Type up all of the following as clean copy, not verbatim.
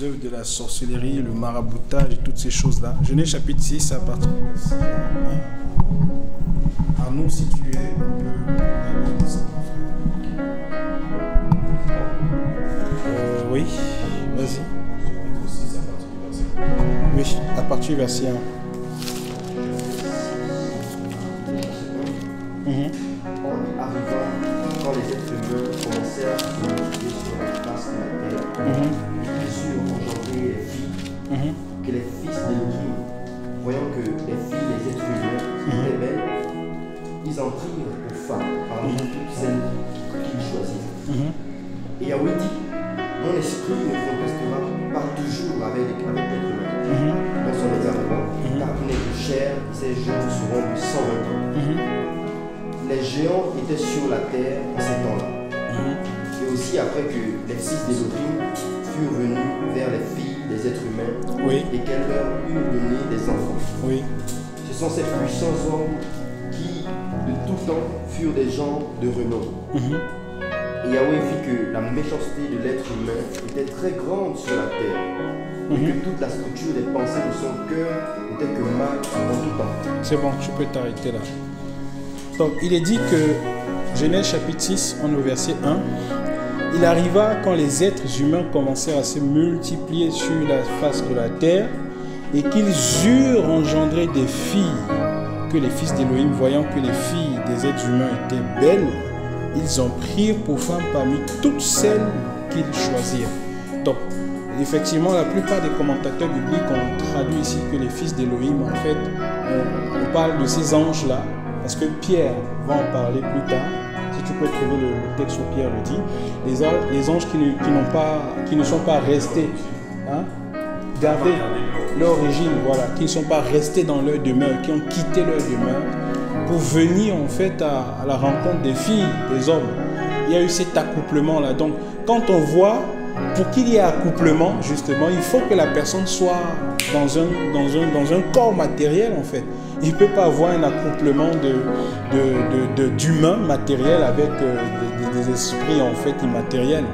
œuvres de la sorcellerie, le maraboutage et toutes ces choses-là. Genèse chapitre 6 à partir du verset 1. Arnaud, si tu es, on peut aller ça, oui, vas-y. Oui, à partir du verset 1. On arriva quand les êtres humains commencèrent à se multiplier sur la face de la terre, et surent engendrer les filles, que les fils d'Élohim, voyant que les filles des êtres humains étaient belles, ils en prirent aux femmes parmi toutes celles qu'ils choisirent. Et Yahweh dit, mon esprit ne contestera pas toujours avec l'être humain dans son examen, car il n'est que chair, ses jours seront de 120 ans. Les géants étaient sur la terre en ces temps-là. Et aussi après que les fils d'Élohim furent venus vers les filles des êtres humains et qu'elles leur eurent donné des enfants. Ce sont ces puissants hommes qui, de tout temps, furent des gens de renom. Et Yahweh vit que la méchanceté de l'être humain était très grande sur la terre, et que toute la structure des pensées de son cœur n'était que mal en tout temps. C'est bon, tu peux t'arrêter là. Donc, il est dit que, Genèse chapitre 6, on est au verset 1, il arriva quand les êtres humains commencèrent à se multiplier sur la face de la terre et qu'ils eurent engendré des filles, que les fils d'Élohim, voyant que les filles des êtres humains étaient belles, ils en prirent pour femmes parmi toutes celles qu'ils choisirent. Donc, effectivement, la plupart des commentateurs bibliques ont traduit ici que les fils d'Élohim, en fait, on parle de ces anges-là, parce que Pierre va en parler plus tard. Si tu peux trouver le texte où Pierre le dit, les anges qui ne sont pas restés, garder leur origine, voilà, qui ne sont pas restés dans leur demeure, qui ont quitté leur demeure pour venir en fait à la rencontre des filles, des hommes. Il y a eu cet accouplement-là. Donc, quand on voit, pour qu'il y ait accouplement, justement, il faut que la personne soit dans un corps matériel, en fait. Il ne peut pas avoir un accouplement d'humains matériels avec des esprits, en fait, immatériels.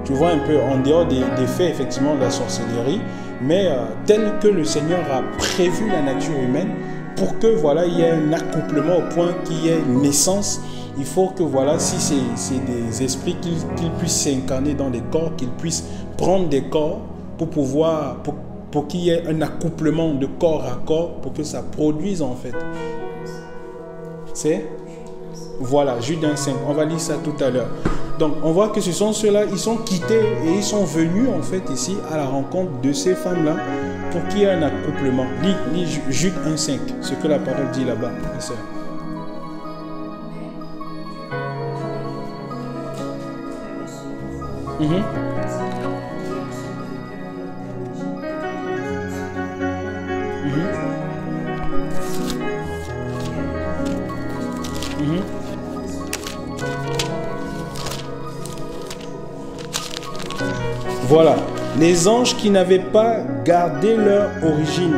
Tu vois un peu, en dehors des faits, effectivement, de la sorcellerie, mais tel que le Seigneur a prévu la nature humaine, pour que, voilà, il y ait un accouplement au point qu'il y ait une naissance. Il faut que, voilà, si c'est des esprits, qu'ils puissent s'incarner dans des corps, qu'ils puissent prendre des corps pour pouvoir, pour qu'il y ait un accouplement de corps à corps, pour que ça produise, en fait. C'est, voilà, Jude 1,5. On va lire ça tout à l'heure. Donc, on voit que ce sont ceux-là, ils sont quittés et ils sont venus, en fait, ici, à la rencontre de ces femmes-là, pour qu'il y ait un accouplement. Lis Jude 1,5, ce que la parole dit là-bas, ma sœur. Voilà, les anges qui n'avaient pas gardé leur origine.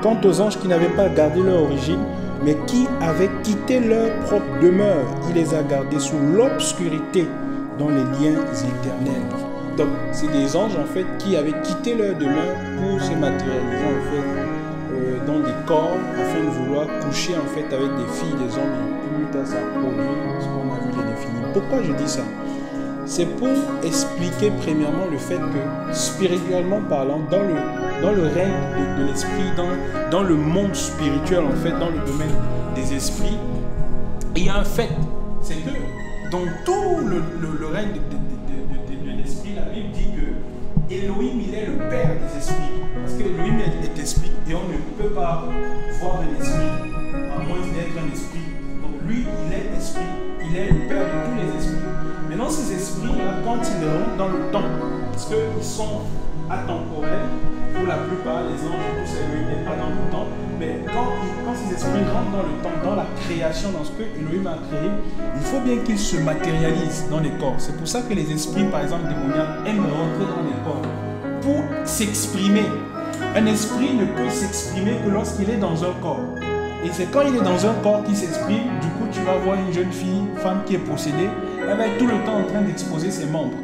Quant aux anges qui n'avaient pas gardé leur origine, mais qui avaient quitté leur propre demeure, il les a gardés sous l'obscurité dans les liens éternels. Donc, c'est des anges en fait qui avaient quitté leur demeure pour se matérialiser en fait dans des corps afin de vouloir coucher en fait avec des filles, des hommes et plus tard ça produit ce qu'on a vu les définir. Pourquoi je dis ça? C'est pour expliquer premièrement le fait que spirituellement parlant, dans le règne de l'esprit, dans le monde spirituel en fait, dans le domaine des esprits, il y a un fait, c'est que dans tout le règne de l'esprit, la Bible dit que Elohim, il est le père des esprits, parce que Elohim est esprit et on ne peut pas voir un esprit à moins d'être un esprit. Donc lui, il est esprit, il est le père de tous les esprits. Maintenant, ces esprits-là, quand ils rentrent dans le temps, parce qu'ils sont atemporels, pour la plupart, les anges, tous ces Elohim n'est pas dans le temps, mais quand ces esprits rentrent dans le temps, dans la création, dans ce que Elohim a créé, il faut bien qu'ils se matérialisent dans les corps. C'est pour ça que les esprits, par exemple, démoniaques, aiment rentrer dans les corps pour s'exprimer. Un esprit ne peut s'exprimer que lorsqu'il est dans un corps. Et c'est quand il est dans un corps qu'il s'exprime, du coup, tu vas voir une jeune fille, femme qui est possédée, elle va être tout le temps en train d'exposer ses membres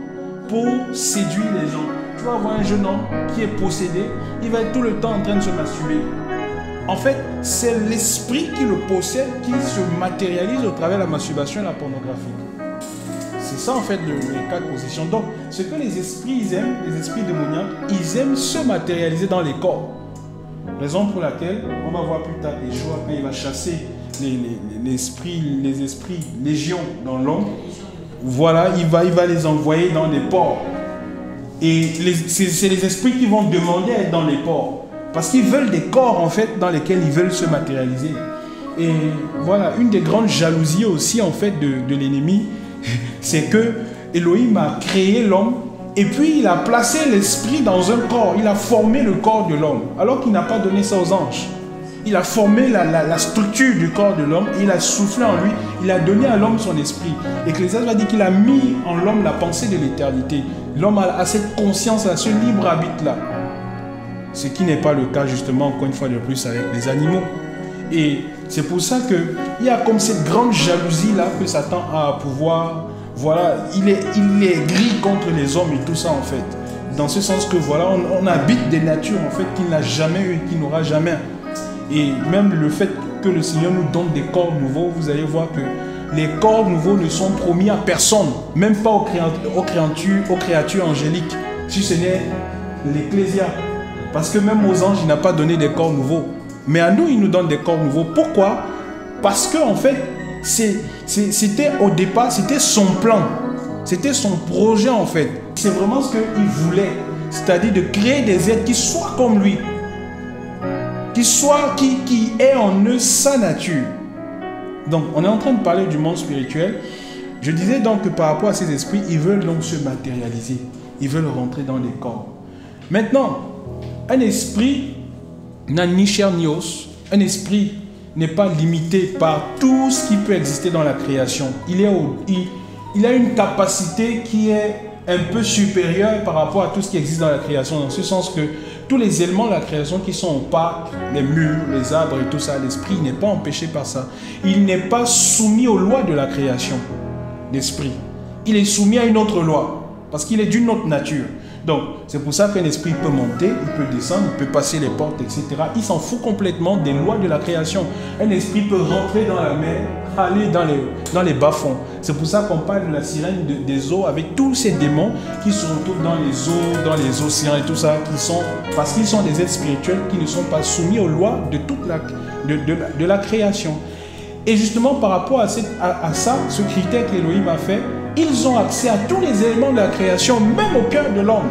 pour séduire les gens. Tu vas voir un jeune homme qui est possédé, il va être tout le temps en train de se masturber. En fait, c'est l'esprit qui le possède qui se matérialise au travers de la masturbation et la pornographie. C'est ça en fait le cas de possession. Donc, ce que les esprits ils aiment, les esprits démoniaques, ils aiment se matérialiser dans les corps. Raison pour laquelle, on va voir plus tard Yeshua quand il va chasser les esprits légions dans l'homme. Voilà, il va les envoyer dans les ports. Et c'est les esprits qui vont demander à être dans les ports. Parce qu'ils veulent des corps en fait dans lesquels ils veulent se matérialiser. Et voilà, une des grandes jalousies aussi en fait de l'ennemi, c'est que Elohim a créé l'homme et puis il a placé l'esprit dans un corps. Il a formé le corps de l'homme alors qu'il n'a pas donné ça aux anges. Il a formé la structure du corps de l'homme, il a soufflé en lui, il a donné à l'homme son esprit. Ecclésiaste va dire qu'il a mis en l'homme la pensée de l'éternité. L'homme a cette conscience-là, ce libre habit-là. Ce qui n'est pas le cas justement, encore une fois de plus, avec les animaux. Et c'est pour ça qu'il y a comme cette grande jalousie-là que Satan a à pouvoir... Voilà, il est gris contre les hommes et tout ça en fait. Dans ce sens que voilà, on habite des natures en fait qu'il n'a jamais eu et qu'il n'aura jamais. Et même le fait que le Seigneur nous donne des corps nouveaux, vous allez voir que les corps nouveaux ne sont promis à personne, même pas aux créatures angéliques, si ce n'est l'Ecclésia. Parce que même aux anges, il n'a pas donné des corps nouveaux. Mais à nous, il nous donne des corps nouveaux. Pourquoi? Parce que en fait, c'était au départ, c'était son plan. C'était son projet en fait. C'est vraiment ce qu'il voulait. C'est-à-dire de créer des êtres qui soient comme lui. Qui aient en eux sa nature. Donc, on est en train de parler du monde spirituel. Je disais donc que par rapport à ces esprits, ils veulent donc se matérialiser. Ils veulent rentrer dans les corps. Maintenant, un esprit n'a ni chair ni os. Un esprit n'est pas limité par tout ce qui peut exister dans la création. Il a une capacité qui est un peu supérieure par rapport à tout ce qui existe dans la création. Dans ce sens que tous les éléments de la création qui sont au parc, les murs, les arbres et tout ça, l'esprit n'est pas empêché par ça. Il n'est pas soumis aux lois de la création, l'esprit. Il est soumis à une autre loi, parce qu'il est d'une autre nature. Donc, c'est pour ça qu'un esprit peut monter, il peut descendre, il peut passer les portes, etc. Il s'en fout complètement des lois de la création. Un esprit peut rentrer dans la mer, aller dans les bas-fonds. C'est pour ça qu'on parle de la sirène des eaux avec tous ces démons qui se retrouvent dans les eaux, dans les océans et tout ça, parce qu'ils sont des êtres spirituels qui ne sont pas soumis aux lois de la création. Et justement, par rapport à ça, ce critère qu'Elohim a fait, ils ont accès à tous les éléments de la création, même au cœur de l'homme.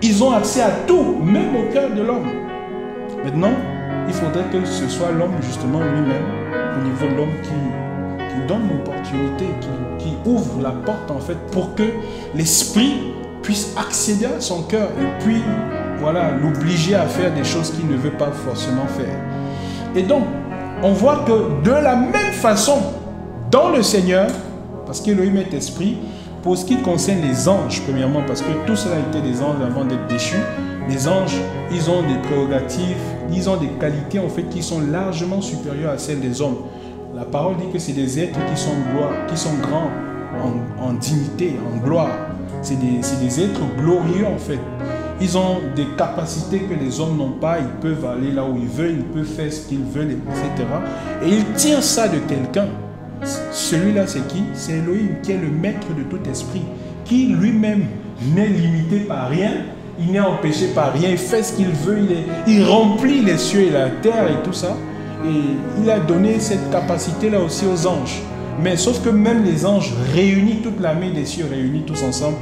Ils ont accès à tout, même au cœur de l'homme. Maintenant, il faudrait que ce soit l'homme justement lui-même, au niveau de l'homme, qui donne l'opportunité, qui ouvre la porte en fait, pour que l'esprit puisse accéder à son cœur et puis voilà, l'obliger à faire des choses qu'il ne veut pas forcément faire. Et donc, on voit que de la même façon, dans le Seigneur, parce qu'Elohim est esprit, pour ce qui concerne les anges, premièrement, parce que tout cela était des anges avant d'être déchus, les anges, ils ont des prérogatives, ils ont des qualités en fait qui sont largement supérieures à celles des hommes. La parole dit que c'est des êtres qui sont grands en dignité, en gloire. C'est des êtres glorieux en fait. Ils ont des capacités que les hommes n'ont pas, ils peuvent aller là où ils veulent, ils peuvent faire ce qu'ils veulent, etc. Et ils tirent ça de quelqu'un. Celui-là, c'est qui? C'est Elohim, qui est le maître de tout esprit, qui lui-même n'est limité par rien, il n'est empêché par rien, il fait ce qu'il veut, il remplit les cieux et la terre et tout ça. Et il a donné cette capacité-là aussi aux anges. Mais sauf que même les anges réunis, toute l'armée des cieux réunis tous ensemble,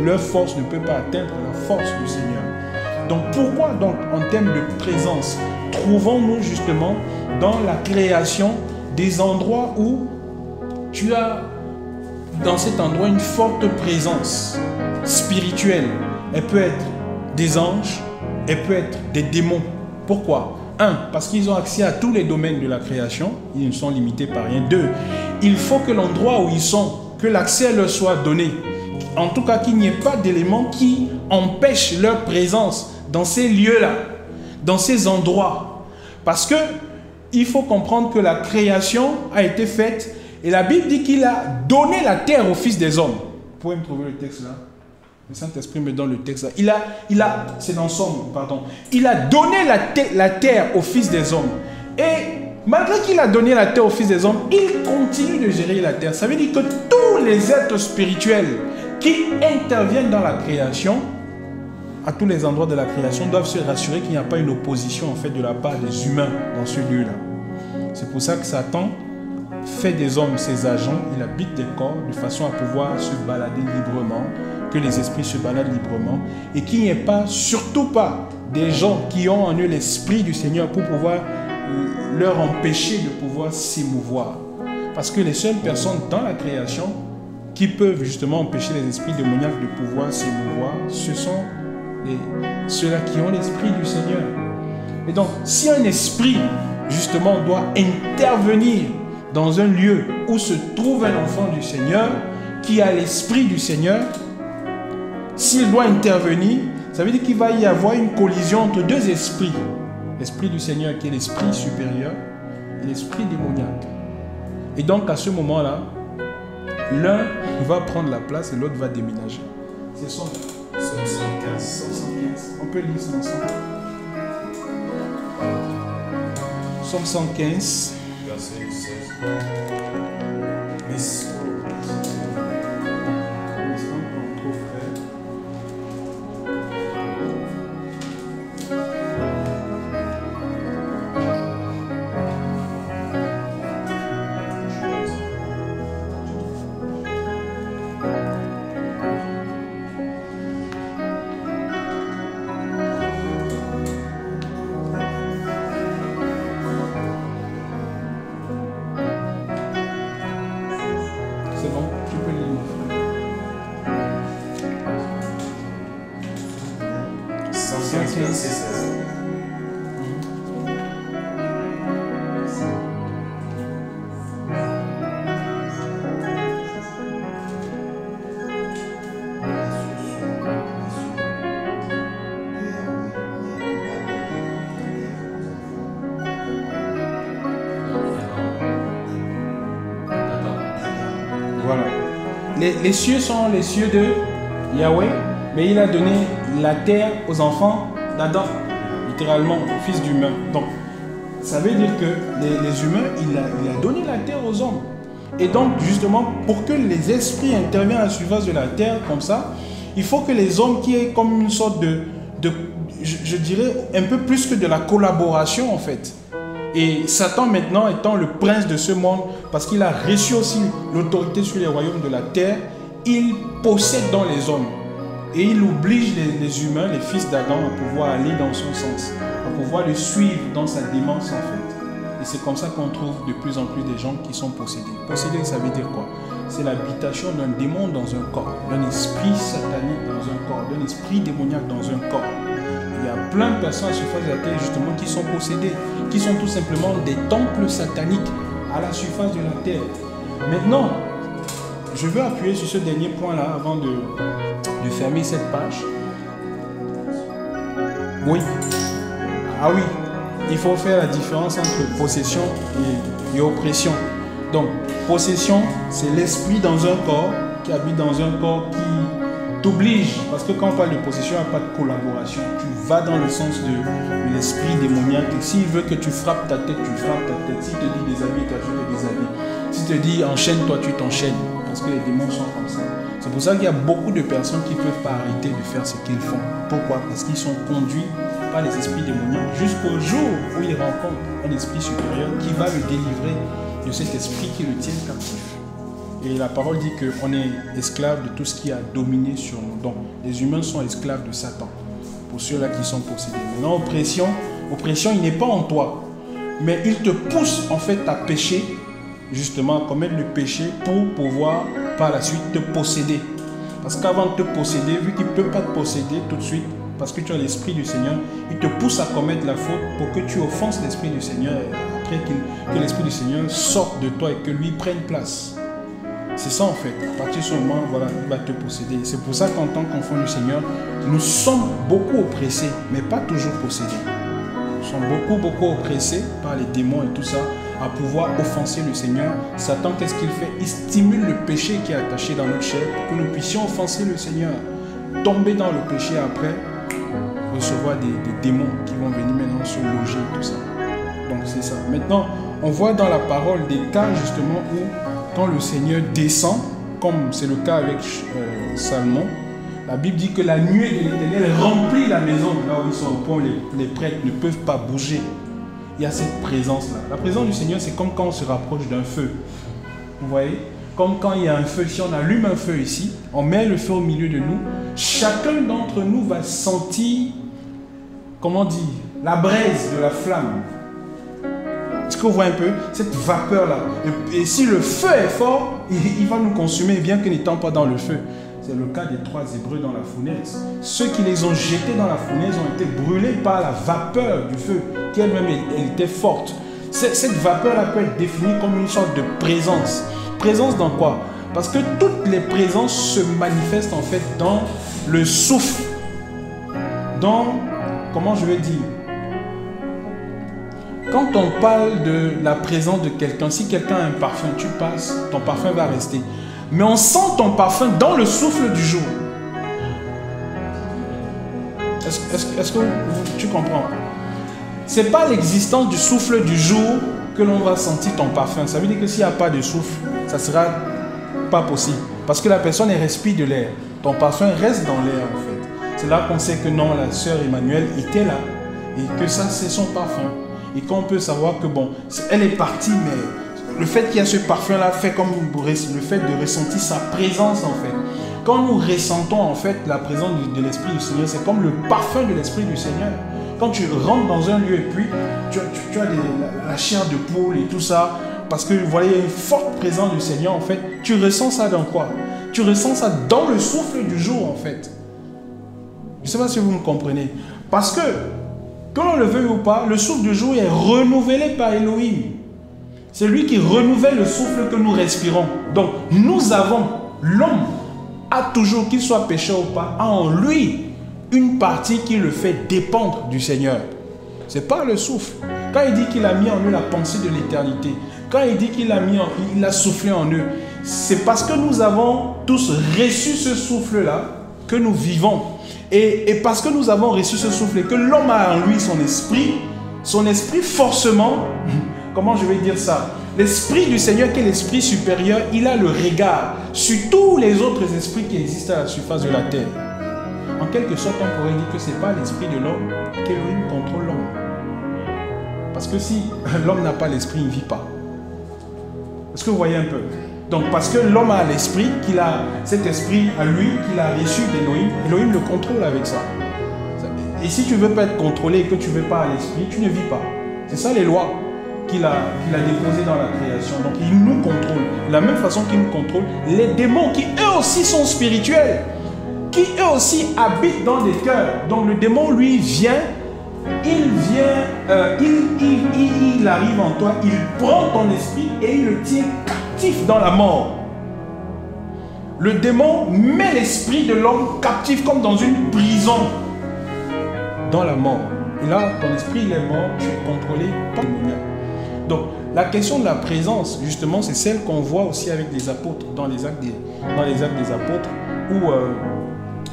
leur force ne peut pas atteindre la force du Seigneur. Donc pourquoi donc en termes de présence, trouvons-nous justement dans la création des endroits où tu as dans cet endroit une forte présence spirituelle. Elle peut être des anges, elle peut être des démons. Pourquoi? 1. Parce qu'ils ont accès à tous les domaines de la création, ils ne sont limités par rien. 2. Il faut que l'endroit où ils sont, que l'accès leur soit donné. En tout cas, qu'il n'y ait pas d'éléments qui empêchent leur présence dans ces lieux-là, dans ces endroits. Parce que il faut comprendre que la création a été faite Et la Bible dit qu'il a donné la terre aux fils des hommes. Vous pouvez me trouver le texte là? Le Saint-Esprit me donne le texte là. C'est dans Somme, pardon. Il a donné la terre aux fils des hommes. Et malgré qu'il a donné la terre aux fils des hommes, il continue de gérer la terre. Ça veut dire que tous les êtres spirituels qui interviennent dans la création, à tous les endroits de la création, doivent se rassurer qu'il n'y a pas une opposition en fait de la part des humains dans ce lieu-là. C'est pour ça que Satan fait des hommes ses agents, il habite des corps de façon à pouvoir se balader librement, que les esprits se baladent librement et qu'il n'y ait pas, surtout pas, des gens qui ont en eux l'esprit du Seigneur pour pouvoir leur empêcher de pouvoir s'émouvoir. Parce que les seules personnes dans la création qui peuvent justement empêcher les esprits démoniaques de pouvoir s'émouvoir, ce sont ceux-là qui ont l'esprit du Seigneur. Et donc, si un esprit, justement, doit intervenir dans un lieu où se trouve un enfant du Seigneur, qui a l'esprit du Seigneur, s'il doit intervenir, ça veut dire qu'il va y avoir une collision entre deux esprits. L'esprit du Seigneur qui est l'esprit supérieur et l'esprit démoniaque. Et donc, à ce moment-là, l'un va prendre la place et l'autre va déménager. C'est son 115. On peut lire ça ensemble. Somme 115. Verset 16. Voilà. Les cieux sont les cieux de Yahweh, mais il a donné la terre aux enfants d'Adam, littéralement, aux fils d'humains. Donc, ça veut dire que les humains, il a donné la terre aux hommes. Et donc, justement, pour que les esprits interviennent à la surface de la terre comme ça, il faut que les hommes qui aient comme une sorte je dirais, un peu plus que de la collaboration, en fait. Et Satan, maintenant, étant le prince de ce monde, parce qu'il a reçu aussi l'autorité sur les royaumes de la terre, il possède dans les hommes. Et il oblige les humains, les fils d'Adam, à pouvoir aller dans son sens, à pouvoir le suivre dans sa démence, en fait. Et c'est comme ça qu'on trouve de plus en plus des gens qui sont possédés. Possédés, ça veut dire quoi? C'est l'habitation d'un démon dans un corps, d'un esprit satanique dans un corps, d'un esprit démoniaque dans un corps. Il y a plein de personnes à la surface de la terre justement qui sont possédées, qui sont tout simplement des temples sataniques à la surface de la terre. Maintenant, je veux appuyer sur ce dernier point-là avant de fermer cette page. Oui. Ah oui, il faut faire la différence entre possession et oppression. Donc, possession, c'est l'esprit dans un corps qui habite dans un corps qui t'oblige, parce que quand on parle de possession, il n'y a pas de collaboration. Tu vas dans le sens de l'esprit démoniaque. S'il veut que tu frappes ta tête, tu frappes ta tête. S'il te dit déshabille-toi, tu te déshabilles. S'il te dit enchaîne-toi, tu t'enchaînes. Parce que les démons sont comme ça. C'est pour ça qu'il y a beaucoup de personnes qui ne peuvent pas arrêter de faire ce qu'ils font. Pourquoi? Parce qu'ils sont conduits par les esprits démoniaques jusqu'au jour où ils rencontrent un esprit supérieur qui va le délivrer de cet esprit qui le tient captif. Et la parole dit qu'on est esclave de tout ce qui a dominé sur nous. Donc, les humains sont esclaves de Satan, pour ceux-là qui sont possédés. Maintenant, oppression, il n'est pas en toi, mais il te pousse en fait à pécher, justement, à commettre le péché pour pouvoir par la suite te posséder. Parce qu'avant de te posséder, vu qu'il ne peut pas te posséder tout de suite, parce que tu as l'esprit du Seigneur, il te pousse à commettre la faute pour que tu offenses l'esprit du Seigneur, et après que l'esprit du Seigneur sorte de toi et que lui prenne place. C'est ça en fait. À partir de ce moment, voilà, il va te posséder. C'est pour ça qu'en tant qu'enfant du Seigneur, nous sommes beaucoup oppressés, mais pas toujours possédés. Nous sommes beaucoup oppressés par les démons et tout ça, à pouvoir offenser le Seigneur, Satan, qu'est-ce qu'il fait? Il stimule le péché qui est attaché dans notre chair pour que nous puissions offenser le Seigneur, tomber dans le péché après, recevoir des démons qui vont venir maintenant se loger et tout ça. Donc c'est ça. Maintenant, on voit dans la parole des cas justement où quand le Seigneur descend, comme c'est le cas avec Salomon, la Bible dit que la nuée de l'Éternel remplit la maison là où ils sont au point, les prêtres ne peuvent pas bouger. Il y a cette présence-là. La présence du Seigneur, c'est comme quand on se rapproche d'un feu. Vous voyez? Comme quand il y a un feu, si on allume un feu ici, on met le feu au milieu de nous, chacun d'entre nous va sentir, comment dire, la braise de la flamme. Est-ce que vous voyez un peu cette vapeur-là? Et si le feu est fort, il va nous consumer, bien que n'étant pas dans le feu. C'est le cas des 3 Hébreux dans la fournaise. Ceux qui les ont jetés dans la fournaise ont été brûlés par la vapeur du feu, qui elle-même elle était forte. Cette vapeur-là peut être définie comme une sorte de présence. Présence dans quoi? Parce que toutes les présences se manifestent en fait dans le souffle. Dans, comment je vais dire? Quand on parle de la présence de quelqu'un, si quelqu'un a un parfum, tu passes, ton parfum va rester. Mais on sent ton parfum dans le souffle du jour. Est-ce que tu comprends? Ce n'est pas l'existence du souffle du jour que l'on va sentir ton parfum. Ça veut dire que s'il n'y a pas de souffle, ça ne sera pas possible. Parce que la personne respire de l'air. Ton parfum reste dans l'air en fait. C'est là qu'on sait que non, la sœur Emmanuelle était là. Et que ça, c'est son parfum. Et qu'on peut savoir que bon, elle est partie, mais le fait qu'il y a ce parfum-là fait comme le fait de ressentir sa présence en fait. Quand nous ressentons en fait la présence de l'Esprit du Seigneur, c'est comme le parfum de l'Esprit du Seigneur. Quand tu rentres dans un lieu et puis tu as la chair de poule et tout ça, parce que vous voyez, il y a une forte présence du Seigneur en fait, tu ressens ça dans quoi? Tu ressens ça dans le souffle du jour en fait. Je ne sais pas si vous me comprenez. Parce que, que l'on le veuille ou pas, le souffle du jour est renouvelé par Elohim. C'est lui qui renouvelle le souffle que nous respirons. Donc, nous avons, l'homme a toujours, qu'il soit pécheur ou pas, a en lui une partie qui le fait dépendre du Seigneur. Ce n'est pas le souffle. Quand il dit qu'il a mis en eux la pensée de l'éternité, quand il dit qu'il a soufflé en eux, c'est parce que nous avons tous reçu ce souffle-là que nous vivons. Et parce que nous avons reçu ce souffle et que l'homme a en lui son esprit forcément, comment je vais dire ça? L'esprit du Seigneur qui est l'esprit supérieur, il a le regard sur tous les autres esprits qui existent à la surface de la terre. En quelque sorte, on pourrait dire que ce n'est pas l'esprit de l'homme qu'Elohim contrôle l'homme. Parce que si l'homme n'a pas l'esprit, il ne vit pas. Est-ce que vous voyez un peu? Donc parce que l'homme a l'esprit, qu'il a cet esprit à lui, qu'il a reçu d'Elohim, Elohim le contrôle avec ça. Et si tu ne veux pas être contrôlé et que tu ne veux pas l'esprit, tu ne vis pas. C'est ça les lois qu'il a déposées dans la création. Donc il nous contrôle. De la même façon qu'il nous contrôle, les démons qui eux aussi sont spirituels, qui eux aussi habitent dans des cœurs. Donc le démon lui vient, il arrive en toi, il prend ton esprit et il le tient captif dans la mort. Le démon met l'esprit de l'homme captif comme dans une prison dans la mort. Et là, ton esprit il est mort, tu es contrôlé par le démon. Donc, la question de la présence, justement, c'est celle qu'on voit aussi avec les apôtres, dans les actes des apôtres, où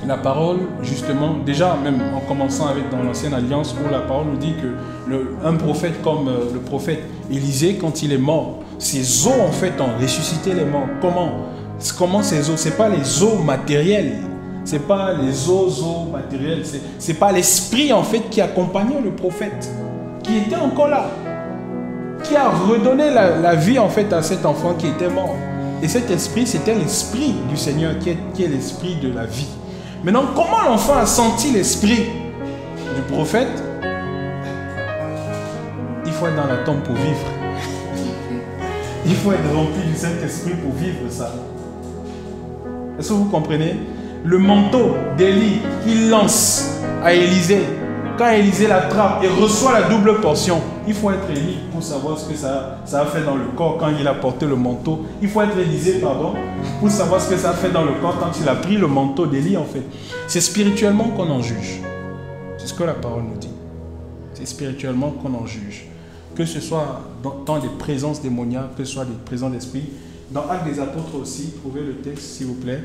la parole, justement, déjà, même en commençant avec dans l'Ancienne Alliance, où la parole nous dit que un prophète comme le prophète Élisée, quand il est mort, ses os, en fait, ont ressuscité les morts. Comment ces os? Ce n'est pas les os matériels. Ce n'est pas les os matériels. Ce n'est pas l'esprit, en fait, qui accompagnait le prophète, qui était encore là, qui a redonné la vie, en fait, à cet enfant qui était mort. Et cet esprit, c'était l'esprit du Seigneur, qui est l'esprit de la vie. Maintenant, comment l'enfant a senti l'esprit du prophète? Il faut être dans la tombe pour vivre. Il faut être rempli du Saint-Esprit pour vivre ça. Est-ce que vous comprenez? Le manteau d'Élie qu'il lance à Élisée, quand Élisée l'attrape et reçoit la double portion, il faut être Élie pour savoir ce que ça a fait dans le corps quand il a porté le manteau. Il faut être Élisée, pardon, pour savoir ce que ça a fait dans le corps quand il a pris le manteau d'Élie, en fait. C'est spirituellement qu'on en juge. C'est ce que la parole nous dit. C'est spirituellement qu'on en juge. que ce soit dans des présences démoniaques, que ce soit des présences d'esprit. Dans Actes des Apôtres aussi, trouvez le texte s'il vous plaît,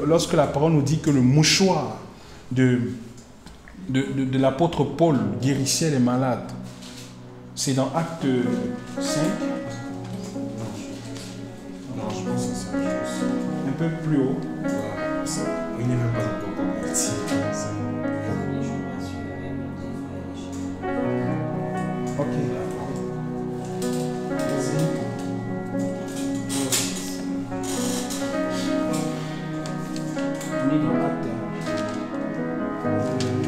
lorsque la parole nous dit que le mouchoir de l'apôtre Paul guérissait les malades. C'est dans Acte 5. Non, je pense que c'est Un peu plus haut. Il n'est même pas encore converti. Ok. On est dans Acte.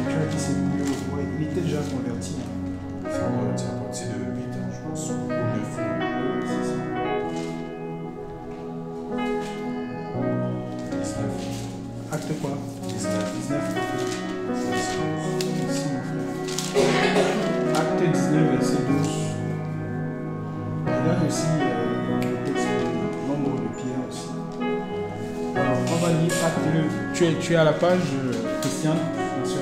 Tu as dit c'est plus haut. Ouais, il était déjà converti. C'est converti à partir de 8 ans, je pense, ou 9 ans. C'est ça. 19. Acte quoi? 19. 19. Merci mon frère. Acte 19, verset 12. Regarde aussi le texte du nombre de pierres aussi. Alors, on va lire Acte. Tu es à la page, Christiane, bien sûr.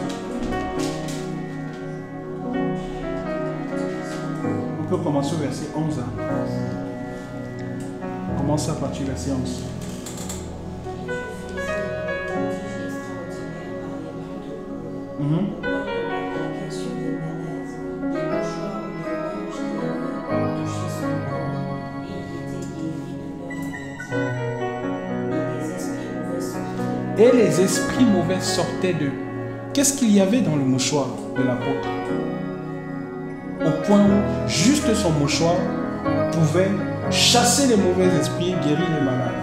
On peut commencer au verset 11. Hein. On commence à partir du verset 11. Et les esprits mauvais sortaient d'eux. Qu'est-ce qu'il y avait dans le mouchoir de l'apôtre? Au point où juste son mouchoir pouvait chasser les mauvais esprits et guérir les malades.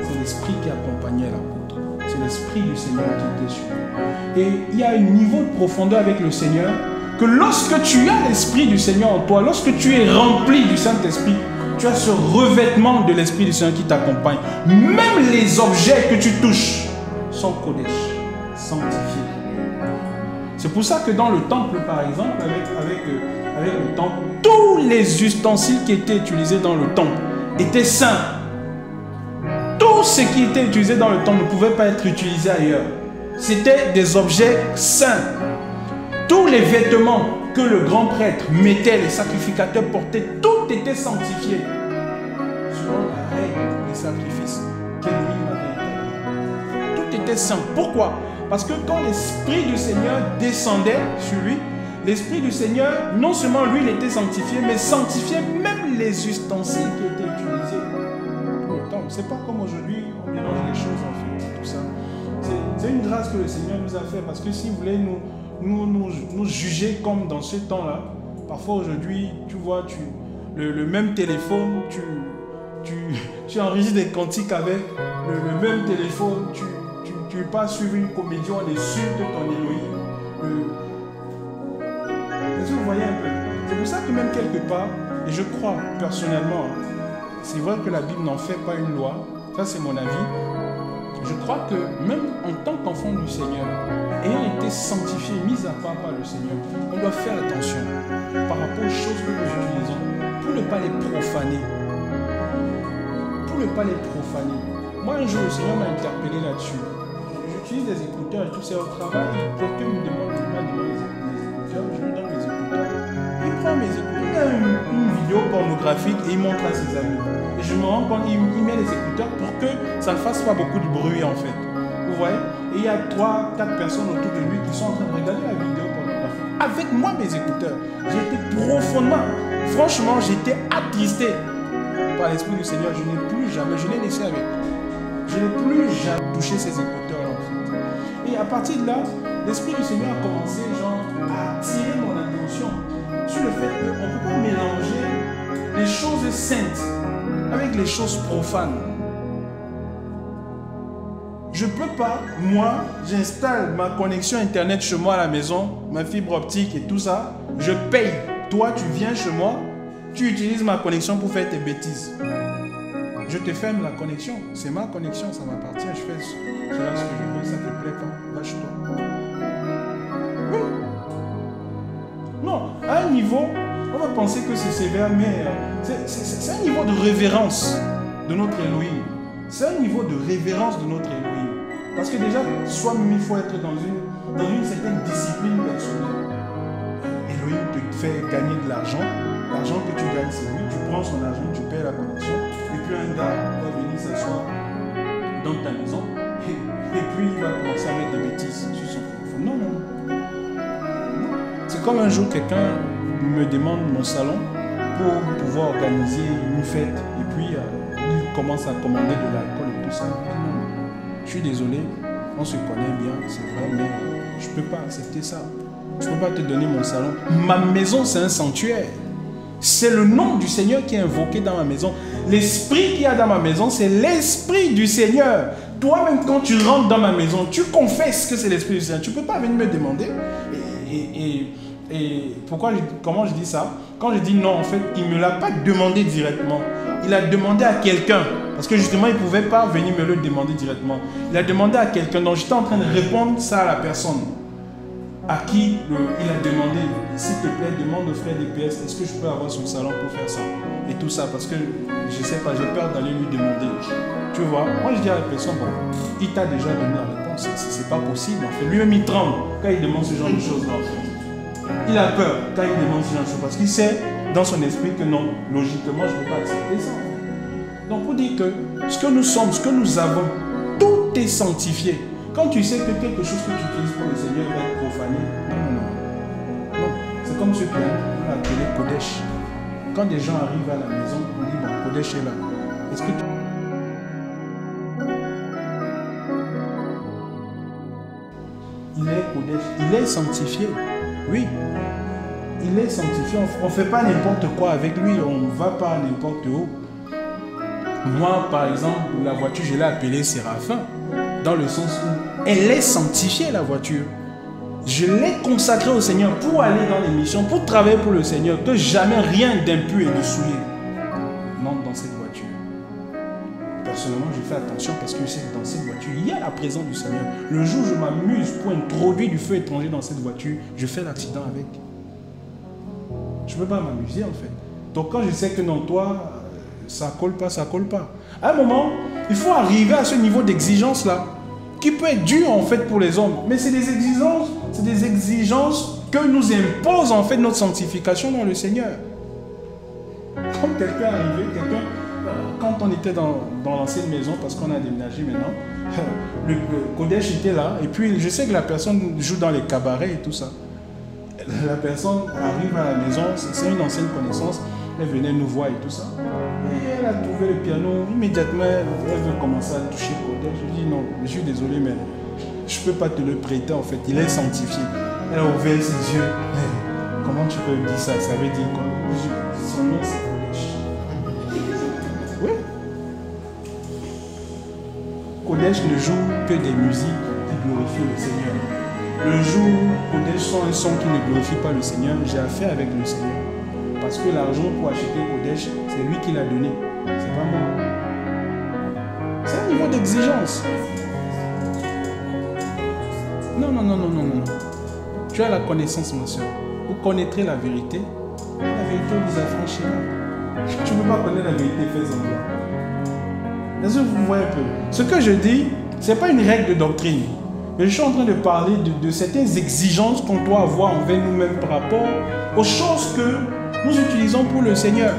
C'est l'esprit qui accompagnait l'apôtre. C'est l'esprit du Seigneur qui était sur lui. Et il y a un niveau de profondeur avec le Seigneur que lorsque tu as l'esprit du Seigneur en toi, lorsque tu es rempli du Saint-Esprit, tu as ce revêtement de l'esprit du Seigneur qui t'accompagne. Même les objets que tu touches sont Kodesh, sanctifiés. C'est pour ça que dans le temple, par exemple, avec le temple, tous les ustensiles qui étaient utilisés dans le temple étaient saints. Tout ce qui était utilisé dans le temple ne pouvait pas être utilisé ailleurs. C'était des objets saints. Tous les vêtements que le grand prêtre mettait, les sacrificateurs portaient, tout était sanctifié selon la règle des sacrifices qu'Élohim avait établie. Tout était saint. Pourquoi? Parce que quand l'Esprit du Seigneur descendait sur lui, l'Esprit du Seigneur, non seulement lui, il était sanctifié, mais sanctifiait même les ustensiles qui étaient utilisés pour le temple. C'est pas comme aujourd'hui, on mélange les choses en fait, tout ça. C'est une grâce que le Seigneur nous a fait, parce que si vous voulez nous juger comme dans ce temps-là, parfois aujourd'hui, tu vois, le même téléphone, tu enregistres des cantiques avec le même téléphone, tu pas suivre une comédie, on insulte ton Elohim. Est-ce que vous voyez un peu? C'est pour ça que même quelque part, et je crois personnellement, c'est vrai que la Bible n'en fait pas une loi, ça c'est mon avis, je crois que même en tant qu'enfant du Seigneur, ayant été sanctifié, mis à part par le Seigneur, on doit faire attention par rapport aux choses que nous utilisons pour ne pas les profaner. Pour ne pas les profaner. Moi un jour, le Seigneur m'a interpellé là-dessus. J'utilise des écouteurs et tout ça au travail. Quelqu'un me demande mes écouteurs, je lui donne mes écouteurs. Il prend mes écouteurs, il y a une vidéo pornographique et il montre à ses amis. Et je me rends compte, il met les écouteurs pour que ça ne fasse pas beaucoup de bruit en fait. Vous voyez? Et il y a 3-4 personnes autour de lui qui sont en train de regarder la vidéo pornographique. Avec moi mes écouteurs. J'ai été profondément, franchement, j'étais attristé par l'Esprit du Seigneur. Je n'ai plus jamais, je l'ai laissé avec. Je n'ai plus jamais touché ces écouteurs en fait. Et à partir de là, l'Esprit du Seigneur a commencé à attirer mon attention sur le fait qu'on ne peut pas mélanger les choses saintes avec les choses profanes. Je ne peux pas, moi, j'installe ma connexion internet chez moi à la maison, ma fibre optique et tout ça, je paye. Toi, tu viens chez moi, tu utilises ma connexion pour faire tes bêtises. Je te ferme la connexion, c'est ma connexion, ça m'appartient, je fais cela ce que je veux, ça ne te plaît pas, lâche-toi. Oui. Non, à un niveau, on va penser que c'est sévère, mais c'est un niveau de révérence de notre Elohim. C'est un niveau de révérence de notre Elohim. Parce que déjà, soi-même, il faut être dans une certaine discipline personnelle. Elohim te fait gagner de l'argent. L'argent que tu gagnes, c'est lui. Tu prends son argent, tu payes la connexion. Et puis un gars va venir s'asseoir dans ta maison. Et puis il va commencer à mettre des bêtises sur son téléphone. Non, non, non. C'est comme un jour, quelqu'un me demande mon salon pour pouvoir organiser une fête. Et puis il commence à commander de l'alcool et tout ça. Je suis désolé, on se connaît bien, c'est vrai, mais je ne peux pas accepter ça. Je ne peux pas te donner mon salon. Ma maison, c'est un sanctuaire. C'est le nom du Seigneur qui est invoqué dans ma maison. L'esprit qu'il y a dans ma maison, c'est l'esprit du Seigneur. Toi-même, quand tu rentres dans ma maison, tu confesses que c'est l'esprit du Seigneur. Tu ne peux pas venir me demander. Et pourquoi, comment je dis ça? Quand je dis non, en fait, il ne me l'a pas demandé directement. Il a demandé à quelqu'un. Parce que justement, il ne pouvait pas venir me le demander directement. Il a demandé à quelqu'un. Donc, j'étais en train de répondre ça à la personne à qui il a demandé, s'il te plaît, demande au frère DPS, est-ce que je peux avoir son salon pour faire ça? Et tout ça, parce que je ne sais pas, j'ai peur d'aller lui demander. Tu vois, moi je dis à la personne, bon, il t'a déjà donné la réponse, c'est pas possible. En fait. Lui-même, il tremble quand il demande ce genre de choses-là. En fait. Il a peur quand il demande ce genre de choses, parce qu'il sait dans son esprit que non, logiquement, je ne peux pas accepter ça. Donc, pour dire que ce que nous sommes, ce que nous avons, tout est sanctifié. Quand tu sais que quelque chose que tu utilises pour le Seigneur va être profané, non. C'est comme ceux qui ont appelé Kodesh. Quand des gens arrivent à la maison, on dit, bon, Kodesh est là. Est-ce que tu... Il est Kodesh, il est sanctifié. Oui, il est sanctifié. On ne fait pas n'importe quoi avec lui, on ne va pas n'importe où. Moi, par exemple, la voiture, je l'ai appelée Séraphin. Dans le sens où elle est sanctifiée, la voiture. Je l'ai consacrée au Seigneur pour aller dans les missions, pour travailler pour le Seigneur, que jamais rien d'impur et de souillé n'entre dans cette voiture. Personnellement, je fais attention parce que je sais que dans cette voiture, il y a la présence du Seigneur. Le jour où je m'amuse pour introduire du feu étranger dans cette voiture, je fais l'accident avec. Je ne peux pas m'amuser en fait. Donc quand je sais que non, toi, ça colle pas, ça colle pas. À un moment, il faut arriver à ce niveau d'exigence là, qui peut être dur en fait pour les hommes, mais c'est des exigences que nous impose en fait notre sanctification dans le Seigneur. Comme quelqu'un est arrivé, quand on était dans l'ancienne maison, parce qu'on a déménagé maintenant, le Kodesh était là, et puis je sais que la personne joue dans les cabarets et tout ça. La personne arrive à la maison, c'est une ancienne connaissance, elle venait nous voir et tout ça. Et elle a trouvé le piano, immédiatement elle veut commencer à toucher le Kodesh. Je lui dis non, je suis désolé, mais je ne peux pas te le prêter en fait, il est sanctifié. Elle a ouvert ses yeux. Hey, comment tu peux me dire ça? Ça veut dire quoi? Son nom c'est Kodesh. Oui. Kodesh ne joue que des musiques qui glorifient le Seigneur. Le jour où Kodesh sont un son qui ne glorifie pas le Seigneur, j'ai affaire avec le Seigneur. Parce que l'argent pour acheter Kodesh, c'est lui qui l'a donné. C'est pas moi. C'est un niveau d'exigence. Non. Tu as la connaissance, ma soeur. Vous connaîtrez la vérité. La vérité vous affranchira. Tu ne peux pas connaître la vérité, fais semblant. Est-ce que vous voyez un peu? Ce que je dis, ce n'est pas une règle de doctrine. Mais je suis en train de parler de certaines exigences qu'on doit avoir envers nous-mêmes par rapport aux choses que nous utilisons pour le Seigneur.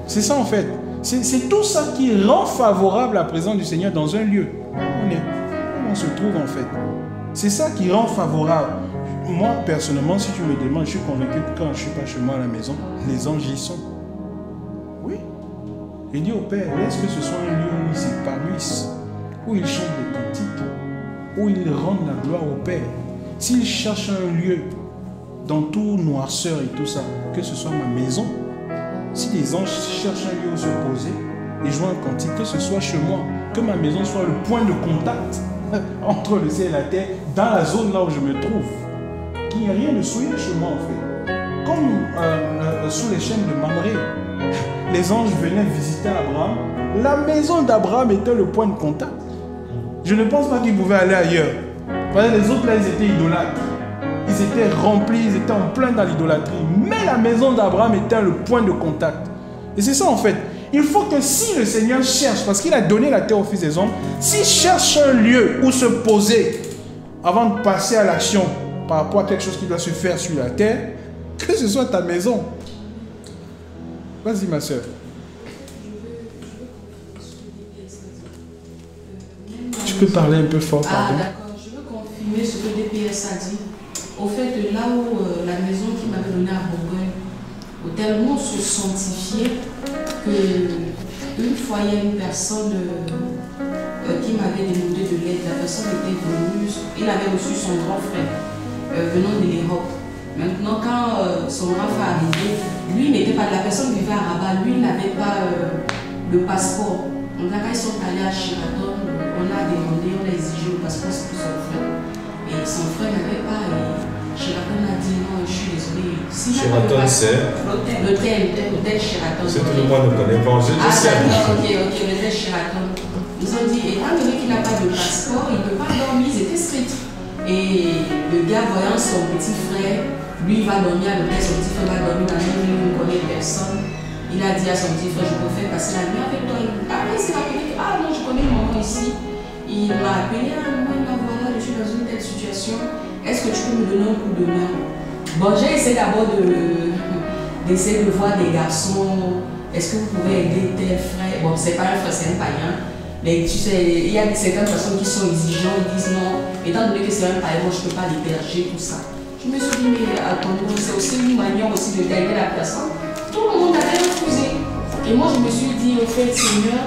C'est ça en fait. C'est tout ça qui rend favorable la présence du Seigneur dans un lieu. Où on se trouve en fait. C'est ça qui rend favorable. Moi personnellement, si tu me demandes, je suis convaincu que quand je ne suis pas chez moi à la maison, les anges y sont. Oui. Je dis au Père, laisse que ce soit un lieu où ils s'épanouissent, où ils chantent des cantiques, où ils rendent la gloire au Père. S'ils cherchent un lieu dans tout noirceur et tout ça, que ce soit ma maison, si les anges cherchent un lieu où se poser et jouer un cantique, que ce soit chez moi, que ma maison soit le point de contact entre le ciel et la terre, dans la zone là où je me trouve, qu'il n'y ait rien de souillé chez moi en fait. Comme sous les chaînes de Mamré, les anges venaient visiter Abraham, la maison d'Abraham était le point de contact. Je ne pense pas qu'ils pouvaient aller ailleurs. Parce que les autres là, ils étaient idolâtres. Ils étaient remplis, ils étaient en plein dans l'idolâtrie. Mais la maison d'Abraham était le point de contact. Et c'est ça en fait. Il faut que si le Seigneur cherche, parce qu'il a donné la terre au Fils des hommes, s'il cherche un lieu où se poser avant de passer à l'action par rapport à quelque chose qui doit se faire sur la terre, Que ce soit ta maison. Vas-y, ma soeur. Tu peux parler un peu fort, Ah, pardon. d'accord. Je veux confirmer ce que DPS a dit. Au fait, là où la maison qui m'avait donné à Bourgogne, tellement se sanctifiait que une fois il y a une personne qui m'avait demandé de l'aide. La personne était venue, il avait reçu son grand frère venant de l'Europe. Maintenant, quand son grand frère arrivé, lui n'était pas, la personne vivait à Rabat, lui n'avait pas le passeport. Donc là, quand ils sont allés à Sheraton, on a demandé, on a exigé le passeport pour son frère. Et son frère n'avait pas. Et Sheraton a dit non, je suis désolé. Si Sheraton, c'est l'hôtel Sheraton. C'est tout le monde ne connaît pas. Je Ah, sais. d'accord, ok, l'hôtel Sheraton. Ils ont dit, étant donné qu'il n'a pas de passeport, il ne peut pas dormir, ils étaient stricts. Et le gars, voyant son petit frère, lui, il va dormir à l'hôtel, son petit frère va dormir dans une ville où il ne connaît personne. Il a dit à son petit frère, je préfère passer la nuit avec toi. Après, il s'est rappelé, ah non, je connais mon maman ici. Il m'a appelé, ah maman, voilà, je suis dans une telle situation. Est-ce que tu peux me donner un coup de main? Bon, j'ai essayé d'abord d'essayer de voir des garçons. Est-ce que vous pouvez aider tel frère? Bon, c'est pas un frère, c'est un païen. Mais tu sais, il y a certaines personnes qui sont exigeants, ils disent non, étant donné que c'est un païen, moi je ne peux pas l'héberger, tout ça. Je me suis dit, mais attends, c'est aussi une manière aussi de gagner la personne. Tout le monde avait refusé. Et moi je me suis dit, au fait, Seigneur,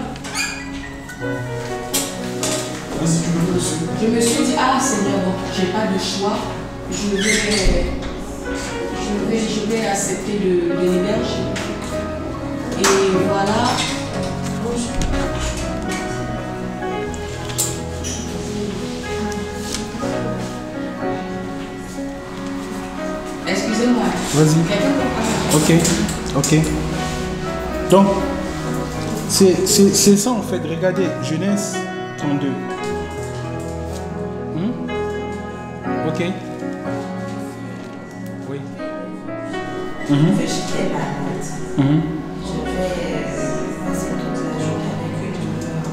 je me suis dit, ah Seigneur, bon, j'ai pas de choix, je vais accepter de l'héberger. Et voilà. Excusez-moi. Vas-y. Ok. Donc, c'est ça en fait. Regardez, Genèse 32. Ok. Oui. Je j'étais malade. Je vais passer toute la journée avec une douleur.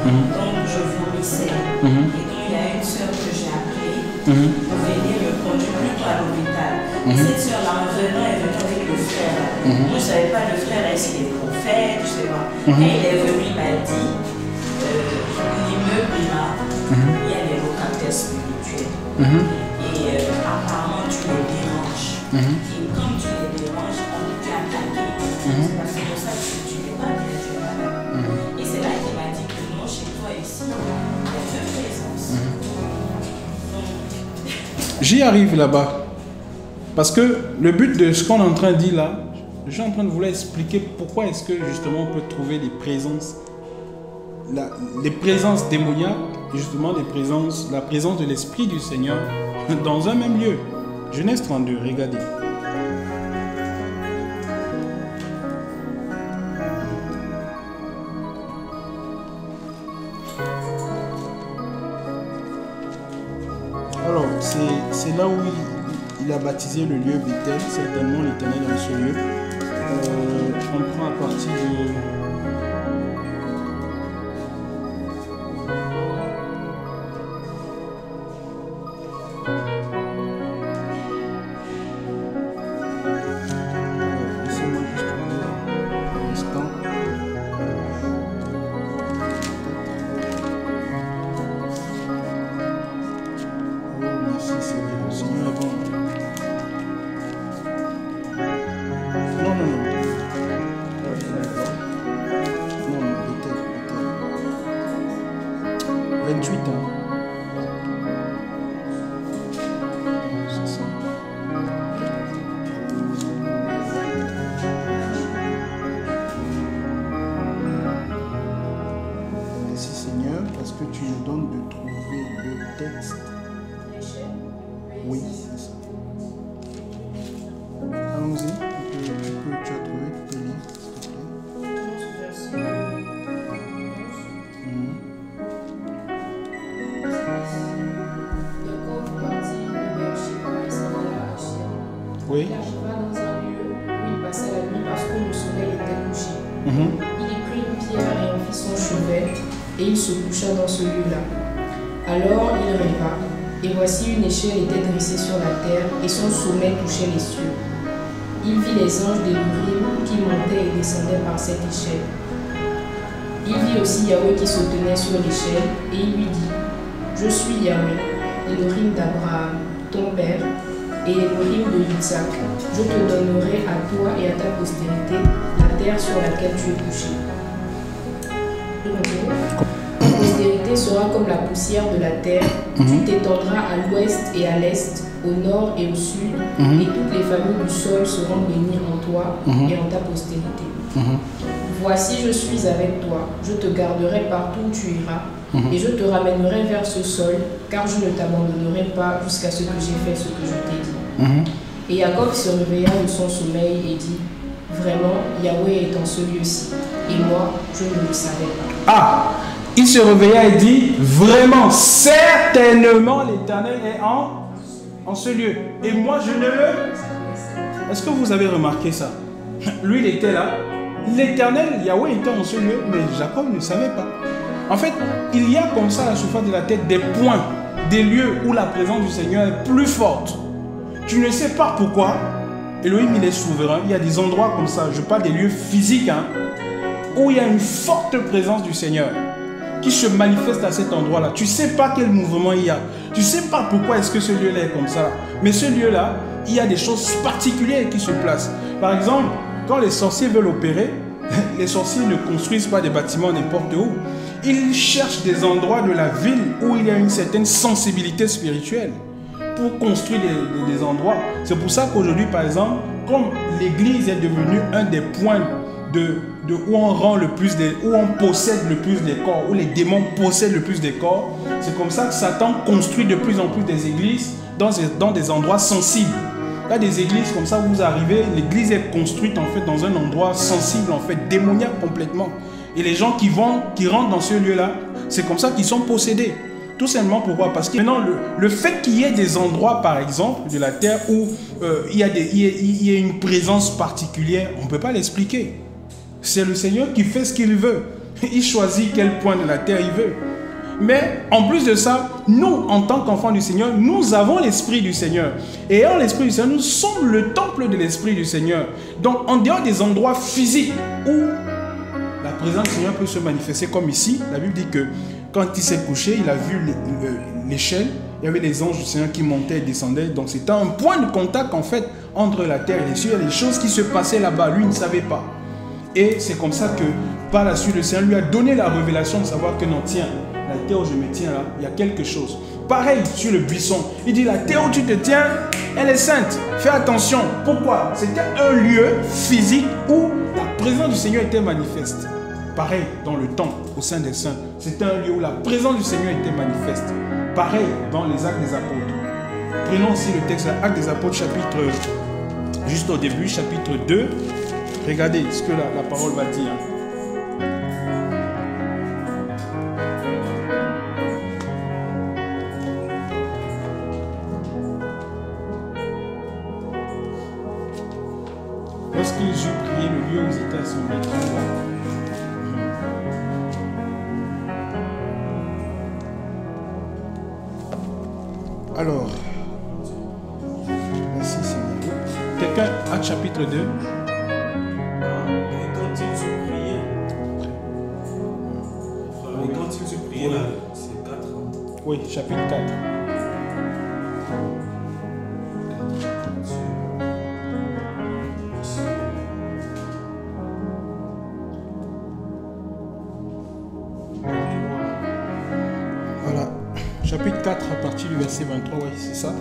Donc je vomissais. Et donc il y a une soeur que j'ai appelée pour venir me conduire plutôt à l'hôpital. Et cette soeur-là, en venant, elle venait avec le frère. Moi je ne savais pas le frère, est-ce qu'il est prophète, je ne sais pas. Quand il est venu, il m'a dit, l'immeuble là, il y a des locataires spirituels. Et apparemment tu les déranges. Et comme tu les déranges, on t'a attaqué. C'est parce que ça tu n'es pas bien, tu es malade. Et c'est là qu'il m'a dit que non, chez toi ici, il y a deux présences. J'y arrive là-bas. Parce que le but de ce qu'on est en train de dire là, je suis en train de vous expliquer pourquoi est-ce que justement on peut trouver des présences, les présences démoniaques, justement la présence de l'Esprit du Seigneur dans un même lieu. Genèse 32, regardez. Alors, c'est là où il a baptisé le lieu Bethel, certainement l'Éternel dans ce lieu. On prend à partir de... Laissez-moi juste trouver un instant. Oh, merci Seigneur. Le Seigneur est bon. Non. Non, peut-être. 28 ans. C'est ça. Merci Seigneur, parce que tu nous donnes de trouver le texte. Oui, c'est ça. Allons-y. Tu as trouvé, tu peux lire, s'il te plaît. Oui. Il arriva dans un lieu où il passait la nuit parce que le soleil était couché. Il y prit une pierre et en fit son chevet, et il se coucha dans ce lieu-là. Alors il rêva, et voici une échelle était dressée sur la terre, et son sommet touchait les cieux. il vit les anges d'Élohim qui montaient et descendaient par cette échelle. Il vit aussi Yahweh qui se tenait sur l'échelle, et il lui dit, « Je suis Yahweh, Elohim d'Abraham, ton père, et Elohim de Yitzhak. Je te donnerai à toi et à ta postérité la terre sur laquelle tu es couché. Ta postérité sera comme la poussière de la terre, tu t'étendras à l'ouest et à l'est, au nord et au sud, et toutes les familles du sol seront bénies en toi et en ta postérité. Voici, je suis avec toi, je te garderai partout où tu iras, et je te ramènerai vers ce sol, car je ne t'abandonnerai pas jusqu'à ce que j'ai fait ce que je t'ai dit. Et Jacob se réveilla de son sommeil et dit, vraiment, Yahweh est en ce lieu-ci, et moi, je ne le savais pas. Ah, il se réveilla et dit, vraiment, certainement l'Éternel est en ce lieu. Et moi, je ne le... Est-ce que vous avez remarqué ça? Lui, il était là. L'Éternel, Yahweh était en ce lieu, mais Jacob ne savait pas. En fait, il y a comme ça à la surface de la tête des points, des lieux où la présence du Seigneur est plus forte. Tu ne sais pas pourquoi. Elohim, il est souverain. Il y a des endroits comme ça, je parle des lieux physiques, où il y a une forte présence du Seigneur qui se manifeste à cet endroit-là. Tu ne sais pas quel mouvement il y a. Tu ne sais pas pourquoi est-ce que ce lieu-là est comme ça. Mais ce lieu-là, il y a des choses particulières qui se placent. Par exemple, quand les sorciers veulent opérer, les sorciers ne construisent pas des bâtiments n'importe où. Ils cherchent des endroits de la ville où il y a une certaine sensibilité spirituelle pour construire des endroits. C'est pour ça qu'aujourd'hui, par exemple, comme l'église est devenue un des points où on rend le plus où on possède le plus des corps, où les démons possèdent le plus des corps, c'est comme ça que Satan construit de plus en plus des églises dans des endroits sensibles. Il y a des églises comme ça où vous arrivez, l'église est construite en fait dans un endroit sensible, en fait démoniaque complètement. Et les gens qui rentrent dans ce lieu-là, c'est comme ça qu'ils sont possédés. Tout simplement pourquoi? Parce que maintenant, le fait qu'il y ait des endroits, par exemple, de la terre où il y a une présence particulière, on ne peut pas l'expliquer. C'est le Seigneur qui fait ce qu'il veut. Il choisit quel point de la terre il veut. Mais en plus de ça, nous, en tant qu'enfants du Seigneur, nous avons l'Esprit du Seigneur. Et ayant l'Esprit du Seigneur, nous sommes le temple de l'Esprit du Seigneur. Donc, en dehors des endroits physiques où la présence du Seigneur peut se manifester, comme ici, la Bible dit que quand il s'est couché, il a vu l'échelle. Il y avait les anges du Seigneur qui montaient et descendaient. Donc, c'était un point de contact, en fait, entre la terre et les cieux. Il y a des choses qui se passaient là-bas. Lui, il ne savait pas. Et c'est comme ça que, par la suite, le Seigneur lui a donné la révélation de savoir que non, tiens, la terre où je me tiens là, il y a quelque chose. Pareil sur le buisson. Il dit, la terre où tu te tiens, elle est sainte. Fais attention. Pourquoi? C'était un lieu physique où la présence du Seigneur était manifeste. Pareil dans le temple, au sein des saints. C'était un lieu où la présence du Seigneur était manifeste. Pareil dans les actes des apôtres. Prenons aussi le texte, actes des apôtres, chapitre, juste au début, chapitre 2. Regardez ce que la parole va dire. Lorsqu'ils eurent prié, le lieu où ils étaient assemblés trembla. Alors, merci Seigneur. Quelqu'un, Actes chapitre 2. Et quand ils eurent prié, frère, et quand ils eurent prié, là, c'est 4. Oui, chapitre 4. Voilà, chapitre 4 à partir du verset 23, oui, c'est ça.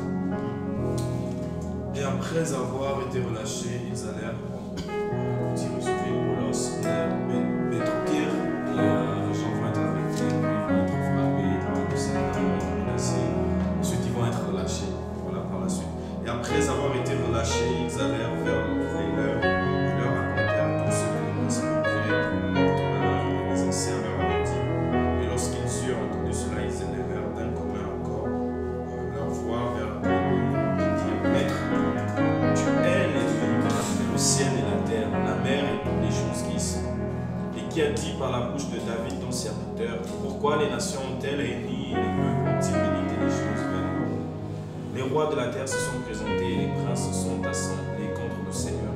Et après avoir été relâchés, ils allèrent Tyrus et Paulos, Métrocaire et Jean vont être arrêtés, puis ils vont être frappés par le Seigneur, menacés. Ensuite, ils vont être relâchés. Voilà, par la suite. Et après avoir été relâchés, ils allèrent vers les leurs, ils leur racontèrent tout ce que les prophètes, les anciens leur avaient dit. Et lorsqu'ils eurent entendu cela, ils élevèrent d'un commun accord leur voix vers Elohim et dirent, Maître, tu es l'Elohim, le ciel et la terre, la mer et toutes les choses qui y sont. Et qui a dit par la bouche de David, ton serviteur, pourquoi les nations ont-elles réuni et les peuples ont-ils médité les choses vaines? Les rois de la terre se sont présentés et les princes se sont assemblés contre le Seigneur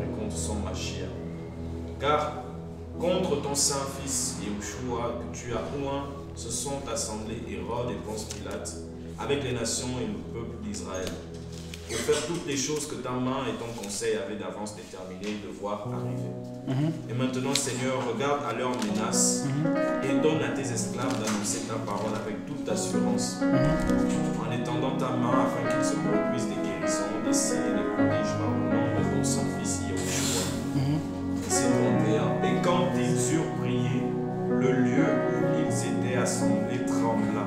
Car contre ton saint fils Yeshua que tu as oint, se sont assemblés Hérode et Ponce Pilate avec les nations et le peuple d'Israël pour faire toutes les choses que ta main et ton conseil avaient d'avance déterminé de voir arriver. Et maintenant, Seigneur, regarde à leurs menaces et donne à tes esclaves d'annoncer ta parole avec toute assurance, en étendant ta main afin qu'il se produise des guérisons, des signes et des prodiges par le nom de ton Saint-Fils Yeshua. Verset 31. Et quand ils eurent prié, le lieu où ils étaient assemblés trembla.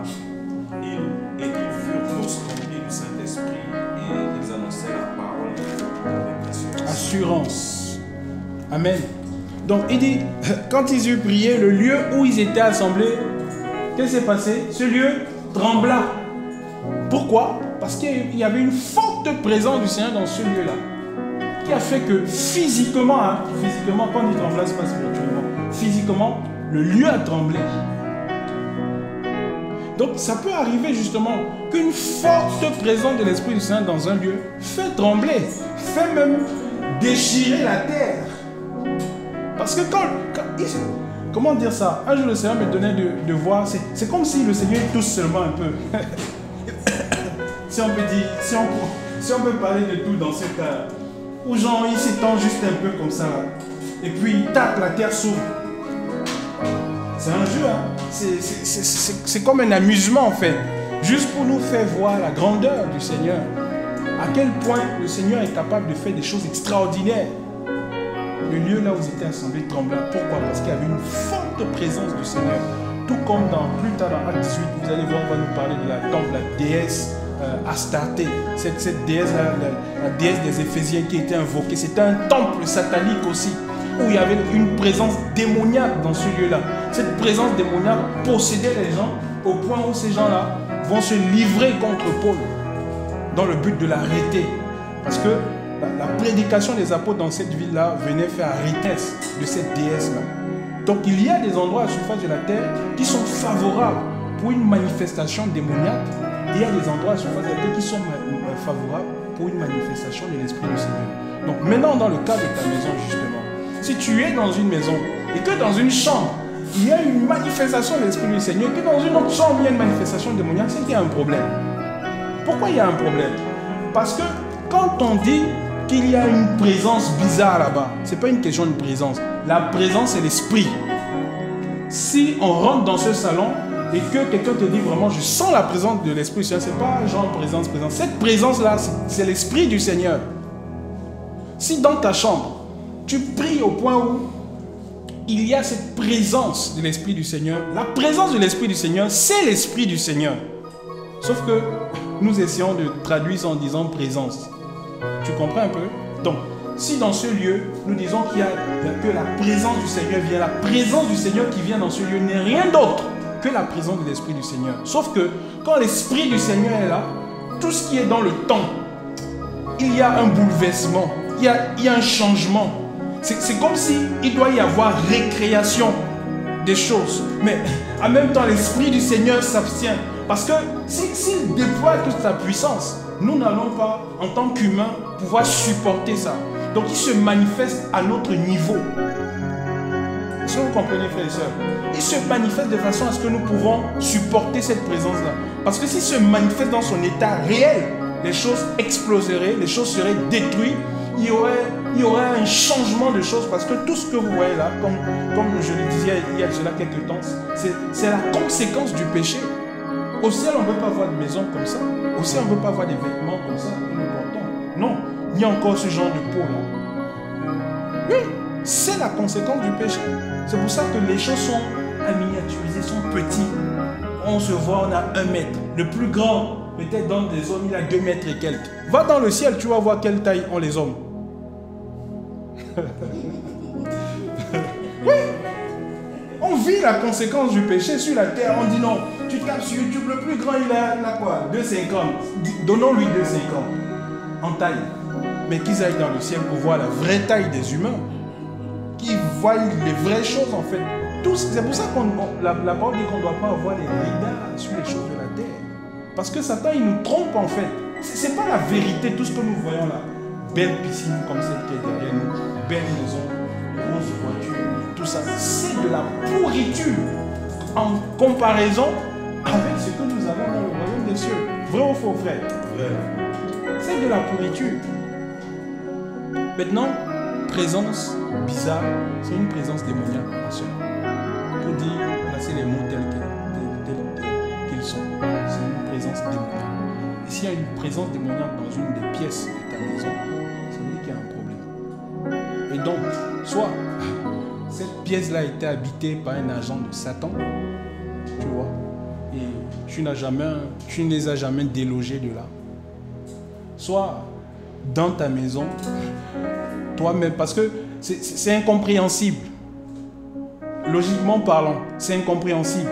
Et ils furent tous remplis du Saint-Esprit et ils annonçaient la parole avec assurance. Assurance. Amen. Donc il dit, quand ils eurent prié, le lieu où ils étaient assemblés, qu'est-ce qui s'est passé? Ce lieu trembla. Pourquoi? Parce qu'il y avait une forte présence du Seigneur dans ce lieu-là, qui a fait que physiquement, quand il trembla, c'est pas spirituellement, physiquement, le lieu a tremblé. Donc ça peut arriver justement qu'une forte présence de l'Esprit du Seigneur dans un lieu fait trembler, fait même déchirer la terre. Parce que comment dire ça? Un jour le Seigneur me donnait de voir, c'est comme si le Seigneur touche seulement un peu. si on peut dire, si on peut parler de tout dans cette heure, où genre il s'étend juste un peu comme ça, et puis tac, la terre s'ouvre. C'est un jeu, hein? C'est comme un amusement en fait, juste pour nous faire voir la grandeur du Seigneur, à quel point le Seigneur est capable de faire des choses extraordinaires. Le lieu là où ils étaient assemblés trembla. Pourquoi? Parce qu'il y avait une forte présence du Seigneur. Tout comme plus tard dans Acte 18, vous allez voir, on va nous parler de la temple, la déesse Astarté, cette déesse là, la déesse des Éphésiens qui était invoquée. C'était un temple satanique aussi, où il y avait une présence démoniaque dans ce lieu-là. Cette présence démoniaque possédait les gens au point où ces gens-là vont se livrer contre Paul dans le but de l'arrêter. Parce que la prédication des apôtres dans cette ville-là venait faire arrêter de cette déesse-là. Donc il y a des endroits à la surface de la terre qui sont favorables pour une manifestation démoniaque. Et il y a des endroits à la surface de la terre qui sont favorables pour une manifestation de l'Esprit du Seigneur. Donc maintenant, dans le cas de ta maison, justement, si tu es dans une maison et que dans une chambre, il y a une manifestation de l'Esprit du Seigneur, que dans une autre chambre, il y a une manifestation démoniaque, c'est qu'il y a un problème. Pourquoi il y a un problème? Parce que quand on dit qu'il y a une présence bizarre là-bas, ce n'est pas une question de présence. La présence, c'est l'Esprit. Si on rentre dans ce salon et que quelqu'un te dit vraiment, je sens la présence de l'Esprit du Seigneur, ce n'est pas genre présence. Cette présence-là, c'est l'Esprit du Seigneur. Si dans ta chambre, tu pries au point où il y a cette présence de l'Esprit du Seigneur, la présence de l'Esprit du Seigneur, c'est l'Esprit du Seigneur. Sauf que nous essayons de traduire ça en disant présence. Tu comprends un peu? Donc, si dans ce lieu, nous disons que la présence du Seigneur vient, la présence du Seigneur qui vient dans ce lieu n'est rien d'autre que la présence de l'Esprit du Seigneur. Sauf que quand l'Esprit du Seigneur est là, tout ce qui est dans le temps, il y a un bouleversement, il y a un changement. C'est comme s'il doit y avoir récréation des choses. Mais en même temps, l'Esprit du Seigneur s'abstient. Parce que s'il déploie toute sa puissance, nous n'allons pas, en tant qu'humains, pouvoir supporter ça. Donc il se manifeste à notre niveau. Est-ce que vous comprenez, frères et sœurs? Il se manifeste de façon à ce que nous pouvons supporter cette présence-là. Parce que s'il se manifeste dans son état réel, les choses exploseraient, les choses seraient détruites. Il y aurait un changement de choses parce que tout ce que vous voyez là, comme je le disais il y a déjà quelques temps, c'est la conséquence du péché. Au ciel, on ne peut pas avoir de maison comme ça. Au ciel, on ne peut pas avoir des vêtements comme ça. Non, il y a encore ce genre de peau là. Oui, c'est la conséquence du péché. C'est pour ça que les choses sont miniaturisées, sont petites. On se voit, on a 1 mètre. Le plus grand, peut-être dans des hommes, il a 2 mètres et quelques. Va dans le ciel, tu vas voir quelle taille ont les hommes. Oui, on vit la conséquence du péché sur la terre. On dit non, tu tapes sur YouTube, le plus grand il a quoi? 2,50. Donnons-lui 2,50 en taille. Mais qu'ils aillent dans le ciel pour voir la vraie taille des humains, qu'ils voient les vraies choses en fait. C'est pour ça que la parole dit qu'on ne doit pas avoir des regards sur les choses de la terre. Parce que Satan il nous trompe en fait. Ce n'est pas la vérité tout ce que nous voyons là. Belle piscine comme celle qui est derrière nous, belle maison, grosse voiture, tout ça, c'est de la pourriture en comparaison avec ce que nous avons dans le royaume des cieux. Vrai ou faux, frère? Vrai. C'est de la pourriture. Maintenant, présence bizarre, c'est une présence démoniaque, ma soeur. Pour dire, placer les mots tels qu'ils sont. C'est une présence démoniaque. Et s'il y a une présence démoniaque dans une des pièces de ta maison, ça veut dire qu'il y a un problème. Et donc, soit cette pièce-là a été habitée par un agent de Satan, tu vois, et tu ne les as jamais délogés de là. Soit dans ta maison, toi-même, parce que c'est incompréhensible. Logiquement parlant, c'est incompréhensible.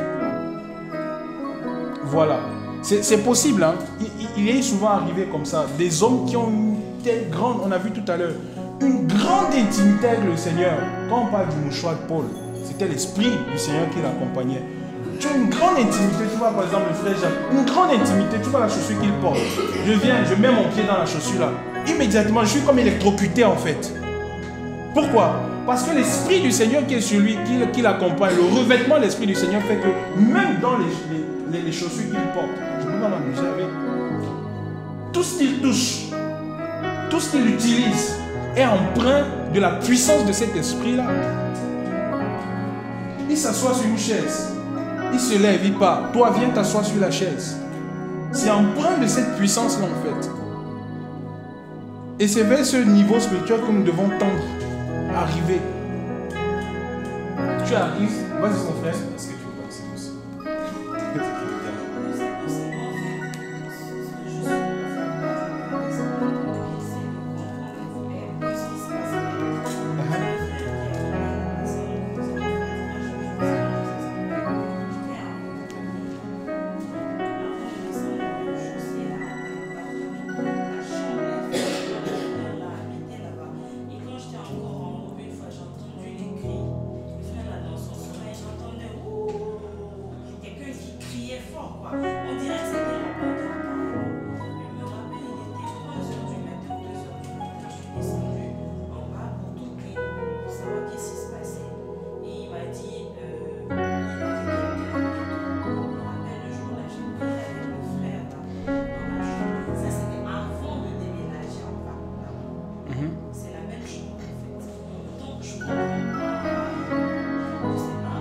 Voilà. C'est possible, hein. Il est souvent arrivé comme ça. Des hommes qui ont une telle grande, on a vu tout à l'heure, une grande intimité avec le Seigneur. Quand on parle du mouchoir de Paul, c'était l'esprit du Seigneur qui l'accompagnait. Tu as une grande intimité, tu vois par exemple le frère Jacques, une grande intimité, tu vois la chaussure qu'il porte. Je viens, je mets mon pied dans la chaussure là. Immédiatement, je suis comme électrocuté en fait. Pourquoi? Parce que l'esprit du Seigneur qui est sur lui, qui l'accompagne, le revêtement de l'esprit du Seigneur fait que même dans les chaussures qu'il porte, je peux pas m'amuser avec. Tout ce qu'il touche, tout ce qu'il utilise est empreint de la puissance de cet esprit-là. Il s'assoit sur une chaise, il se lève, il part. Toi, viens t'asseoir sur la chaise. C'est empreint de cette puissance-là en fait. Et c'est vers ce niveau spirituel que nous devons tendre, arriver. Tu arrives, vas-y mon frère. Est-ce que tu vois que c'est possible?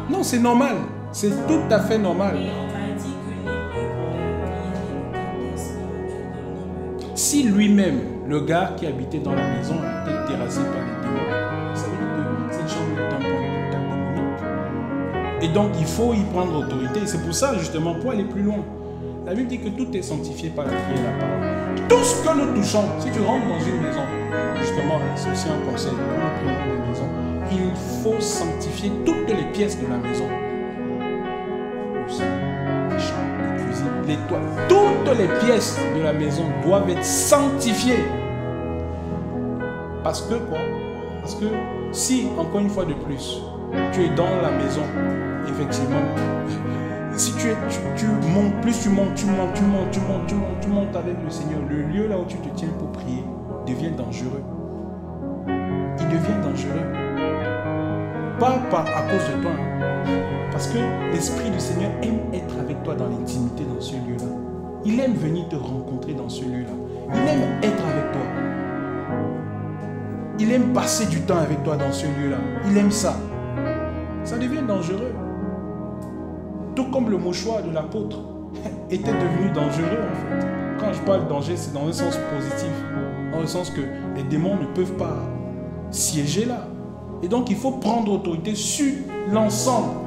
Non, c'est normal. C'est tout à fait normal. Si lui-même, le gars qui habitait dans la maison, était terrassé par les démons, ça veut dire que cette chambre est un point de contact démoniaque. Et donc, il faut y prendre autorité. C'est pour ça, justement, pour aller plus loin. La Bible dit que tout est sanctifié par la prière et la parole. Tout ce que nous touchons, si tu rentres dans une maison, justement, c'est aussi un conseil, quand nous prenons une maison, il faut sanctifier toutes les pièces de la maison. Le salon, les chambres, les cuisines, les toits. Toutes les pièces de la maison doivent être sanctifiées. Parce que quoi? Parce que si, encore une fois de plus, tu es dans la maison, effectivement, si tu montes, plus tu montes avec le Seigneur, le lieu là où tu te tiens pour prier devient dangereux. Il devient dangereux. Pas à cause de toi, hein. Parce que l'Esprit du Seigneur aime être avec toi dans l'intimité dans ce lieu-là. Il aime venir te rencontrer dans ce lieu-là. Il aime être avec toi. Il aime passer du temps avec toi dans ce lieu-là. Il aime ça. Ça devient dangereux. Tout comme le mouchoir de l'apôtre était devenu dangereux en fait. Quand je parle de danger, c'est dans un sens positif. Dans le sens que les démons ne peuvent pas siéger là. Et donc il faut prendre autorité sur l'ensemble,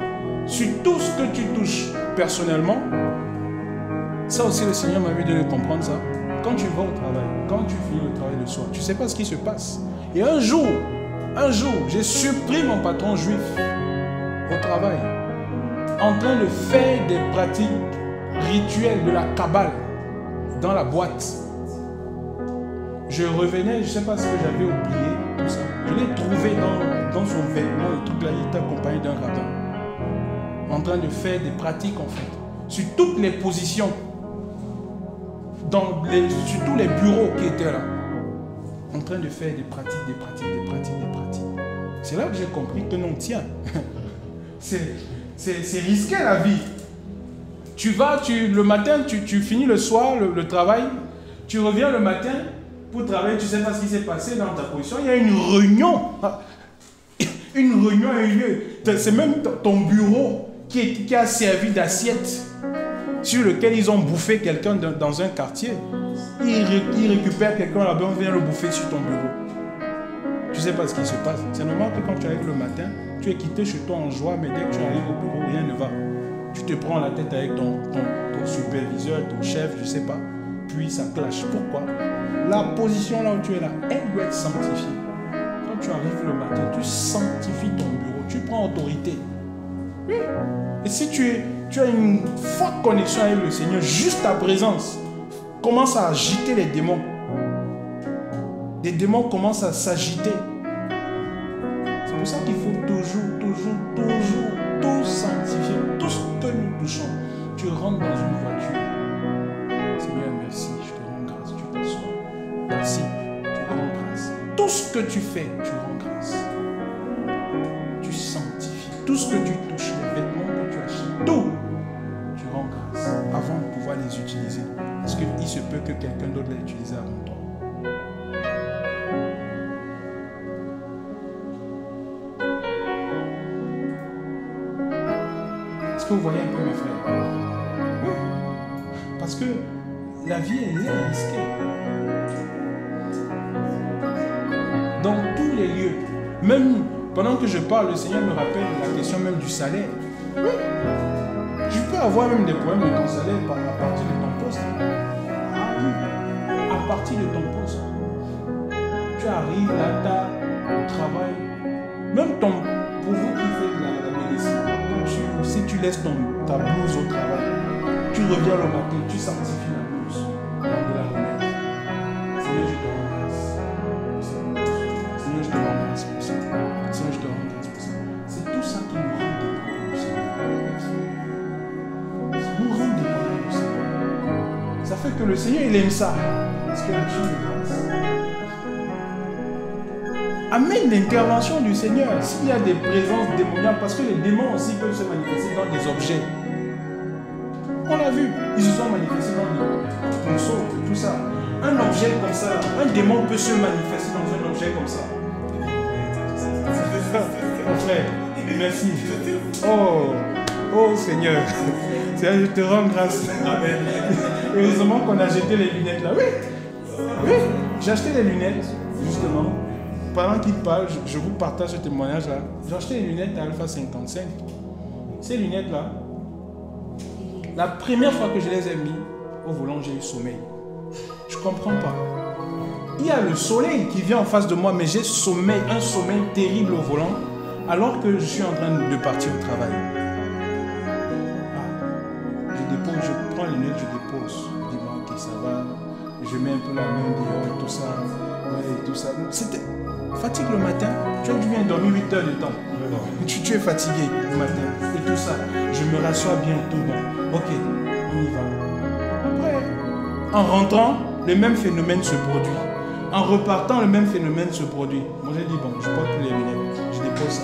sur tout ce que tu touches personnellement. Ça aussi le Seigneur m'a vu de le comprendre ça. Quand tu vas au travail, quand tu finis le travail le soir, tu ne sais pas ce qui se passe. Et un jour, j'ai surpris mon patron juif au travail, en train de faire des pratiques rituelles de la Kabbale dans la boîte. Je revenais, je ne sais pas ce que j'avais oublié, tout ça. Je l'ai trouvé dans son vêtement, le truc là, il était accompagné d'un rabbin. En train de faire des pratiques en fait, sur toutes les positions, sur tous les bureaux qui étaient là. En train de faire des pratiques. C'est là que j'ai compris que non, tiens, c'est risqué la vie. Tu vas, le matin, tu finis le soir le travail, tu reviens le matin pour travailler, tu ne sais pas ce qui s'est passé dans ta position. Il y a une réunion. Une réunion a eu lieu. C'est même ton bureau qui a servi d'assiette sur lequel ils ont bouffé quelqu'un dans un quartier. Ils récupèrent quelqu'un là-bas, on vient le bouffer sur ton bureau. Tu ne sais pas ce qui se passe. C'est normal que quand tu arrives le matin, tu es quitté chez toi en joie, mais dès que tu arrives au bureau, rien ne va. Tu te prends la tête avec ton superviseur, ton chef, je ne sais pas. Puis ça clash. Pourquoi? La position là où tu es là, elle doit être sanctifiée. Quand tu arrives le matin, tu sanctifies ton bureau, tu prends autorité. Oui. Et si tu as une forte connexion avec le Seigneur, juste ta présence commence à agiter les démons. Les démons commencent à s'agiter. C'est pour ça qu'il faut toujours tout sanctifier. Tout ce que nous touchons. Tu rentres dans une voiture. Seigneur, merci, je te rends grâce. Tu t'assois. Merci, tu rends grâce. Tout ce que tu fais, tu rends grâce. Tu sanctifies. Tout ce que tu touches, les vêtements que tu achètes, tout, tu rends grâce avant de pouvoir les utiliser. Parce qu'il se peut que quelqu'un d'autre l'ait utilisé avant toi. Est-ce que vous voyez un peu mes frères? Oui. Parce que la vie est risquée. Dans tous les lieux. Même pendant que je parle, le Seigneur me rappelle la question même du salaire. Oui. Je peux avoir même des problèmes de ton salaire à partir de ton poste. Ah oui. À partir de ton poste. Tu arrives là, tu as au travail. Même pour vous qui faites la médecine, si tu laisses ta blouse au travail, tu reviens le matin, tu sanctifies la blouse. Avant de la remettre. Seigneur, je te rends grâce. Seigneur, je te rends grâce pour ça. Seigneur, je te rends grâce pour ça. C'est tout ça qui nous rend dépendants du Seigneur. Nous rend dépendants du Seigneur. Ça fait que le Seigneur, il aime ça. Parce qu'il y a une chose de grâce. Amène l'intervention du Seigneur. S'il y a des présences démoniaques, parce que les démons aussi peuvent se manifester dans des objets. On l'a vu, ils se sont manifestés dans des morceaux, tout ça. Un objet comme ça, un démon peut se manifester dans un objet comme ça. Mon frère, merci. Oh Seigneur, je te rends grâce. Amen. Heureusement qu'on a jeté les lunettes là. Oui, j'ai acheté les lunettes, justement. Pendant qu'il parle, je vous partage ce témoignage là. J'ai acheté les lunettes à Alpha 55. Ces lunettes là, la première fois que je les ai mis au volant, j'ai eu sommeil. Je ne comprends pas. Il y a le soleil qui vient en face de moi, mais j'ai un sommeil terrible au volant, alors que je suis en train de partir au travail. Je prends les lunettes, je dépose. Je dis, bon, ok, ça va. Je mets un peu la main dehors et tout ça. Ouais, et tout ça. C'était fatigue le matin. Tu as dû bien dormir 8 heures de temps. Tu es fatigué le matin et tout ça. Je me rassois bien et tout. Bon, ok, on y va. Après, en rentrant, le même phénomène se produit. En repartant, le même phénomène se produit. Moi, j'ai dit, bon, je porte plus les lunettes. Je dépose ça.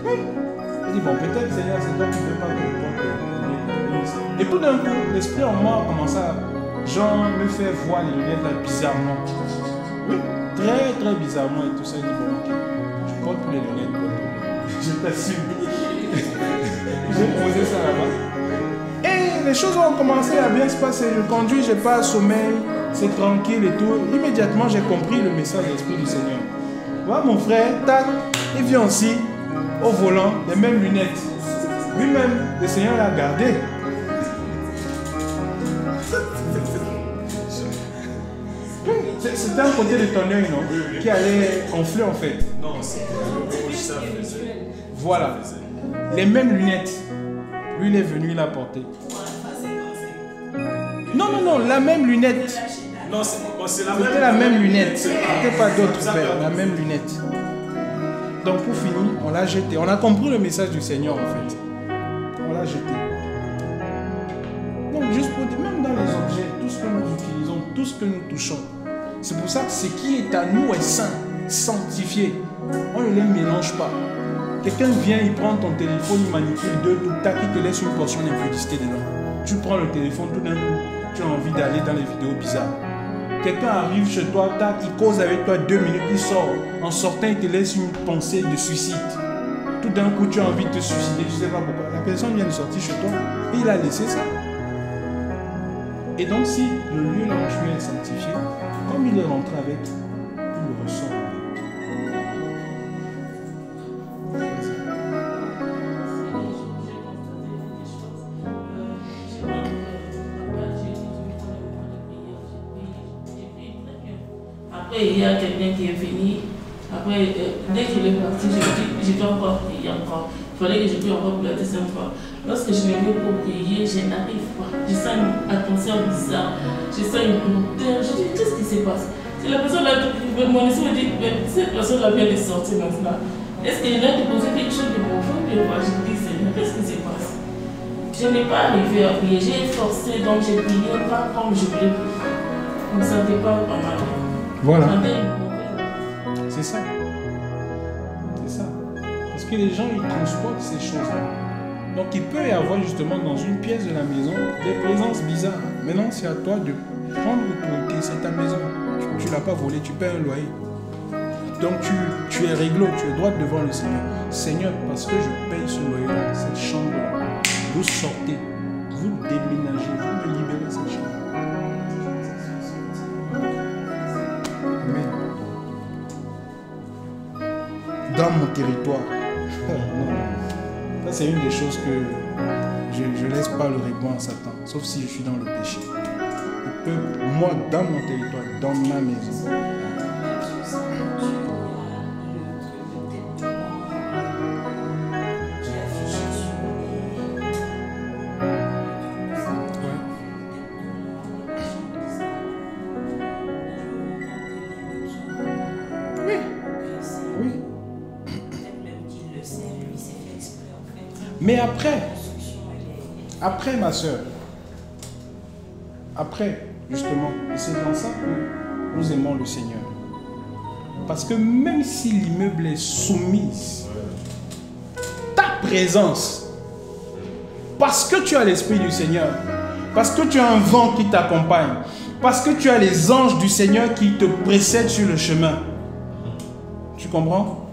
J'ai dit, bon, peut-être, Seigneur, c'est toi qui ne veux pas que je porte les lunettes. Et tout d'un coup, l'esprit en moi a commencé à me faire voir les lunettes là bizarrement. Oui, très très bizarrement et tout ça. Il dit, bon, ok, je porte plus les lunettes. Je t'assure. J'ai posé ça là-bas. Et les choses ont commencé à bien se passer. Je conduis, je n'ai pas sommeil, c'est tranquille et tout. Immédiatement, j'ai compris le message de l'Esprit du Seigneur. Voilà mon frère, tac, il vient aussi au volant, les mêmes lunettes. Lui-même, le Seigneur l'a gardé. C'était un côté de ton œil, non? Qui allait enfler en fait. Non, c'est ça faisait. Voilà. Les mêmes lunettes. Lui, il est venu, il a porté. Non, la même lunette. Non, c'est la même. C'était la même lunette. C'était pas d'autre frère, la même lunette. Donc pour finir, on l'a jeté. On a compris le message du Seigneur en fait. On l'a jeté. Donc juste pour dire, même dans les objets, tout ce que nous utilisons, tout ce que nous touchons, c'est pour ça que ce qui est à nous est saint, sanctifié. On ne les mélange pas. Quelqu'un vient, il prend ton téléphone, il manipule deux tout, tac, il te laisse une portion d'impudicité dedans. Tu prends le téléphone, tout d'un coup, tu as envie d'aller dans les vidéos bizarres. Quelqu'un arrive chez toi, tac, il cause avec toi 2 minutes, il sort. En sortant, il te laisse une pensée de suicide. Tout d'un coup, tu as envie de te suicider, tu ne sais pas pourquoi. La personne vient de sortir chez toi et il a laissé ça. Et donc, si le lieu là où tu es sanctifié, comme il est rentré avec, il le ressort avec. Après, il y a quelqu'un qui est venu. Après, dès qu'il est parti, j'ai pas encore prié encore. Il fallait que je prie encore pour la deuxième fois. Lorsque je me mets pour prier, je n'arrive pas. Je sens une attention bizarre. Je sens une lourdeur. Je dis, qu'est-ce qui se passe? C'est la personne là, mon esprit me dit, mais cette personne là vient de sortir maintenant. Est-ce qu'il a déposé quelque chose de profond? Je dis, Seigneur, qu'est-ce qui se passe? Je n'ai pas arrivé à prier. J'ai forcé, donc j'ai prié pas comme je voulais. Je ne me sentais pas pas mal. Voilà. C'est ça. C'est ça. Parce que les gens, ils transportent ces choses-là. Donc, il peut y avoir justement dans une pièce de la maison des présences bizarres. Maintenant, c'est à toi de prendre l'autorité. C'est ta maison. Tu ne l'as pas volée, tu paies un loyer. Donc, tu es réglo, tu es droit devant le Seigneur. Seigneur, parce que je paye ce loyer-là, cette chambre-là, vous sortez, vous déménagez, vous me libérez cette chambre. Dans mon territoire. Ça, c'est une des choses que je ne laisse pas le répondre à Satan, sauf si je suis dans le péché. Il peut, moi, dans mon territoire, dans ma maison. Mais après ma soeur, après justement, et c'est dans ça que nous aimons le Seigneur. Parce que même si l'immeuble est soumis, ta présence, parce que tu as l'Esprit du Seigneur, parce que tu as un vent qui t'accompagne, parce que tu as les anges du Seigneur qui te précèdent sur le chemin, tu comprends?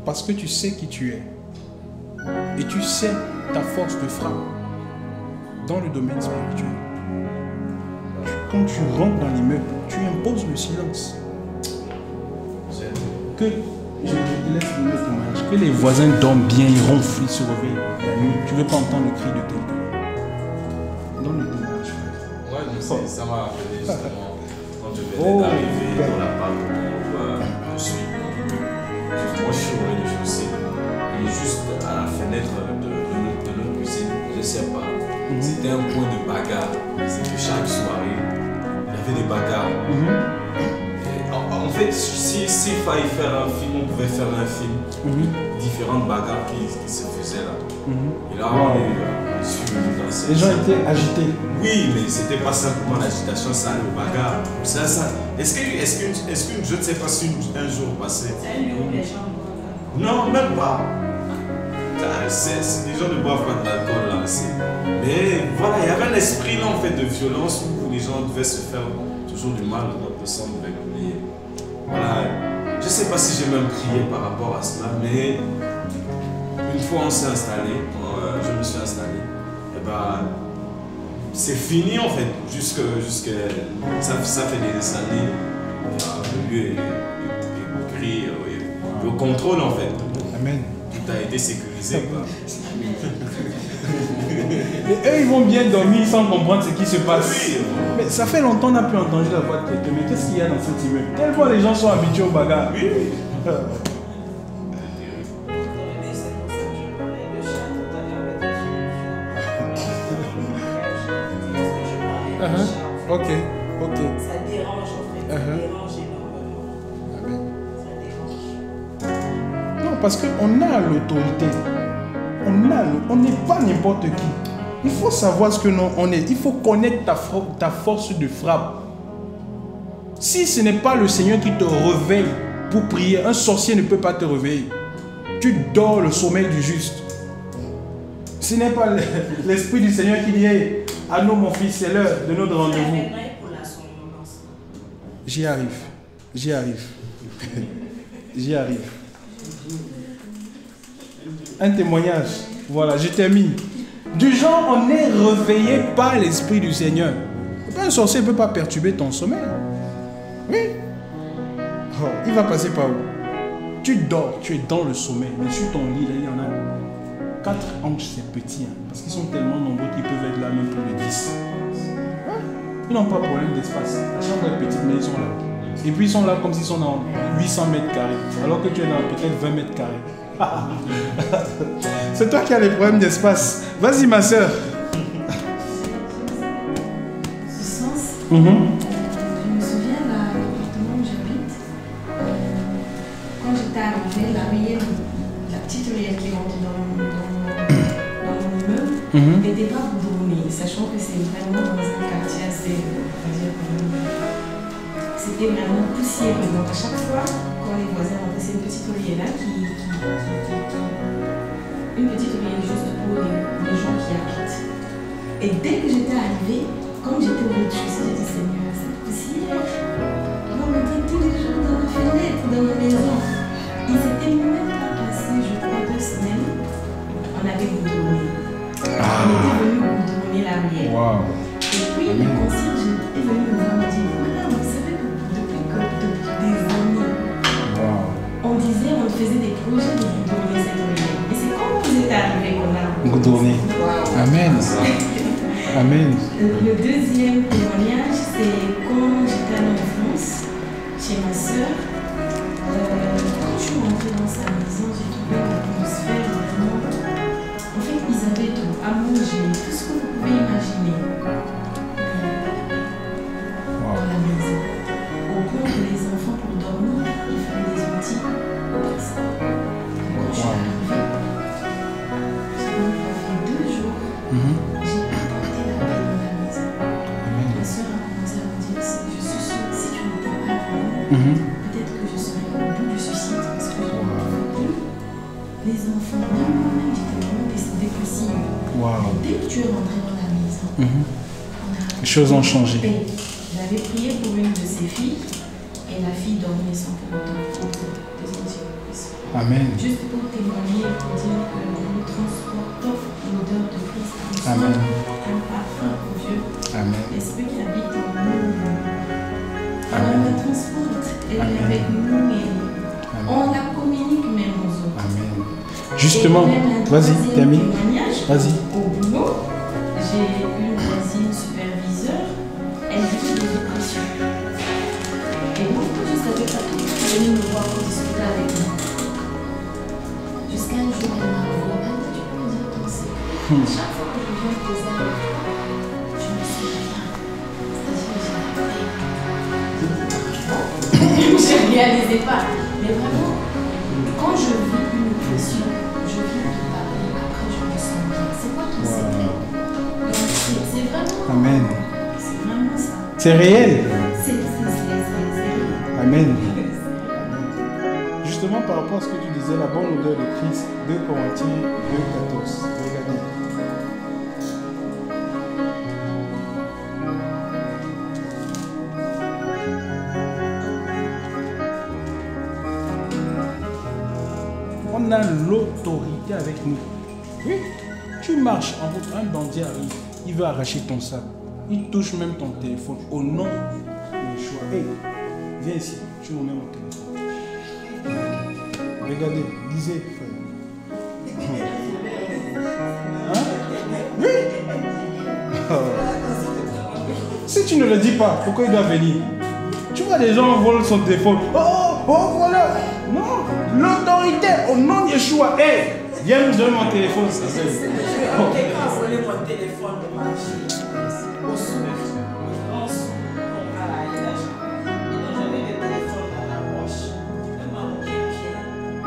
Parce que tu sais qui tu es. Et tu sais ta force de frappe dans le domaine spirituel. Quand tu rentres dans l'immeuble, tu imposes le silence. Que, je te laisse donner le témoignage, que les voisins dorment bien, ils ronflent, ils se réveillent la nuit. Tu ne veux pas entendre le cri de quelqu'un. Donne le témoignage. Ouais, je sais, ça m'a rappelé justement quand je venais d'arriver dans la part où je suis. Moi, je suis au rez-de-chaussée. Et juste à la fenêtre de notre cuisine, je ne sais pas, c'était un point de bagarre. C'est que chaque soirée, il y avait des bagarres. Et en fait, s'il fallait faire un film, on pouvait faire un film. Différentes bagarres qui se faisaient là. Et là, on est sur dans cette... Les gens étaient agités. Oui, mais c'était pas simplement l'agitation, ça allait aux bagarres. Est-ce que je ne sais pas si un jour passé. Non, même pas. Les gens ne boivent pas de l'alcool là. Mais voilà, il y avait un esprit là en fait de violence où les gens devaient se faire toujours du mal de sang avec lui. Voilà. Je ne sais pas si j'ai même crié par rapport à cela, mais une fois on s'est installé, je me suis installé, et ben c'est fini en fait, jusque ça fait des années, le lieu est gris, le contrôle en fait. Amen. Tout a été sécurisé. Et eux, ils vont bien dormir sans comprendre ce qui se passe. Oui. Mais ça fait longtemps qu'on n'a plus entendu la voix de quelqu'un. Mais qu'est-ce qu'il y a dans cet immeuble? Tellement les gens sont habitués aux bagarres. Oui. Ok. Ça dérange en fait. Ça dérange énormément. Amen. Ça dérange. Non, parce qu'on a l'autorité. On n'est pas n'importe qui. Il faut savoir ce que nous on est. Il faut connaître ta force de frappe. Si ce n'est pas le Seigneur qui te réveille pour prier. Un sorcier ne peut pas te réveiller. Tu dors le sommeil du juste. Ce n'est pas l'Esprit du Seigneur qui dit « Ah non mon fils, c'est l'heure de notre rendez-vous. » J'y arrive. J'y arrive. J'y arrive. Un témoignage. Voilà, je termine. Du genre, on est réveillé par l'Esprit du Seigneur. Un sorcier ne peut pas perturber ton sommeil. Oui. Oh, il va passer par où? Tu dors, tu es dans le sommeil. Mais sur ton lit, là, il y en a 4 anges, c'est petit. Hein, parce qu'ils sont tellement nombreux qu'ils peuvent être là même plus de 10. Ouais. Ils n'ont pas de problème d'espace. La chambre est petite, mais ils sont là. Et puis ils sont là comme s'ils sont dans 800 mètres carrés. Alors que tu es dans peut-être 20 mètres carrés. C'est toi qui as les problèmes d'espace. Vas-y ma soeur. Ce sens, je me souviens de l'appartement où j'habite. Quand j'étais arrivée, la petite ruelle qui rentre dans mon immeuble n'était pas bourdonnée, sachant que c'est vraiment dans un quartier assez, c'était vraiment poussiéreux. Donc à chaque fois, quand les voisins rentraient, c'est une petite ruelle là une petite ruelle juste pour les gens qui habitent. Et dès que j'étais arrivée, comme j'étais au rez-de-chaussée, j'ai dit Seigneur, cette poussière, on m'entend tous les jours dans la fenêtre, dans la maison. Ils étaient même pas passés, je crois, 2 semaines. On avait goudronné. On était venu goudronner la ruelle. Wow. Et puis le concierge est venu me voir et m'a dit voilà, vous savez que depuis des années, on disait, on faisait des projets de goudronner cette ruelle. Et c'est quand vous êtes arrivé qu'on a goudronné. Amen. Amen. Le deuxième témoignage, c'est quand j'étais allée en France, chez ma soeur. Quand je suis rentrée dans sa maison, j'ai trouvé l'atmosphère vraiment. En fait, ils avaient tout à manger, tout ce que vous pouvez imaginer. Dans la maison. Au point que les enfants, pour dormir, il fallait des outils pour ça. Quand je suis arrivée, j'ai fait 2 jours. J'ai apporté la paix dans la maison. Ma soeur a commencé à me dire je suis sûre que si tu n'étais pas venu, peut-être que je serais au bout du suicide parce que je ne pouvais plus. Les enfants, même moi-même, j'étais vraiment dépressive. Dès que tu es rentré dans la maison, les choses ont changé. J'avais prié pour une de ses filles et la fille dormait sans pour autant prendre des antibiotiques. Amen. Juste pour témoigner, pour dire que le transport t'offre l'odeur de Christ. Amen. Un parfum pour Dieu. Amen. L'esprit qui habite en nous. Amen. On la transporte. Elle est avec nous et on la communique même aux autres. Amen. Justement, vas-y, termine. Vas-y. Au boulot, j'ai une voisine superviseure. Elle vit de l'éducation. Et moi, je ne savais pas tout. Elle est venue me voir pour discuter avec moi. Jusqu'à un jour, elle m'a envoyé. Elle m'a dit, tu peux me dire ton secret. Chaque fois que je viens poser avec toi, je me souviens. C'est-à-dire que je ne réalisais pas. Mais vraiment, quand je vis une pression, je viens te parler. Après, je me sens bien. C'est quoi ton secret? C'est vraiment. Amen. C'est vraiment ça. C'est réel. C'est réel. Amen. Justement, par rapport à ce que tu disais, la bonne odeur de Christ, 2 Corinthiens 2,14. Regardez. On a l'autorité avec nous. Oui. Tu marches en route, un bandit arrive, il veut arracher ton sac. Il touche même ton téléphone au nom de Yeshua. Hey, viens ici, tu remets mon téléphone. Regardez, lisez, frère. Hein? Oui. Oh. Si tu ne le dis pas, pourquoi il doit venir? Tu vois, les gens volent son téléphone. Oh, voilà. Non, l'autorité au nom de Yeshua. Hey, viens me donner mon téléphone. Ça, quelqu'un a volé mon téléphone de marché. Au souffle, on va à l'argent. Et donc j'avais le téléphone dans la poche. Elle m'a montré le pied.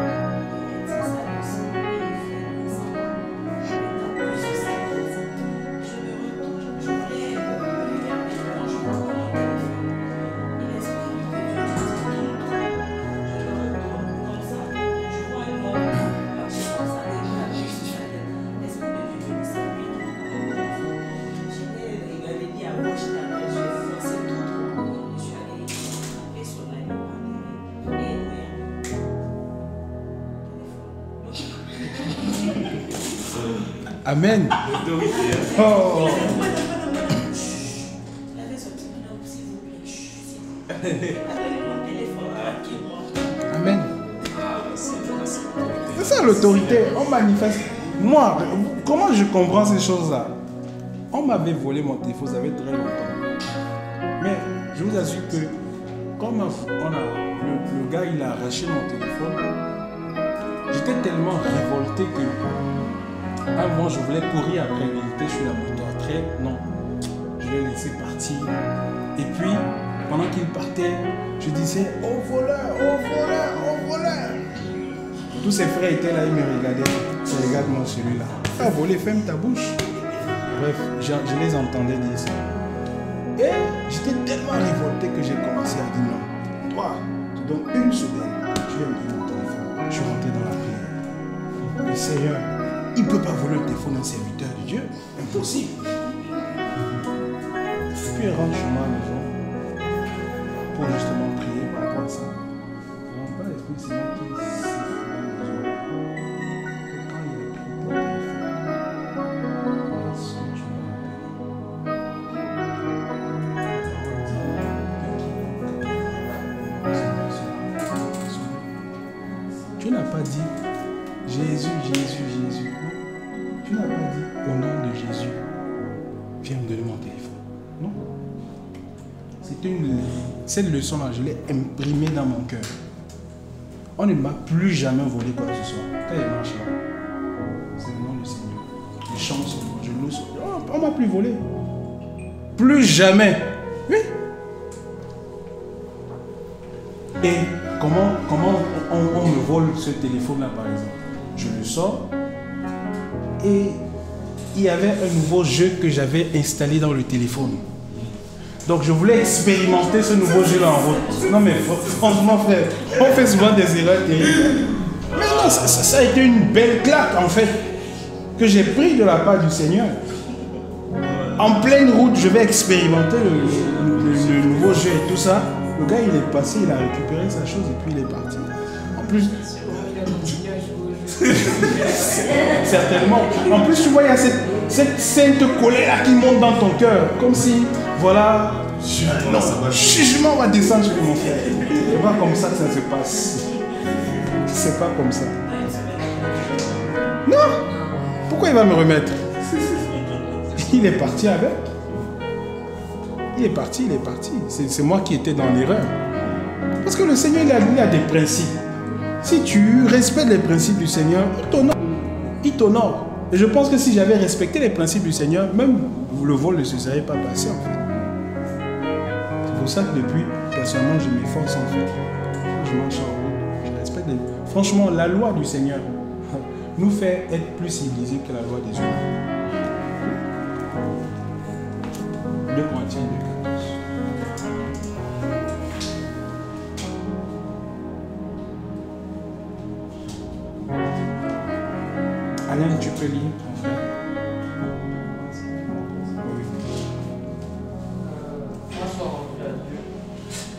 Elle dit ça doucement. Et il fait comme ça. Et dans plus de 5 ans, je me retourne. Je voulais regarder. Non, je prends mon téléphone. Et l'esprit me dit, je me Amen. L'autorité. Oh. Lavez son petit nom, s'il vous plaît. S'il vous plaît. Appelez mon téléphone, tranquillement. Amen. Ah, c'est l'autorité. C'est ça l'autorité. On manifeste. Moi, comment je comprends ces choses-là? On m'avait volé mon téléphone, ça fait très longtemps. Mais je vous assure que comme le gars il a arraché mon téléphone, j'étais tellement révolté que à un moment je voulais courir après, il était sur la moto à trait. Non, je l'ai laissé partir. Et puis, pendant qu'il partait, je disais au voleur, au voleur, au voleur. Tous ses frères étaient là, ils me regardaient. Regarde-moi celui-là. Ah, volé, ferme ta bouche. Bref, je les entendais dire ça. Et j'étais tellement révolté que j'ai commencé à dire non. Toi, tu donnes une seconde, tu viens me donner mon téléphone. Je suis rentré dans la prière. Le Seigneur, il ne peut pas voler le téléphone d'un serviteur de Dieu. Impossible. Puis il rentre chez moi à la maison pour justement prier par rapport à ça. Alors, pas l'Esprit du Seigneur qui siffle dans la maison. Et quand il a pris ton téléphone, est-ce que tu Tu n'as pas dit Jésus, Jésus, Jésus. Non. Tu n'as pas dit au nom de Jésus, viens me donner mon téléphone. Non. Cette leçon-là, je l'ai imprimée dans mon cœur. On ne m'a plus jamais volé quoi que ce soit. Quand il marche là, c'est le nom du Seigneur. Je chante son nom, je loue son nom. On ne m'a plus volé. Plus jamais. Oui. Et comment on me vole ce téléphone-là, par exemple? Je le sors et il y avait un nouveau jeu que j'avais installé dans le téléphone. Donc je voulais expérimenter ce nouveau jeu-là en route. Non mais franchement frère, on fait souvent des erreurs terribles. Mais non, ça a été une belle claque en fait que j'ai pris de la part du Seigneur. En pleine route, je vais expérimenter le nouveau jeu et tout ça. Le gars il est passé, il a récupéré sa chose et puis il est parti. En plus, certainement. En plus, tu vois, il y a cette sainte colère qui monte dans ton cœur. Comme si, voilà, le jugement va descendre sur mon frère. C'est pas comme ça que ça se passe. C'est pas comme ça. Non. Pourquoi il va me remettre? Il est parti avec. Il est parti, il est parti. C'est moi qui étais dans l'erreur. Parce que le Seigneur, il a des principes. Si tu respectes les principes du Seigneur, il t'honore. Et je pense que si j'avais respecté les principes du Seigneur, même le vol ne se serait pas passé en fait. C'est pour ça que depuis, personnellement, je m'efforce en fait. Je marche en route, je respecte les... Franchement, la loi du Seigneur nous fait être plus civilisés que la loi des humains. 2 Corinthiens 2:14. Alain, tu peux lire, mon frère. Oui. Grâce soit rendue à Dieu,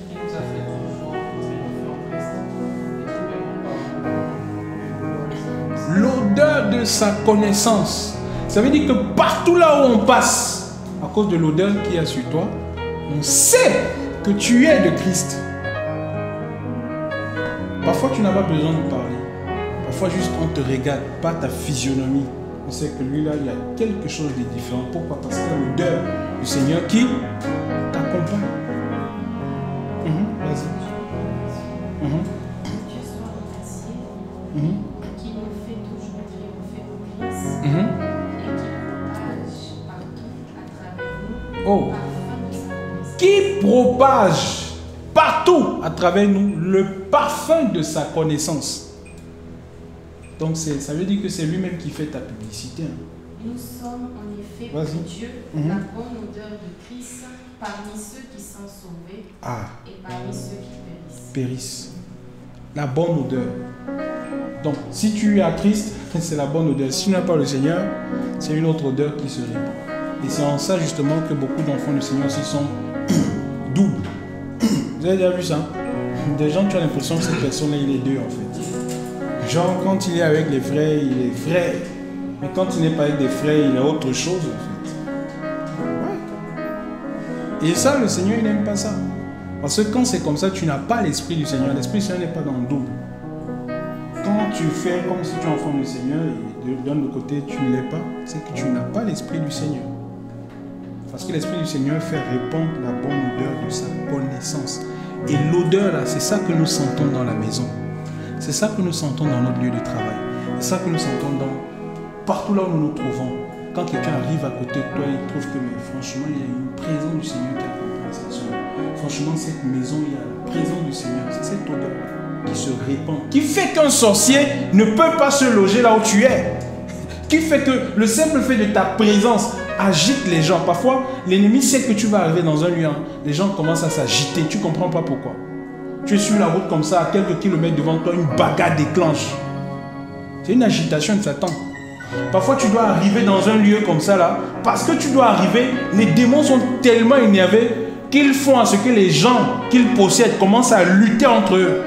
qui nous a fait toujours triompher en Christ, et tout L'odeur de sa connaissance. Ça veut dire que partout là où on passe, à cause de l'odeur qu'il y a sur toi, on sait que tu es de Christ. Parfois tu n'as pas besoin de parler. Parfois juste on te regarde, pas ta physionomie. On sait que lui là, il y a quelque chose de différent. Pourquoi? Parce qu'il y a l'odeur du Seigneur qui t'accompagne. Vas-y. Dieu soit remercié, qui nous fait toujours triompher au Christ et qui propage partout à travers nous le parfum de sa connaissance. Donc ça veut dire que c'est lui-même qui fait ta publicité. Nous sommes en effet pour Dieu la bonne odeur de Christ parmi ceux qui sont sauvés et parmi ceux qui périssent. La bonne odeur. Donc si tu as Christ, c'est la bonne odeur. Si tu n'as pas le Seigneur, c'est une autre odeur qui se répand. Et c'est en ça justement que beaucoup d'enfants du Seigneur aussi sont doubles. Vous avez déjà vu ça? Des gens, tu as l'impression que cette personne-là, il est deux en fait. Genre, quand il est avec les frères, il est vrai. Mais quand tu n'es pas avec des frères, il y a autre chose en fait. Ouais. Et ça, le Seigneur, il n'aime pas ça. Parce que quand c'est comme ça, tu n'as pas l'Esprit du Seigneur. L'Esprit du Seigneur n'est pas dans le double. Quand tu fais comme si tu es enfant du Seigneur et d'un autre côté tu ne l'es pas, c'est que tu n'as pas l'Esprit du Seigneur. Parce que l'Esprit du Seigneur fait répandre la bonne odeur de sa connaissance. Et l'odeur là, c'est ça que nous sentons dans la maison. C'est ça que nous sentons dans notre lieu de travail. C'est ça que nous sentons partout là où nous nous trouvons. Quand quelqu'un arrive à côté de toi, il trouve que mais franchement, il y a une présence du Seigneur qui accompagne cette zone. Franchement, cette maison, il y a la présence du Seigneur. C'est cette odeur qui se répand, qui fait qu'un sorcier ne peut pas se loger là où tu es. Qui fait que le simple fait de ta présence agite les gens. Parfois, l'ennemi sait que tu vas arriver dans un lieu. Les gens commencent à s'agiter. Tu ne comprends pas pourquoi. Tu es sur la route comme ça, à quelques kilomètres devant toi, une bagarre déclenche. C'est une agitation de Satan. Parfois, tu dois arriver dans un lieu comme ça là. Parce que tu dois arriver, les démons sont tellement énervés qu'ils font à ce que les gens qu'ils possèdent commencent à lutter entre eux.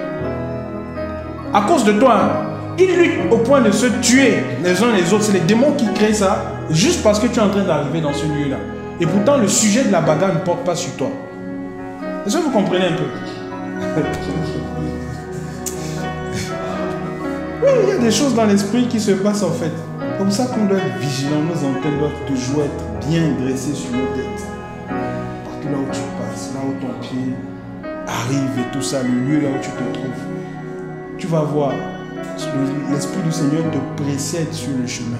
À cause de toi, hein, ils luttent au point de se tuer les uns les autres. C'est les démons qui créent ça, juste parce que tu es en train d'arriver dans ce lieu-là. Et pourtant, le sujet de la bagarre ne porte pas sur toi. Est-ce que vous comprenez un peu? Oui, il y a des choses dans l'esprit qui se passent en fait. Comme ça qu'on doit être vigilant, nos antennes doivent toujours être bien dressées sur nos têtes. Partout là où tu passes, là où ton pied arrive et tout ça, le lieu là où tu te trouves. Tu vas voir, l'Esprit du Seigneur te précède sur le chemin.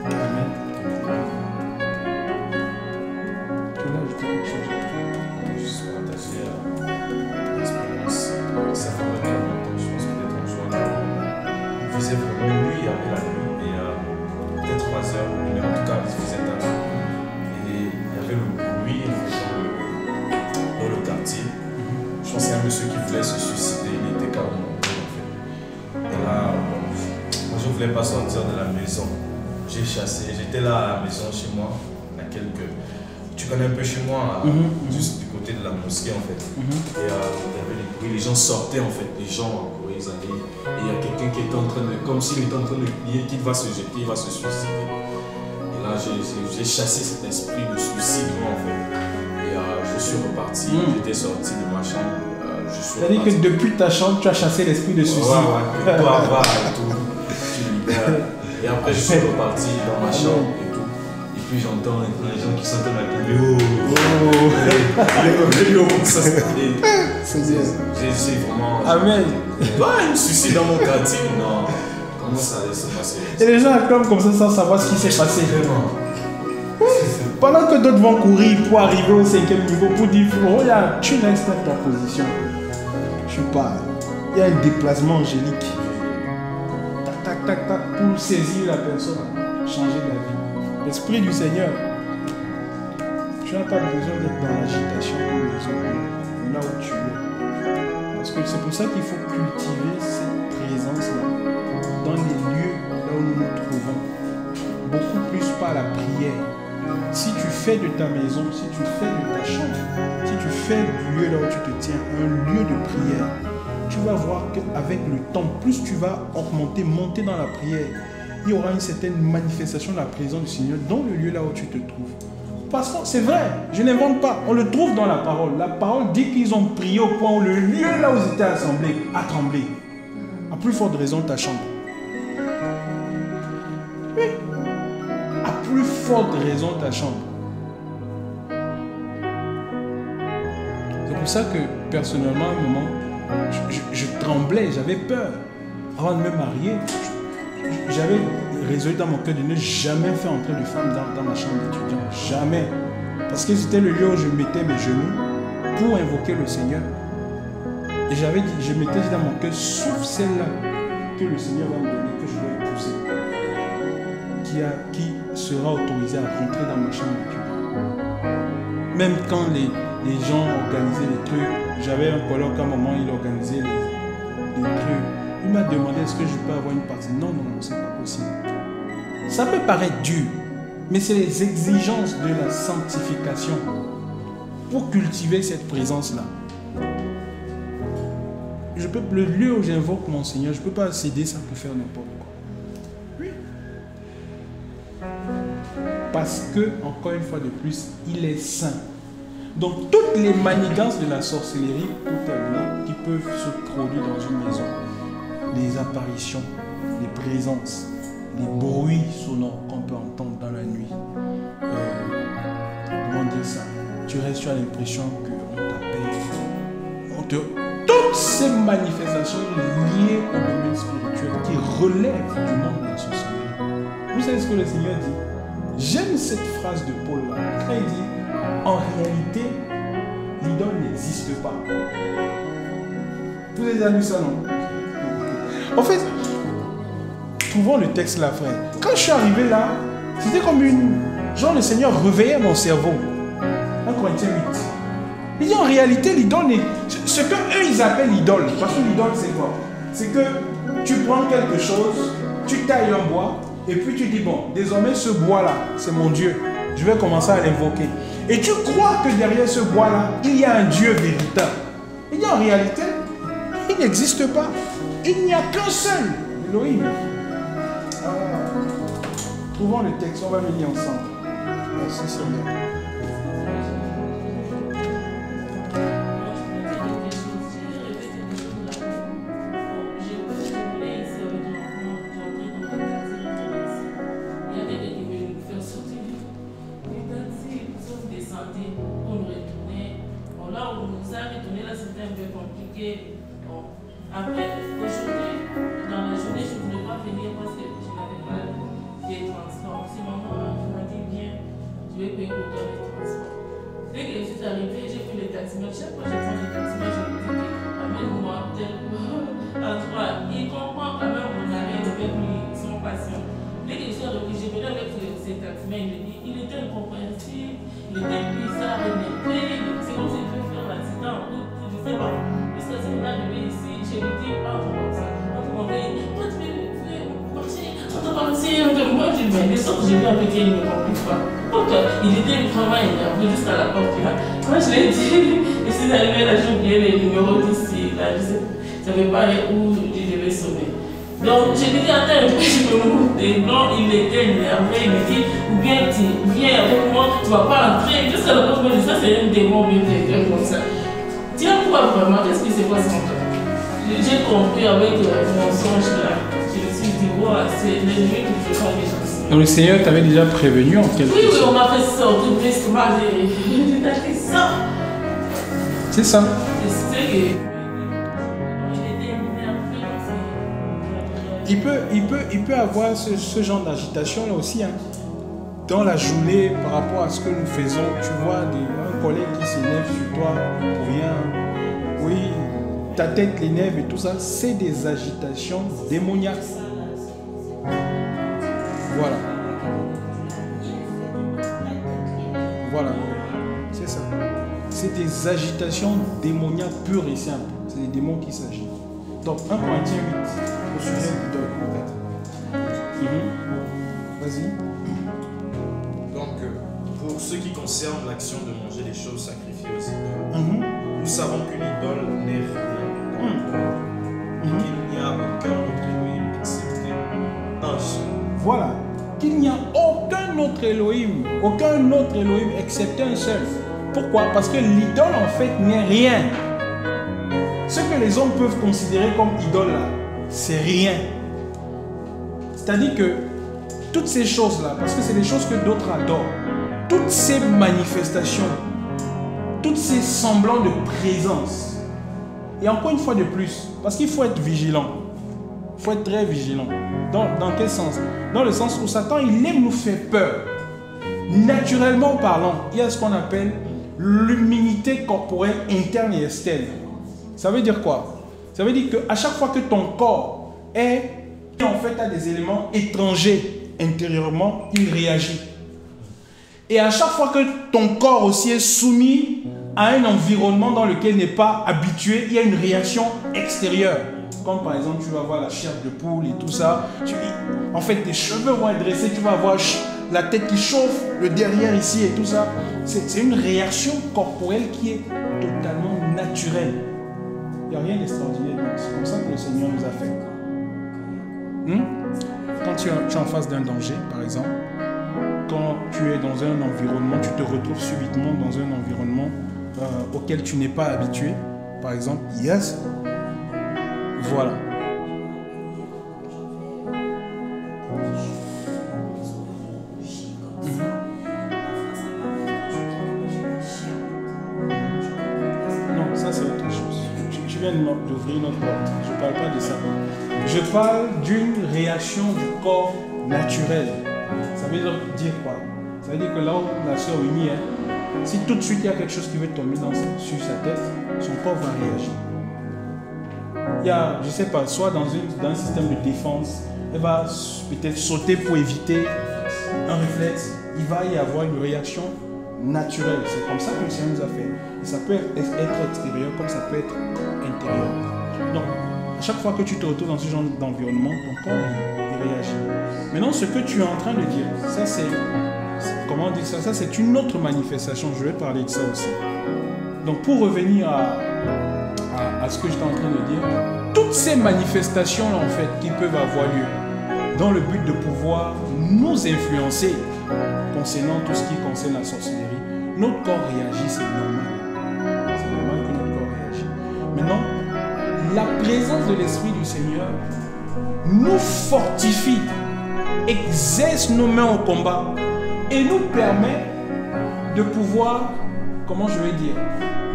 Amen. Tu veux ajouter quelque chose? Juste partager l'expérience. Ça fait vraiment je pense peut-être un jour. On faisait vraiment nuit, il y avait la nuit, et peut-être 3 heures, mais en tout cas, il faisait tard. Et il y avait le bruit dans le quartier. Je pense qu'il y a un monsieur qui voulait se suicider, il était carrément mort en fait. Et là, moi je ne voulais pas sortir de la maison. J'ai chassé, j'étais là à la maison chez moi, à quelques. Tu connais un peu chez moi, juste du côté de la mosquée en fait. Et il y avait des bruits, les gens sortaient en fait, les gens ils allaient. Et il y a quelqu'un qui était en train de, comme s'il était en train de crier qu'il va se jeter, il va se suicider. Et là j'ai chassé cet esprit de suicide moi en fait. Et je suis reparti, j'étais sorti de ma chambre. C'est-à-dire que depuis ta chambre, tu as chassé l'esprit de suicide. Ouais, que toi va et tout, tu libères. Et après je suis reparti dans ma chambre et tout. Et puis j'entends les gens qui sont en train de crier. J'ai vraiment. Amen. Ouais, me suicide dans mon quartier. Non. Comment ça allait se passer? Et les gens acclament comme ça sans savoir ce qui s'est passé. Vraiment. Pendant que d'autres vont courir pour arriver au 5e niveau pour dire regarde, tu restes à ta position. Je suis pas. Il y a un déplacement angélique. Tac, tac, tac, pour saisir la personne, changer la vie. L'Esprit du Seigneur. Tu n'as pas besoin d'être dans l'agitation comme les autres, là où tu es. Parce que c'est pour ça qu'il faut cultiver cette présence-là dans les lieux là où nous nous trouvons. Beaucoup plus par la prière. Si tu fais de ta maison, si tu fais de ta chambre, si tu fais du lieu là où tu te tiens un lieu de prière, tu vas voir qu'avec le temps, plus tu vas monter dans la prière, il y aura une certaine manifestation de la présence du Seigneur dans le lieu là où tu te trouves. Parce que c'est vrai, je n'invente pas, on le trouve dans la parole. La parole dit qu'ils ont prié au point où le lieu là où ils étaient assemblés a tremblé. À plus forte raison ta chambre. Oui. À plus forte raison ta chambre. C'est pour ça que personnellement, à un moment, je tremblais, j'avais peur. Avant de me marier, j'avais résolu dans mon cœur de ne jamais faire entrer de femme dans ma chambre d'étudiant. Jamais. Parce que c'était le lieu où je mettais mes genoux pour invoquer le Seigneur. Et j'avais dit, je m'étais dit dans mon cœur, sauf celle-là que le Seigneur va me donner, que je dois épouser, qui sera autorisée à rentrer dans ma chambre d'étudiant. Même quand les gens organisaient les trucs, j'avais un colloque à un moment, il organisait les trucs. Il m'a demandé est-ce que je peux avoir une partie. Non, c'est pas possible. Ça peut paraître dur, mais c'est les exigences de la sanctification pour cultiver cette présence-là. le lieu où j'invoque mon Seigneur, je ne peux pas céder ça pour faire n'importe quoi. Oui. Parce que, encore une fois de plus, il est saint. Donc, toutes les manigances de la sorcellerie, pour terminer, qui peuvent se produire dans une maison, les apparitions, les présences, les bruits sonores qu'on peut entendre dans la nuit, comment dire ça? Tu as l'impression qu'on t'appelle, toutes ces manifestations liées au domaine spirituel qui relèvent du monde de la sorcellerie. Vous savez ce que le Seigneur dit? J'aime cette phrase de Paul là, quand il dit en réalité, l'idole n'existe pas. Vous avez déjà lu ça, non? En fait, trouvons le texte là, frère. Quand je suis arrivé là, c'était comme une... Genre le Seigneur réveillait mon cerveau. 1 Corinthiens 8. Il dit en réalité, l'idole n'est... Ce que eux ils appellent l'idole. Parce que l'idole c'est quoi? C'est que tu prends quelque chose, tu tailles un bois, et puis tu dis bon, désormais ce bois là, c'est mon Dieu. Je vais commencer à l'invoquer. Et tu crois que derrière ce bois là, il y a un Dieu véritable. Il dit en réalité, il n'existe pas. Il n'y a qu'un seul, Elohim. Trouvons le texte, on va le lire ensemble. Merci Seigneur. Après, aujourd'hui, dans la journée, je ne voulais pas venir parce que je n'avais pas de transport. Si maman m'a dit bien, je vais payer pour toi les transports. Dès que je suis arrivée, j'ai pris les taximètres. Chaque fois que je prends les taximètres, je me dis amène-moi tel endroit. Il comprend quand même mon arrêt avec lui, son patient. Dès que je suis arrivée, j'ai venu avec ces taximètres. Il était incompréhensible, il était bizarre, énervé. C'est comme s'il veut faire l'accident. Je ne sais pas. Jusqu'à ce qu'on est arrivé ici, je lui dis pas comme ça. On m'a dit, toi tu veux marcher, on t'a parti. Moi je lui dis, mais sauf que j'ai vu avec elle, il ne me remplit pas. Donc il était vraiment énervé jusqu'à la porte là. Moi je l'ai dit, je suis arrivée là, j'ai oublié les numéros d'ici. Là, je ne savais pas où je devais sonner. Donc je lui dis, attends, je me monter. Non, il était énervé, il me dit, ou bien tu viens avec moi, tu ne vas pas entrer. Jusqu'à la porte, je me dis, ça c'est un démon bien comme ça. Tiens, quoi vraiment? Qu'est-ce qui s'est passé en toi? J'ai compris avec mon songe là. Je me suis dit, wow, c'est les nuits que je fais les gens. Donc le Seigneur t'avait déjà prévenu en quelque sorte. Oui, on m'a fait sortir brusquement. J'ai acheté ça. C'est ça. C'est que. Il peut avoir ce genre d'agitation là aussi. Hein. Dans la journée, par rapport à ce que nous faisons, tu vois un collègue qui s'énerve sur toi pour rien. Oui, ta tête l'énerve et tout ça, c'est des agitations démoniaques. Voilà. Voilà. C'est ça. C'est des agitations démoniaques pures et simples. C'est des démons qui s'agitent. Donc, 1 Corinthiens 8, au sujet du dogme, peut-être. Vas-y. Donc, pour ce qui concerne l'action de manger les choses sacrifiées aux idoles, nous savons qu'une idole n'est rien. Qu'il n'y a aucun autre Elohim excepté un seul. Voilà. Qu'il n'y a aucun autre Elohim excepté un seul. Pourquoi? Parce que l'idole en fait n'est rien. Ce que les hommes peuvent considérer comme idole là, c'est rien. C'est-à-dire que toutes ces choses-là, parce que c'est des choses que d'autres adorent, toutes ces manifestations, tous ces semblants de présence, et encore une fois de plus, parce qu'il faut être vigilant, il faut être très vigilant. Dans quel sens? Dans le sens où Satan, il aime nous faire peur. Naturellement parlant, il y a ce qu'on appelle l'immunité corporelle interne et externe. Ça veut dire quoi? Ça veut dire qu'à chaque fois que ton corps est en fait à des éléments étrangers intérieurement, il réagit. Et à chaque fois que ton corps aussi est soumis à un environnement dans lequel il n'est pas habitué, il y a une réaction extérieure. Comme par exemple, tu vas avoir la chair de poule et tout ça. En fait, tes cheveux vont être dressés, tu vas avoir la tête qui chauffe, le derrière ici et tout ça. C'est une réaction corporelle qui est totalement naturelle. Il n'y a rien d'extraordinaire. C'est comme ça que le Seigneur nous a fait. Quand tu es en face d'un danger, par exemple, quand tu es dans un environnement, tu te retrouves subitement dans un environnement auquel tu n'es pas habitué, par exemple, yes, voilà. Non, ça c'est autre chose. Tu viens d'ouvrir notre porte. Je ne parle pas de ça. Je parle d'une réaction du corps naturel. Ça veut dire quoi? Ça veut dire que là où la sœur unie est, si tout de suite il y a quelque chose qui veut tomber sur sa tête, son corps va réagir. Il y a, je ne sais pas, soit dans un système de défense, elle va peut-être sauter pour éviter un réflexe. Il va y avoir une réaction naturelle. C'est comme ça que le Seigneur nous a fait. Et ça peut être extérieur comme ça peut être intérieur. Donc, à chaque fois que tu te retrouves dans ce genre d'environnement, ton corps il réagit. Maintenant, ce que tu es en train de dire, ça c'est... Comment dire ça? Ça c'est une autre manifestation. Je vais parler de ça aussi. Donc, pour revenir à ce que j'étais en train de dire, toutes ces manifestations-là, en fait, qui peuvent avoir lieu dans le but de pouvoir nous influencer concernant tout ce qui concerne la sorcellerie, notre corps réagit, c'est normal. C'est normal que notre corps réagisse. Maintenant, la présence de l'Esprit du Seigneur nous fortifie, exerce nos mains au combat et nous permet de pouvoir, comment je vais dire,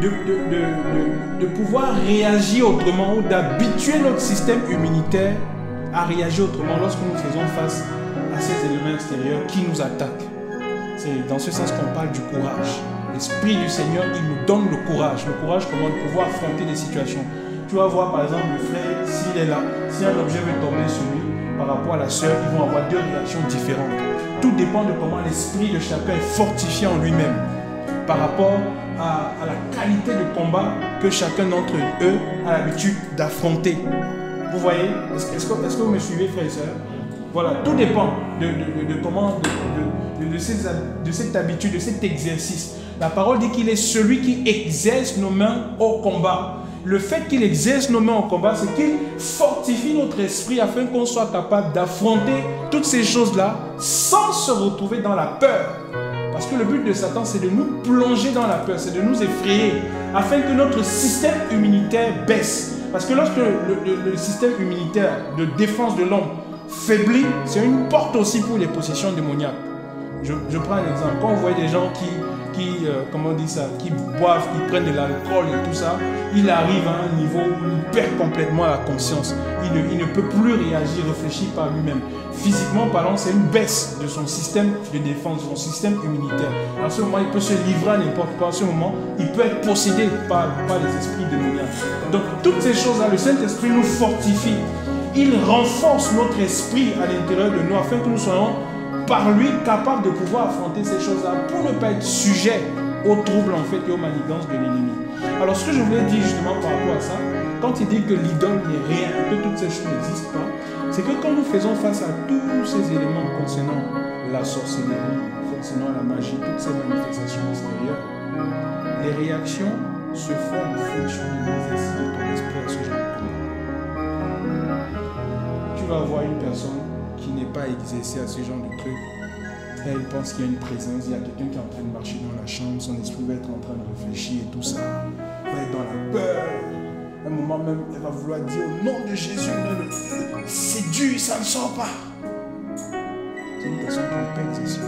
de pouvoir réagir autrement ou d'habituer notre système immunitaire à réagir autrement lorsque nous faisons face à ces éléments extérieurs qui nous attaquent. C'est dans ce sens qu'on parle du courage. L'Esprit du Seigneur, il nous donne le courage. Le courage comment de pouvoir affronter des situations. Tu vas voir par exemple le frère, s'il est là, si un objet veut tomber sur lui, par rapport à la sœur, ils vont avoir deux réactions différentes. Tout dépend de comment l'esprit de chacun est fortifié en lui-même par rapport à la qualité de combat que chacun d'entre eux a l'habitude d'affronter. Vous voyez? Est-ce que vous me suivez, frères et sœurs? Voilà, tout dépend de cette habitude, de cet exercice. La parole dit qu'il est celui qui exerce nos mains au combat. Le fait qu'il exerce nos mains au combat, c'est qu'il fortifie notre esprit afin qu'on soit capable d'affronter toutes ces choses-là sans se retrouver dans la peur. Parce que le but de Satan, c'est de nous plonger dans la peur, c'est de nous effrayer, afin que notre système immunitaire baisse. Parce que lorsque le système immunitaire de défense de l'homme faiblit, c'est une porte aussi pour les possessions démoniaques. Je prends un exemple. Quand vous voyez des gens qui comment on dit ça, qui boivent, qui prennent de l'alcool et tout ça, il arrive à un niveau où il perd complètement la conscience. Il ne peut plus réagir, réfléchir par lui-même. Physiquement parlant, c'est une baisse de son système de défense, de son système immunitaire. À ce moment, il peut se livrer à n'importe quoi. À ce moment, il peut être possédé par les esprits démoniaques. Donc, toutes ces choses-là, le Saint-Esprit nous fortifie. Il renforce notre esprit à l'intérieur de nous afin que nous soyons par lui capable de pouvoir affronter ces choses-là pour ne pas être sujet aux troubles en fait et aux manigances de l'ennemi. Alors ce que je voulais dire justement par rapport à ça, quand il dit que l'idole n'est rien, que toutes ces choses n'existent pas, c'est que quand nous faisons face à tous ces éléments concernant la sorcellerie, concernant la magie, toutes ces manifestations extérieures, les réactions se font en fonction de l'exercice de ton esprit à ce genre de combat. Tu vas avoir une personne qui n'est pas exercé à ce genre de truc. Elle pense qu'il y a une présence, il y a quelqu'un qui est en train de marcher dans la chambre, son esprit va être en train de réfléchir et tout ça. Elle va être dans la peur. À un moment même, elle va vouloir dire au nom de Jésus, c'est dur, ça ne sort pas. C'est une personne qui n'est pas exercée.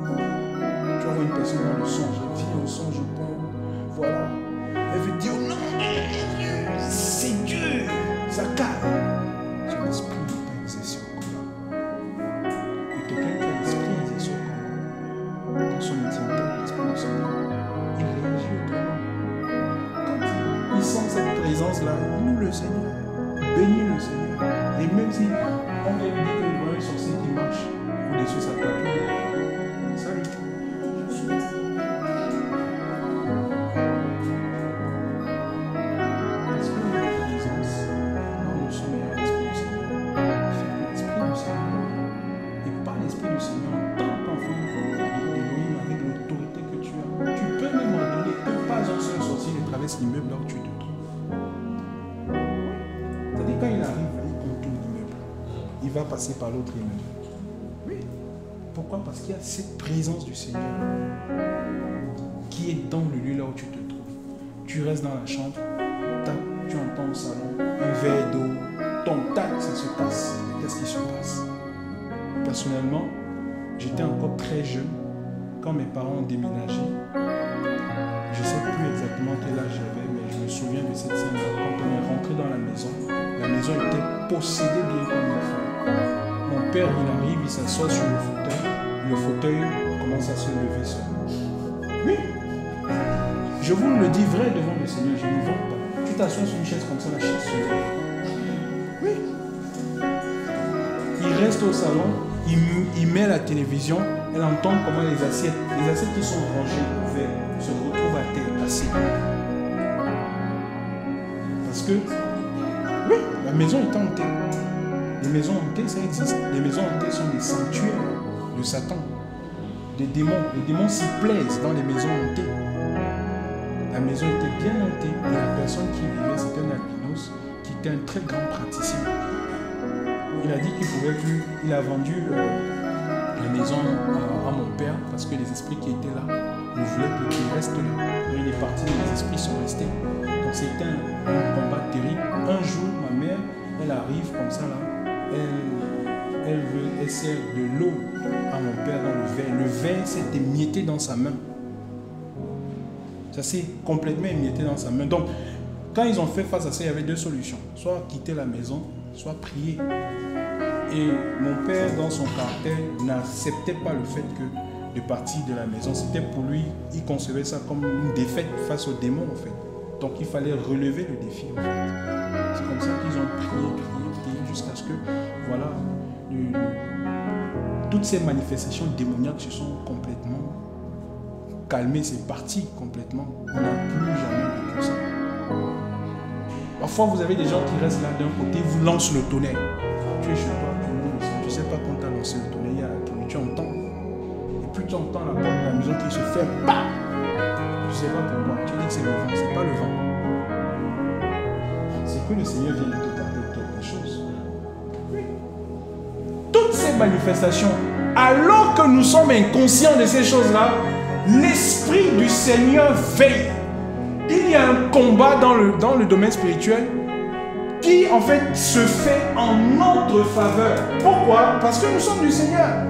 Tu vas voir une personne dans le songe, elle vient au songe, je pense, voilà. Elle veut dire au nom de Jésus, c'est dur, ça calme. Son esprit n'est pas exercé au combat. Et quelqu'un qui a l'esprit exercé au combat, dans son intimité, l'esprit du Seigneur, il réagit autrement. Quand il sent cette présence-là, il loue le Seigneur, bénit le Seigneur. Et même si on vient lui dire que le voyage sorcier qui marche au-dessus de sa toiture, salut. L'immeuble là où tu te trouves. vas passer par l'autre immeuble. Oui. Pourquoi? Parce qu'il y a cette présence du Seigneur qui est dans le lieu là où tu te trouves. Tu restes dans la chambre, tac, tu entends au salon, un verre d'eau, ton tac, ça se passe. Qu'est-ce qui se passe? Personnellement, j'étais encore très jeune quand mes parents ont déménagé. Je ne sais plus exactement quel âge j'avais, mais je me souviens de cette scène-là. Quand on est rentré dans la maison était possédée bien comme une femme. Mon père, il arrive, il s'assoit sur le fauteuil commence à se lever seul. Oui, je vous le dis vrai devant le Seigneur, je ne vends pas. Tu t'assois sur une chaise comme ça, la chaise se lève. Oui. Il reste au salon, il met la télévision, elle entend comment les assiettes qui sont rangées au verre se retrouvent à terre, assis. Parce que, oui, la maison est hantée. Les maisons hantées, ça existe. Les maisons hantées sont des sanctuaires de Satan, des démons. Les démons s'y plaisent dans les maisons hantées. La maison était bien hantée et la personne qui vivait, c'était un albinos qui était un très grand praticien. Il a dit qu'il ne pouvait plus. Il a vendu la maison à mon père parce que les esprits qui étaient là ne voulaient plus qu'il reste là. Donc il est parti, les esprits sont restés. Donc c'était un combat terrible. Un jour, ma mère, elle arrive comme ça là. Elle sert de l'eau à mon père dans le verre. Le verre s'est émietté dans sa main. Ça s'est complètement émietté dans sa main. Donc, quand ils ont fait face à ça, il y avait deux solutions. Soit quitter la maison, soit prier. Et mon père, dans son caractère, n'acceptait pas le fait que de partir de la maison. C'était pour lui, il concevait ça comme une défaite face aux démons, en fait. Donc, il fallait relever le défi, en fait. C'est comme ça qu'ils ont prié jusqu'à ce que, voilà, toutes ces manifestations démoniaques se sont complètement calmées, c'est parti complètement. On n'a plus jamais vécu ça. Parfois, vous avez des gens qui restent là d'un côté, vous lancent le tonnerre. Tu es chez toi, tu ne sais pas quand tu as lancé le tonnerre, il y a la pluie, tu entends. Et puis tu entends la porte de la maison qui se ferme, bam! Tu ne sais pas pourquoi. Tu dis que c'est le vent, c'est pas le vent. C'est que le Seigneur vient de te parler de quelque chose. Toutes ces manifestations, alors que nous sommes inconscients de ces choses-là, l'Esprit du Seigneur veille. Il y a un combat dans le domaine spirituel qui en fait se fait en notre faveur. Pourquoi? Parce que nous sommes du Seigneur.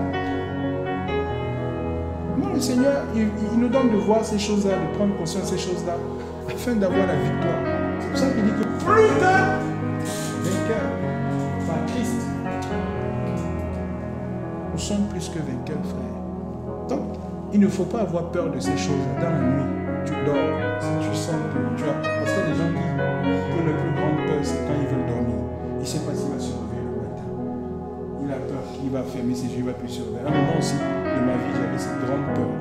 Nous, le Seigneur, il nous donne de voir ces choses-là, de prendre conscience de ces choses-là, afin d'avoir la victoire. C'est pour ça qu'il dit que plus de vainqueurs par Christ. Nous sommes plus que vainqueurs, frère. Donc, il ne faut pas avoir peur de ces choses-là. Dans la nuit, tu dors. Si tu sens que tu as... Parce que les gens disent que la plus grande peur, c'est quand ils veulent dormir. Il ne sait pas s'il va se réveiller le matin. Il a peur qu'il va fermer ses yeux, il ne va plus se réveiller. À un moment aussi de ma vie, j'avais cette grande peur.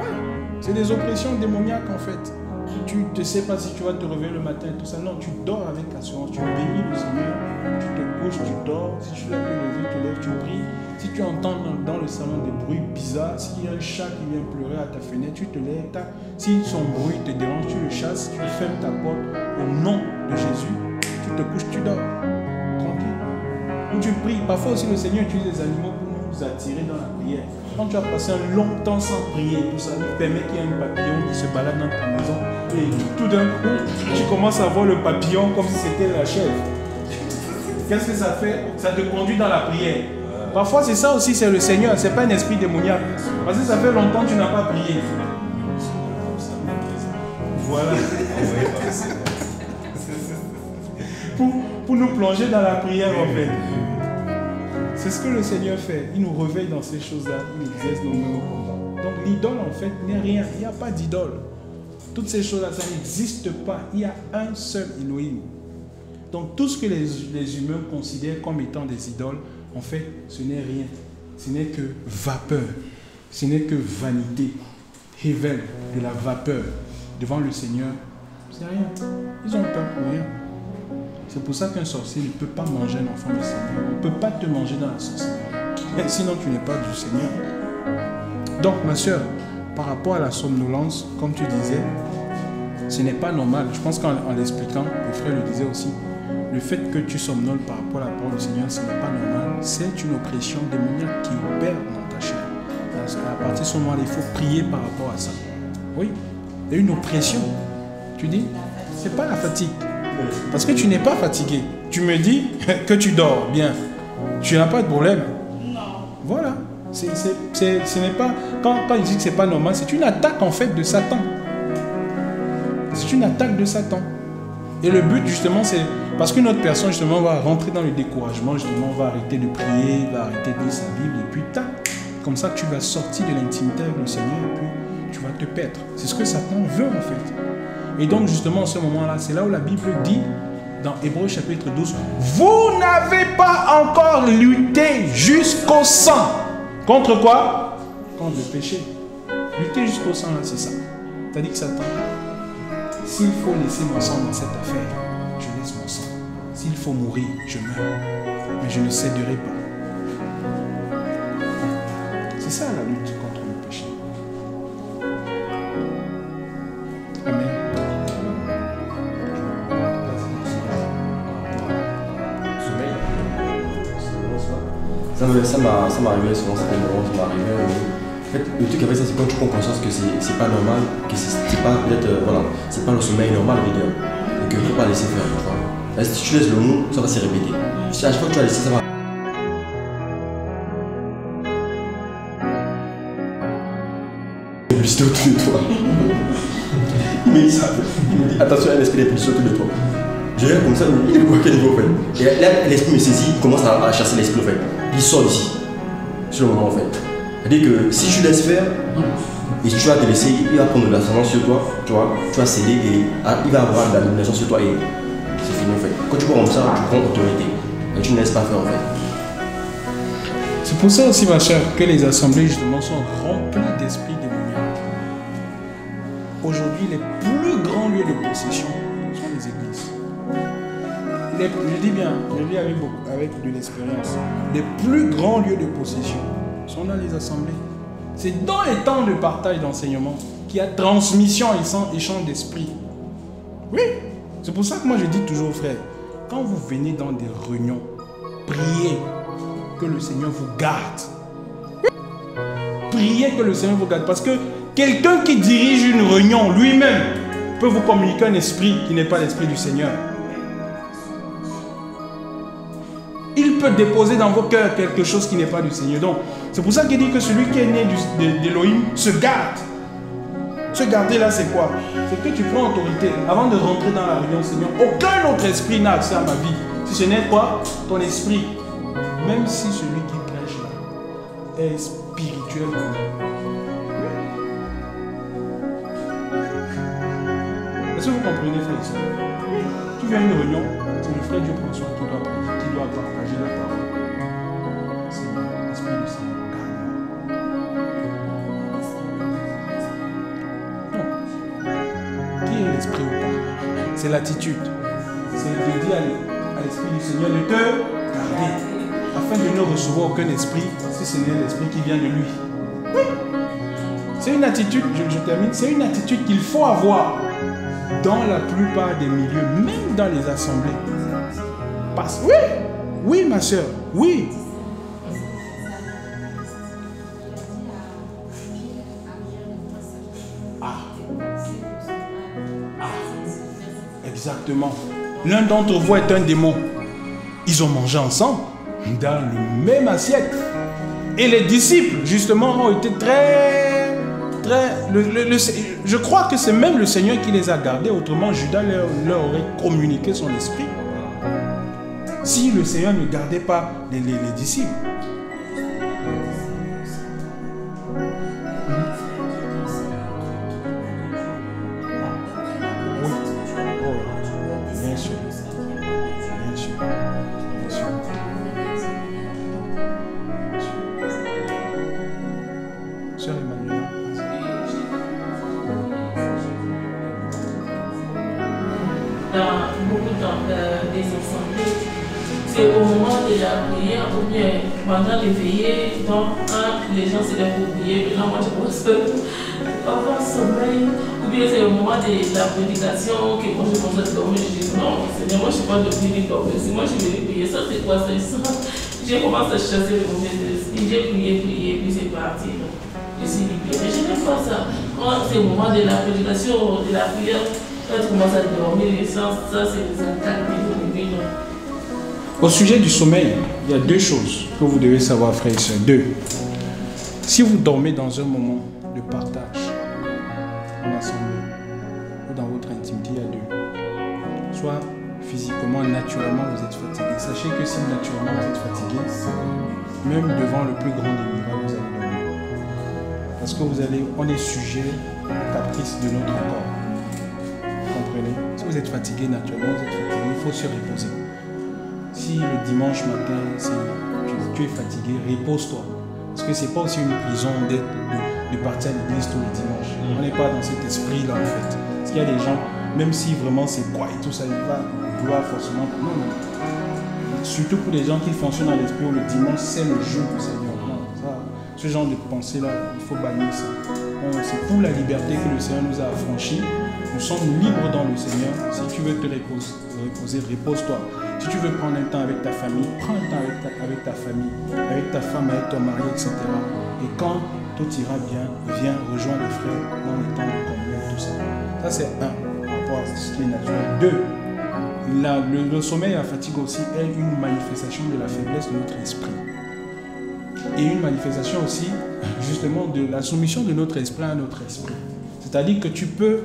Ouais. C'est des oppressions démoniaques, en fait. Tu ne sais pas si tu vas te réveiller le matin, tout ça. Non, tu dors avec assurance. Tu bénis le Seigneur. Tu te couches, tu dors. Si tu dois te lever, tu lèves, tu pries. Si tu entends dans le salon des bruits bizarres, s'il y a un chat qui vient pleurer à ta fenêtre, tu te lèves. Si son bruit te dérange, tu le chasses, tu fermes ta porte. Au nom de Jésus, tu te couches, tu dors. Tranquille. Ou tu pries. Parfois aussi, le Seigneur utilise les animaux pour nous attirer dans la prière. Quand tu as passé un long temps sans prier, tout ça, il permet qu'il y ait un papillon qui se balade dans ta maison. Et tout d'un coup, tu commences à voir le papillon comme si c'était la chèvre. Qu'est-ce que ça fait? Ça te conduit dans la prière. Parfois, c'est ça aussi, c'est le Seigneur. Ce n'est pas un esprit démoniaque. Parce que ça fait longtemps que tu n'as pas prié. Voilà. Pour nous plonger dans la prière, en fait. C'est ce que le Seigneur fait. Il nous réveille dans ces choses-là. Il exerce nos combats. Donc l'idole, en fait, n'est rien. Il n'y a pas d'idole. Toutes ces choses-là, ça n'existe pas. Il y a un seul Elohim. Donc tout ce que les humains considèrent comme étant des idoles, en fait, ce n'est rien. Ce n'est que vapeur. Ce n'est que vanité. Révèle de la vapeur devant le Seigneur. C'est rien. Ils ont peur pour rien. C'est pour ça qu'un sorcier ne peut pas manger un enfant du Seigneur. On ne peut pas te manger dans la sorcellerie. Sinon, tu n'es pas du Seigneur. Donc, ma soeur, par rapport à la somnolence, comme tu disais, ce n'est pas normal. Je pense qu'en l'expliquant, le frère le disait aussi, le fait que tu somnoles par rapport à la parole du Seigneur, ce n'est pas normal. C'est une oppression démoniaque qui opère dans ta chair. Parce qu'à partir de ce moment-là, il faut prier par rapport à ça. Oui, il y a une oppression. Tu dis, c'est pas la fatigue. Parce que tu n'es pas fatigué. Tu me dis que tu dors bien. Tu n'as pas de problème. Non. Voilà. Ce n'est pas... Quand il dit que c'est pas normal, c'est une attaque en fait de Satan. C'est une attaque de Satan. Et le but justement, c'est... Parce qu'une autre personne justement va rentrer dans le découragement, justement va arrêter de prier, va arrêter de lire sa Bible, et puis tac, comme ça tu vas sortir de l'intimité avec le Seigneur, et puis tu vas te perdre. C'est ce que Satan veut en fait. Et donc justement, en ce moment-là, c'est là où la Bible dit, dans Hébreux chapitre 12, vous n'avez pas encore lutté jusqu'au sang. Contre quoi? Contre le péché. Lutter jusqu'au sang, là, c'est ça. C'est-à-dire que Satan, s'il faut laisser mon sang dans cette affaire, je laisse mon sang. S'il faut mourir, je meurs. Mais je ne céderai pas. C'est ça la lutte contre le péché. Amen. Ça m'est arrivé souvent, ça m'est arrivé. En fait, le truc avec ça, c'est quand tu prends conscience que c'est pas normal, que c'est pas peut-être, voilà, c'est pas le sommeil normal, évidemment, et qu'il ne faut pas laisser faire. Tu vois. Si tu laisses le mot, ça va se répéter. Si à chaque fois que tu vas laisser, ça va. Publicité autour de toi. Il me dit ça. Il me dit attention, il y a l'esprit des publicités autour de toi. Je regarde comme ça, il est à quel niveau en fait. Et là, l'esprit me saisit, il commence à chasser l'esprit en fait. Il sort d'ici. C'est le moment en fait. C'est-à-dire que si tu laisses faire, et tu vas te laisser, il va prendre de l'ascendance sur toi, tu vois, tu vas céder et il va avoir de la domination sur toi et c'est fini en fait. Quand tu vois comme ça, tu prends autorité et tu ne laisses pas faire en fait. C'est pour ça aussi, ma chère, que les assemblées justement sont remplies d'esprits démoniaques. Aujourd'hui, les plus grands lieux de possession sont les églises. Je dis bien, je dis avec de l'expérience, les plus grands lieux de possession sont dans les assemblées. C'est dans les temps de partage d'enseignement qu'il y a transmission et échange d'esprit. Oui, c'est pour ça que moi je dis toujours, frère, quand vous venez dans des réunions, priez que le Seigneur vous garde. Oui. Priez que le Seigneur vous garde. Parce que quelqu'un qui dirige une réunion lui-même peut vous communiquer un esprit qui n'est pas l'esprit du Seigneur. Il peut déposer dans vos cœurs quelque chose qui n'est pas du Seigneur. Donc, c'est pour ça qu'il dit que celui qui est né d'Élohim se garde. Se garder là, c'est quoi? C'est que tu prends autorité. Avant de rentrer dans la réunion, Seigneur, aucun autre esprit n'a accès à ma vie. Si ce n'est quoi? Ton esprit. Même si celui qui prêche là est spirituel. Est-ce que vous comprenez, frère et sœur? Tu viens à une réunion, c'est le frère Dieu François qui doit partager la parole. Seigneur, l'esprit du Seigneur, garde-moi. Non. Qui est l'esprit ou pas? C'est l'attitude. C'est de dire à l'esprit du Seigneur de te garder, afin de ne recevoir aucun esprit, si ce n'est l'esprit qui vient de lui. Oui. C'est une attitude, je termine, c'est une attitude qu'il faut avoir dans la plupart des milieux, même dans les assemblées. Parce oui, oui ma soeur, oui. Exactement. L'un d'entre vous est un démon. Ils ont mangé ensemble dans le même assiette. Et les disciples, justement, ont été très... je crois que c'est même le Seigneur qui les a gardés. Autrement, Judas leur aurait communiqué son esprit. Si le Seigneur ne gardait pas les disciples. C'est au moment de la prière ou bien pendant les veillées, donc les gens se lèvent pour prier, maintenant moi je pense que avoir sommeil, ou bien c'est le moment de la prédication que moi je commence à dormir, je dis non, Seigneur, moi je ne suis pas de venir dormir, si moi je vais prier, ça c'est quoi ça? Je commence à chasser le mauvais esprit, j'ai prié, puis c'est parti. Je suis libérée. Mais je n'aime pas ça. Quand c'est le moment de la prédication, de la prière, quand tu commences à dormir, les sens, ça c'est des attaques de nuit. Au sujet du sommeil, il y a deux choses que vous devez savoir, frères et sœurs. Deux. Si vous dormez dans un moment de partage en assemblée ou dans votre intimité, il y a deux. Soit physiquement, naturellement, vous êtes fatigué. Sachez que si naturellement vous êtes fatigué, même devant le plus grand des miracles, vous allez dormir. Parce que on est sujet aux caprices de notre corps. Vous comprenez? Si vous êtes fatigué naturellement, vous êtes fatigué, il faut se reposer. Si le dimanche matin, tu es fatigué, repose-toi. Parce que ce n'est pas aussi une prison de partir à l'église tous les dimanches. On n'est pas dans cet esprit-là en fait. Parce qu'il y a des gens, même si vraiment c'est quoi et tout ça, ils ne vont pas vouloir forcément. Non, non. Surtout pour les gens qui fonctionnent dans l'esprit où le dimanche c'est le jour du Seigneur. Non, ça, ce genre de pensée-là, il faut bannir ça. C'est pour la liberté que le Seigneur nous a affranchis. Nous sommes libres dans le Seigneur. Si tu veux te reposer, repose-toi. Si tu veux prendre un temps avec ta famille, prends un temps avec ta famille, avec ta femme, avec ton mari, etc. Et quand tout ira bien, viens rejoindre les frères dans le temps de communion, tout ça. Ça c'est un, par rapport à ce qui est naturel. Deux, le sommeil et la fatigue aussi est une manifestation de la faiblesse de notre esprit. Et une manifestation aussi, justement, de la soumission de notre esprit à notre esprit. C'est-à-dire que tu peux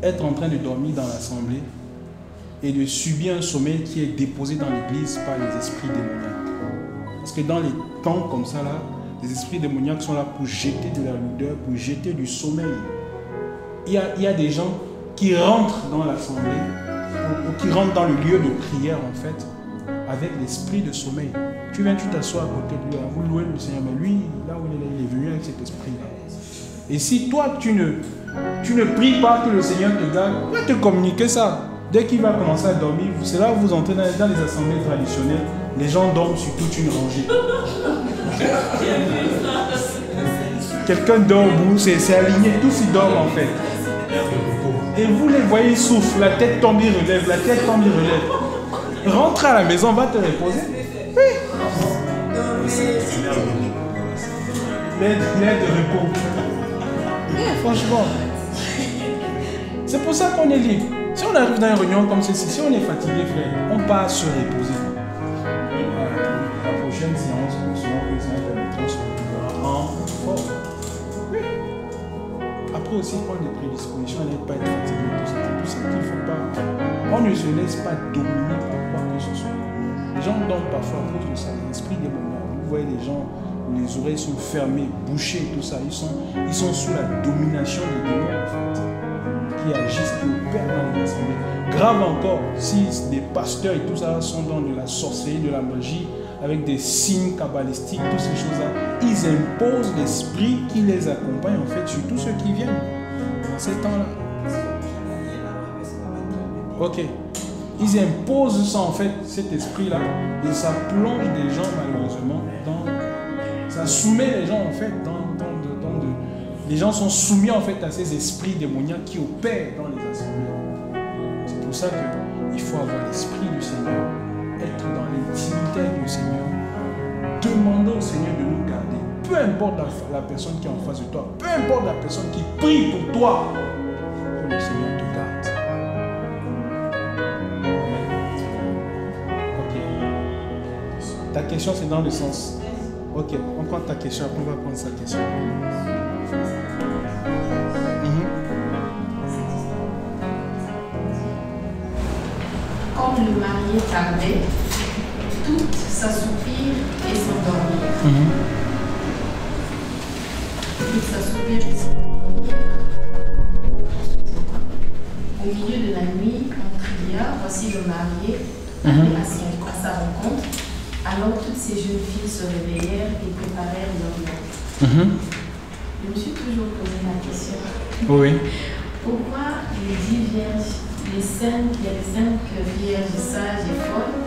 être en train de dormir dans l'assemblée et de subir un sommeil qui est déposé dans l'église par les esprits démoniaques. Parce que dans les temps comme ça, là, les esprits démoniaques sont là pour jeter de la lourdeur, pour jeter du sommeil. Il y a des gens qui rentrent dans l'assemblée, ou qui rentrent dans le lieu de prière, en fait, avec l'esprit de sommeil. Tu viens, tu t'assois à côté de lui, vous louez le Seigneur, mais lui, là où il est venu avec cet esprit-là. Et si toi, tu ne pries pas que le Seigneur te garde, il va te communiquer ça. Dès qu'il va commencer à dormir, c'est là où vous entrez dans les assemblées traditionnelles, les gens dorment sur toute une rangée. Quelqu'un dort au bout, c'est aligné, tous ils dorment en fait. Et vous les voyez, ils soufflent, la tête tombe, ils relèvent, la tête tombe, ils relèvent. Rentre à la maison, va te reposer. Oui. L'aide de repos. Franchement. C'est pour ça qu'on est libre. Si on arrive dans une réunion comme celle-ci, si on est fatigué, frère, on part se reposer. La prochaine séance, selon que ça permettra, on se retrouvera en forme. Oui. Après aussi, prendre des prédispositions à ne pas être fatigué, tout ça qu'il ne faut pas. On ne se laisse pas dominer par quoi que ce soit. Les gens dorment parfois à cause de ça, l'esprit démoniaque. Vous voyez les gens, les oreilles sont fermées, bouchées, tout ça. Ils sont sous la domination des démons, en fait, qui agissent, qui opèrent dans les assemblées. Grave encore, si des pasteurs et tout ça sont dans de la sorcellerie, de la magie, avec des signes kabbalistiques, toutes ces choses-là, ils imposent l'esprit qui les accompagne, en fait, sur tous ceux qui viennent dans ces temps-là. Ok. Ils imposent ça, en fait, cet esprit-là, et ça plonge des gens, malheureusement, ça soumet les gens, en fait, les gens sont soumis, en fait, à ces esprits démoniaques qui opèrent dans les assemblées. C'est pour ça qu'il faut avoir l'esprit du Seigneur, être dans l'intimité du Seigneur, demander au Seigneur de nous garder. Peu importe la personne qui est en face de toi, peu importe la personne qui prie pour toi, que le Seigneur te garde. Ok. Ta question, c'est dans le sens. Ok, on prend ta question, après on va prendre sa question. Comme le marié tardait, toutes s'assoupirent et s'endormirent. Toutes s'assoupirent et s'endormirent. Au milieu de la nuit, on cria, voici le marié, allait à sa rencontre. Alors toutes ces jeunes filles se réveillèrent et préparèrent leur noce. Je me suis toujours posé la question. Oui. Pourquoi les 10 vierges, il y a les 5 vierges sages et folles,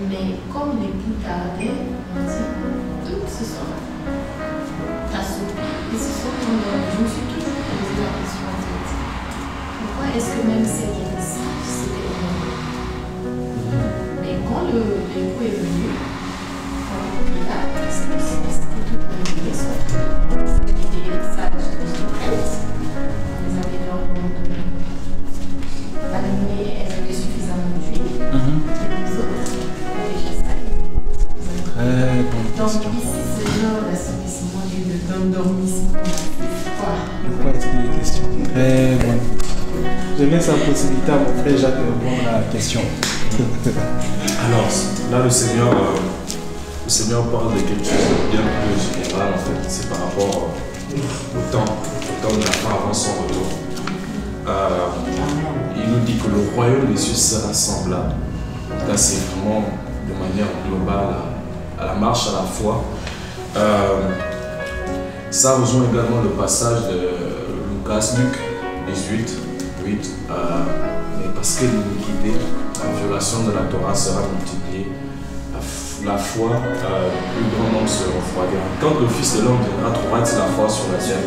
mais comme l'époux tardait, on dit toutes se sont Donc, ici, c'est l'heure d'assouplissement et de d'endormissement. Pourquoi est-ce qu'il est question? Très bon. Je laisse la possibilité à mon frère Jacques de répondre à la question. Alors, là, le Seigneur parle de quelque chose de bien plus général, en fait. C'est par rapport au temps de la fin avant son retour. Il nous dit que le royaume des cieux sera semblable. Là, c'est vraiment de manière globale à la marche à la foi. Ça rejoint également le passage de Luc 18, 8. Mais parce que l'iniquité, la violation de la Torah sera multipliée, la foi, le plus grand nombre se refroidira. Quand le Fils de l'homme viendra, trouvera-t-il la foi sur la terre?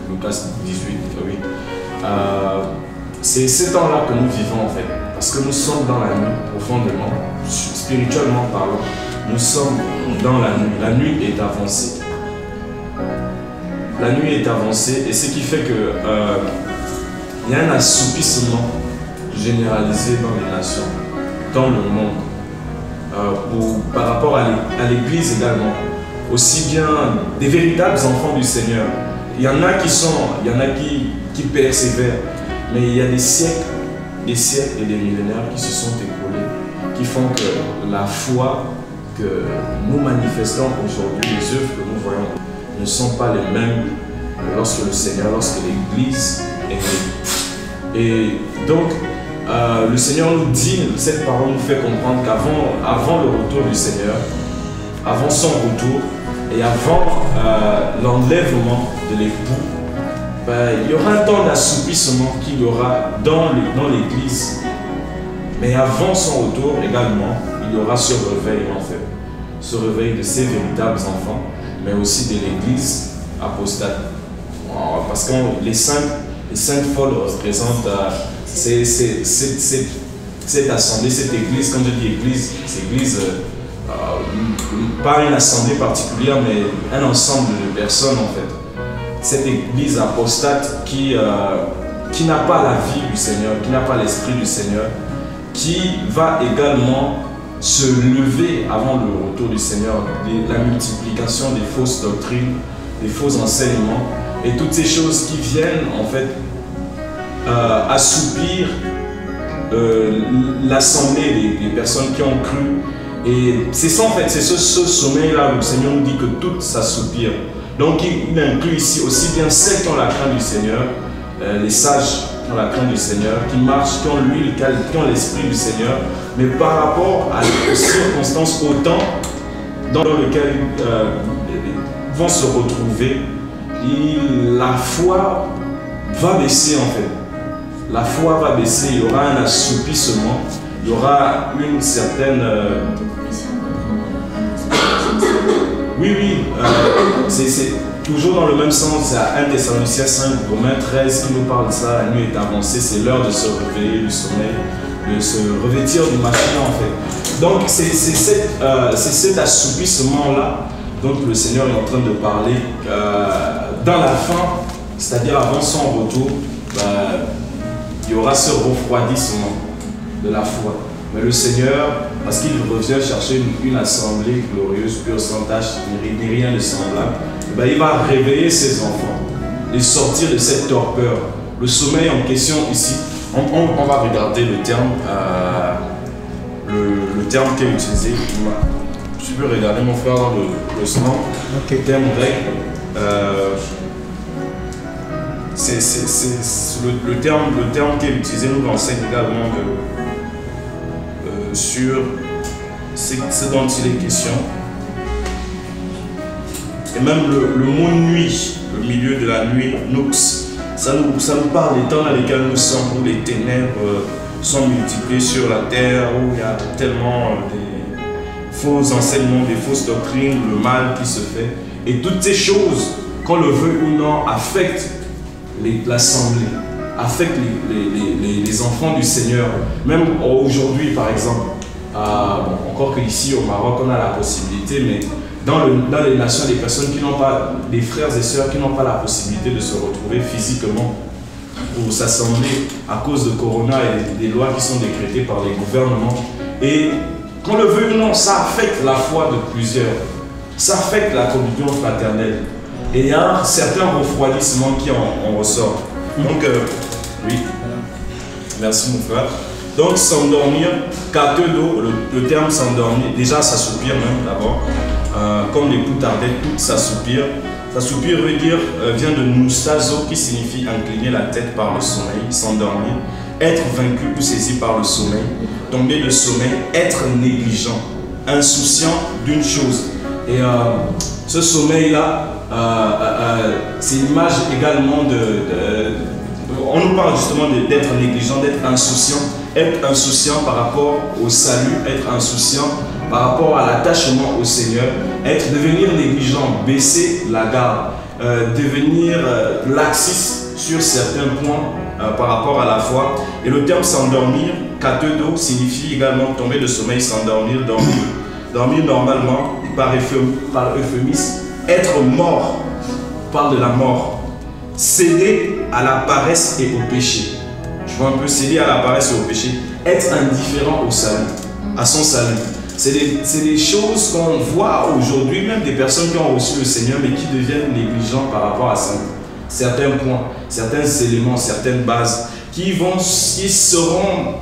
Luc 18, 8. C'est ces temps-là que nous vivons en fait. Parce que nous sommes dans la nuit, profondément, spirituellement parlant. Nous sommes dans la nuit. La nuit est avancée. La nuit est avancée et ce qui fait que il y a un assoupissement généralisé dans les nations, dans le monde, par rapport à l'Église également. Aussi bien des véritables enfants du Seigneur. Il y en a qui persévèrent, mais il y a des siècles et des millénaires qui se sont écoulés, qui font que la foi que nous manifestons aujourd'hui, les œuvres que nous voyons, ne sont pas les mêmes lorsque l'Église est née. Et donc, le Seigneur nous dit, cette parole nous fait comprendre qu'avant le retour du Seigneur, avant son retour et avant l'enlèvement de l'époux, il y aura un temps d'assoupissement qu'il y aura dans l'Église. Mais avant son retour également, il y aura ce réveil en fait. Ce réveil de ces véritables enfants, mais aussi de l'Église apostate. Parce que les cinq folles représentent cette assemblée, cette Église. Quand je dis Église, c'est Église, pas une assemblée particulière, mais un ensemble de personnes en fait. Cette Église apostate qui n'a pas la vie du Seigneur, qui n'a pas l'esprit du Seigneur, qui va également se lever avant le retour du Seigneur, la multiplication des fausses doctrines, des faux enseignements et toutes ces choses qui viennent en fait assoupir l'assemblée des personnes qui ont cru. Et c'est ça en fait, c'est ce sommeil-là où le Seigneur nous dit que tout s'assoupire. Donc il inclut ici aussi bien celles qui ont la crainte du Seigneur, les sages qui ont la crainte du Seigneur, qui marchent, qui ont l'huile, qui ont l'esprit du Seigneur, mais par rapport aux circonstances, au temps dans lequel ils vont se retrouver, la foi va baisser en fait. La foi va baisser, il y aura un assoupissement, il y aura une certaine... Oui, c'est toujours dans le même sens, c'est à 1 Thessaloniciens 5, Romains 13 qui nous parle de ça, la nuit est avancée, c'est l'heure de se réveiller du sommeil, de se revêtir du matin en fait. Donc c'est cet assoupissement-là dont le Seigneur est en train de parler dans la fin, c'est-à-dire avant son retour, il y aura ce refroidissement de la foi. Mais le Seigneur, parce qu'il revient chercher une assemblée glorieuse, pure, sans tache, ni rien de semblable, il va réveiller ses enfants, les sortir de cette torpeur. Le sommeil en question ici, on va regarder le terme, le terme qui est utilisé. Tu peux regarder mon frère dans le son, le terme grec. Le terme qui est utilisé nous enseigne également sur ce dont il est question. Et même le mot nuit, le milieu de la nuit, nux, ça nous parle des temps dans lesquels nous sommes, où les ténèbres sont multipliées sur la terre, où il y a tellement des faux enseignements, des fausses doctrines, le mal qui se fait. Et toutes ces choses, qu'on le veut ou non, affectent l'assemblée, affectent les enfants du Seigneur. Même aujourd'hui, par exemple, encore qu'ici au Maroc, on a la possibilité, mais dans les nations, des personnes qui n'ont pas, des frères et sœurs qui n'ont pas la possibilité de se retrouver physiquement pour s'assembler à cause de Corona et des lois qui sont décrétées par les gouvernements. Et qu'on le veuille ou non, ça affecte la foi de plusieurs. Ça affecte la communion fraternelle. Et il y a un certain refroidissement qui en ressort. Donc, oui. Merci mon frère. Donc, s'endormir, katedo, le terme s'endormir, déjà s'assoupir même d'abord. Comme les poules tardaient, tout s'assoupir. S'assoupir veut dire, vient de noustazo qui signifie incliner la tête par le sommeil, s'endormir, être vaincu ou saisi par le sommeil, tomber de sommeil, être négligent, insouciant d'une chose. Et ce sommeil-là, c'est l'image également on nous parle justement d'être négligent, d'être insouciant. Être insouciant par rapport au salut, être insouciant par rapport à l'attachement au Seigneur, devenir négligent, baisser la garde, devenir laxiste sur certains points par rapport à la foi. Et le terme s'endormir, katedo, signifie également tomber de sommeil, s'endormir, dormir. Dormir normalement, par euphémisme, être mort, on parle de la mort. Céder à la paresse et au péché. Je vois un peu céder à la paresse et au péché. Être indifférent au salut, à son salut. C'est des choses qu'on voit aujourd'hui, même des personnes qui ont reçu le Seigneur, mais qui deviennent négligents par rapport à certains points, certains éléments, certaines bases, qui seront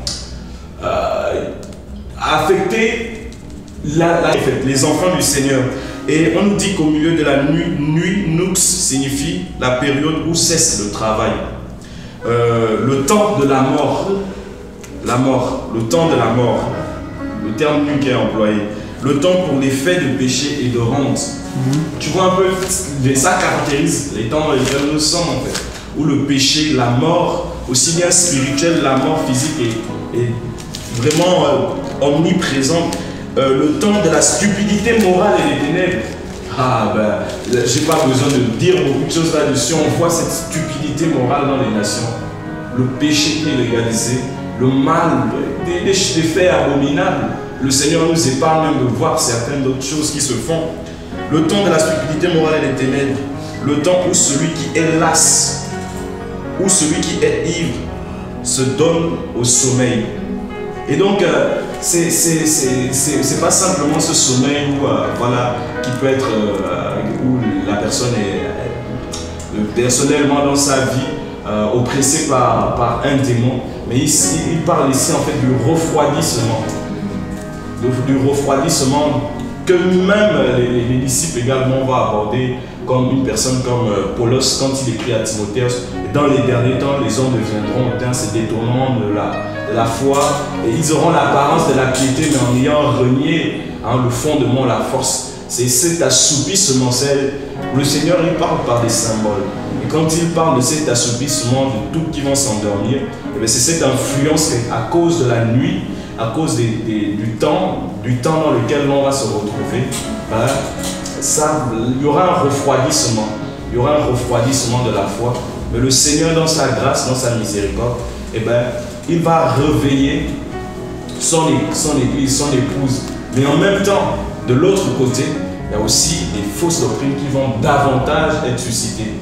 affectés les enfants du Seigneur. Et on nous dit qu'au milieu de la nuit, nux signifie la période où cesse le travail. Le temps de la mort, le temps de la mort, le terme nu qui est employé, le temps pour les faits de péché et de honte. Tu vois un peu, ça caractérise les temps dans lesquels nous sommes en fait, où le péché, la mort, aussi bien spirituelle, la mort physique est vraiment omniprésente. Le temps de la stupidité morale et des ténèbres. Ah ben, j'ai pas besoin de dire beaucoup de choses là-dessus. On voit cette stupidité morale dans les nations. Le péché qui est légalisé, le mal, des faits abominables. Le Seigneur nous épargne même de voir certaines autres choses qui se font. Le temps de la stupidité morale et des ténèbres. Le temps où celui qui est las, où celui qui est ivre, se donne au sommeil. Et donc, c'est pas simplement ce sommeil où, voilà, qui peut être où la personne est personnellement dans sa vie oppressée par un démon, mais il parle ici en fait du refroidissement. Du refroidissement que même les disciples également vont aborder comme une personne comme Paulos quand il écrit à Timothée. Dans les derniers temps, les hommes deviendront hautains, se détourneront de la foi et ils auront l'apparence de la piété mais en ayant renié le fondement, la force. C'est cet assoupissement. Le Seigneur il parle par des symboles. Et quand il parle de cet assoupissement de tout qui vont s'endormir, c'est cette influence à cause de la nuit, à cause du temps dans lequel l'on va se retrouver. Il y aura un refroidissement. Il y aura un refroidissement de la foi. Mais le Seigneur, dans sa grâce, dans sa miséricorde, il va réveiller son église, son épouse. Mais en même temps, de l'autre côté, il y a aussi des fausses doctrines qui vont davantage être suscitées.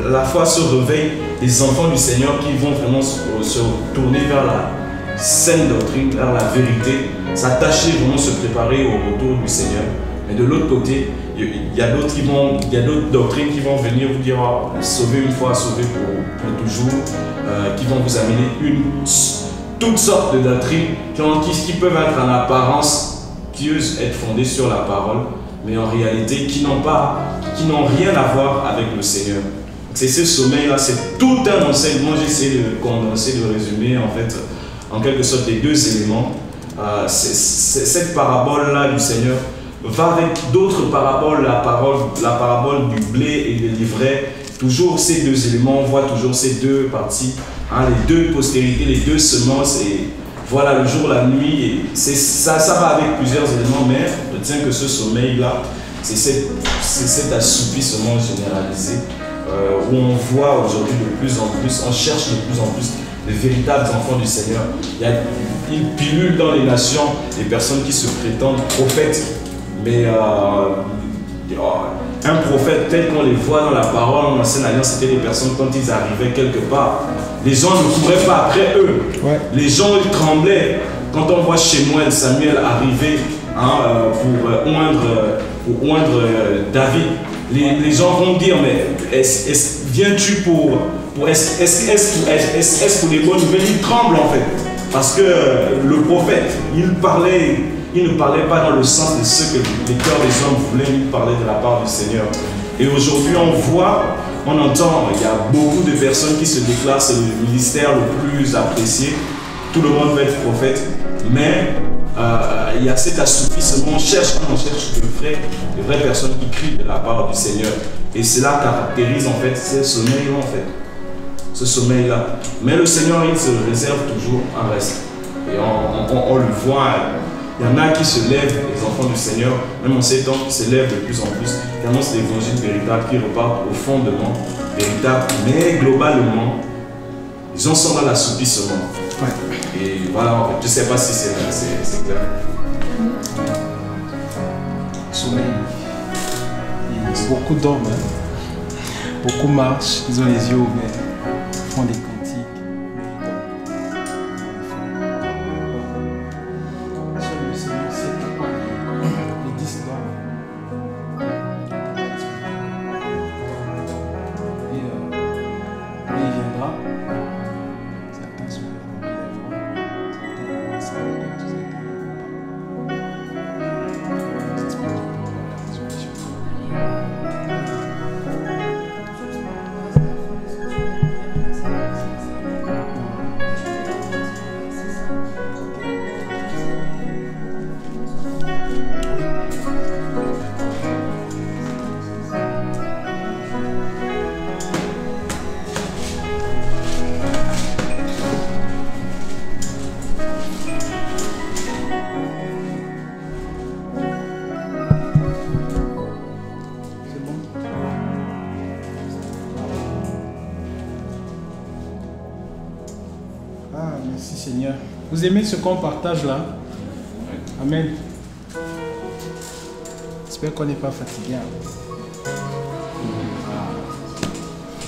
La foi se réveille, les enfants du Seigneur qui vont vraiment se tourner vers la saine doctrine, vers la vérité, s'attacher, vraiment se préparer au retour du Seigneur. Mais de l'autre côté, il y a d'autres doctrines qui vont venir vous dire sauver une fois, sauver pour toujours, qui vont vous amener toutes sortes de doctrines qui peuvent être en apparence pieuses, être fondées sur la parole, mais en réalité qui n'ont rien à voir avec le Seigneur. C'est ce sommeil-là, c'est tout un enseignement. J'essaie de condenser, de résumer en fait, en quelque sorte les deux éléments. Cette parabole-là du Seigneur va avec d'autres paraboles, la parabole du blé et de l'ivraie. Toujours ces deux éléments, on voit toujours ces deux parties, les deux postérités, les deux semences, et voilà le jour, la nuit, et ça va avec plusieurs éléments, mais retiens que ce sommeil-là, c'est cet assoupissement généralisé, où on voit aujourd'hui de plus en plus, on cherche de plus en plus de véritables enfants du Seigneur. Il y a une pilule dans les nations, des personnes qui se prétendent prophètes, mais un prophète tel qu'on les voit dans la parole en Ancienne Alliance, c'était des personnes quand ils arrivaient quelque part, les gens ne couraient pas après eux. Ouais. Les gens ils tremblaient Quand on voit Shemuel, Samuel arriver pour oindre David, les gens vont dire, mais viens-tu pour est-ce pour les bonnes nouvelles? Il tremble en fait. Parce que le prophète, il ne parlait pas dans le sens de ce que les cœurs des hommes voulaient, il parlait de la part du Seigneur. Et aujourd'hui, on entend, il y a beaucoup de personnes qui se déclarent, c'est le ministère le plus apprécié. Tout le monde veut être prophète, mais il y a cet assoupissement. On cherche de vraies personnes qui crient de la part du Seigneur. Et cela caractérise en fait ce sommeil-là, en fait. Ce sommeil-là. Mais le Seigneur, il se réserve toujours un reste. Et on le voit. Il y en a qui se lèvent, les enfants du Seigneur, même en ces temps, qui se lèvent de plus en plus, qui annoncent l'évangile véritable, qui repartent au fondement véritable. Mais globalement, les gens sont dans l'assoupissement. Ouais. Et voilà, en fait, je ne sais pas si c'est clair. Sommeil. Beaucoup dorment, beaucoup marchent, ils ont les yeux ouverts, font des cantiques, mais seul le Seigneur sait pourquoi les 10 dorment. Et il viendra, certains se relèveront, Merci Seigneur. Vous aimez ce qu'on partage là? Amen. J'espère qu'on n'est pas fatigué.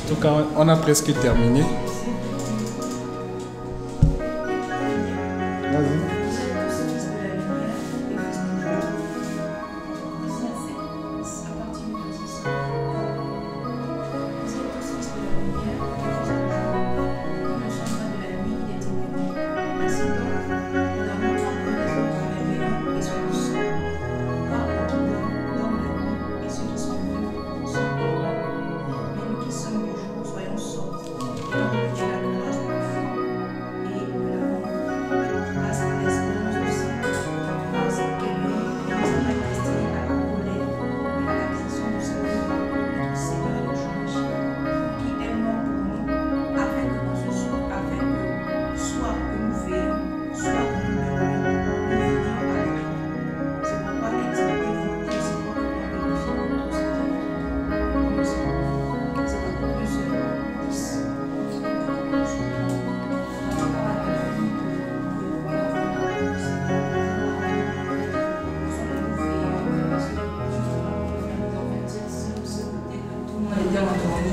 En tout cas, on a presque terminé. Vas-y.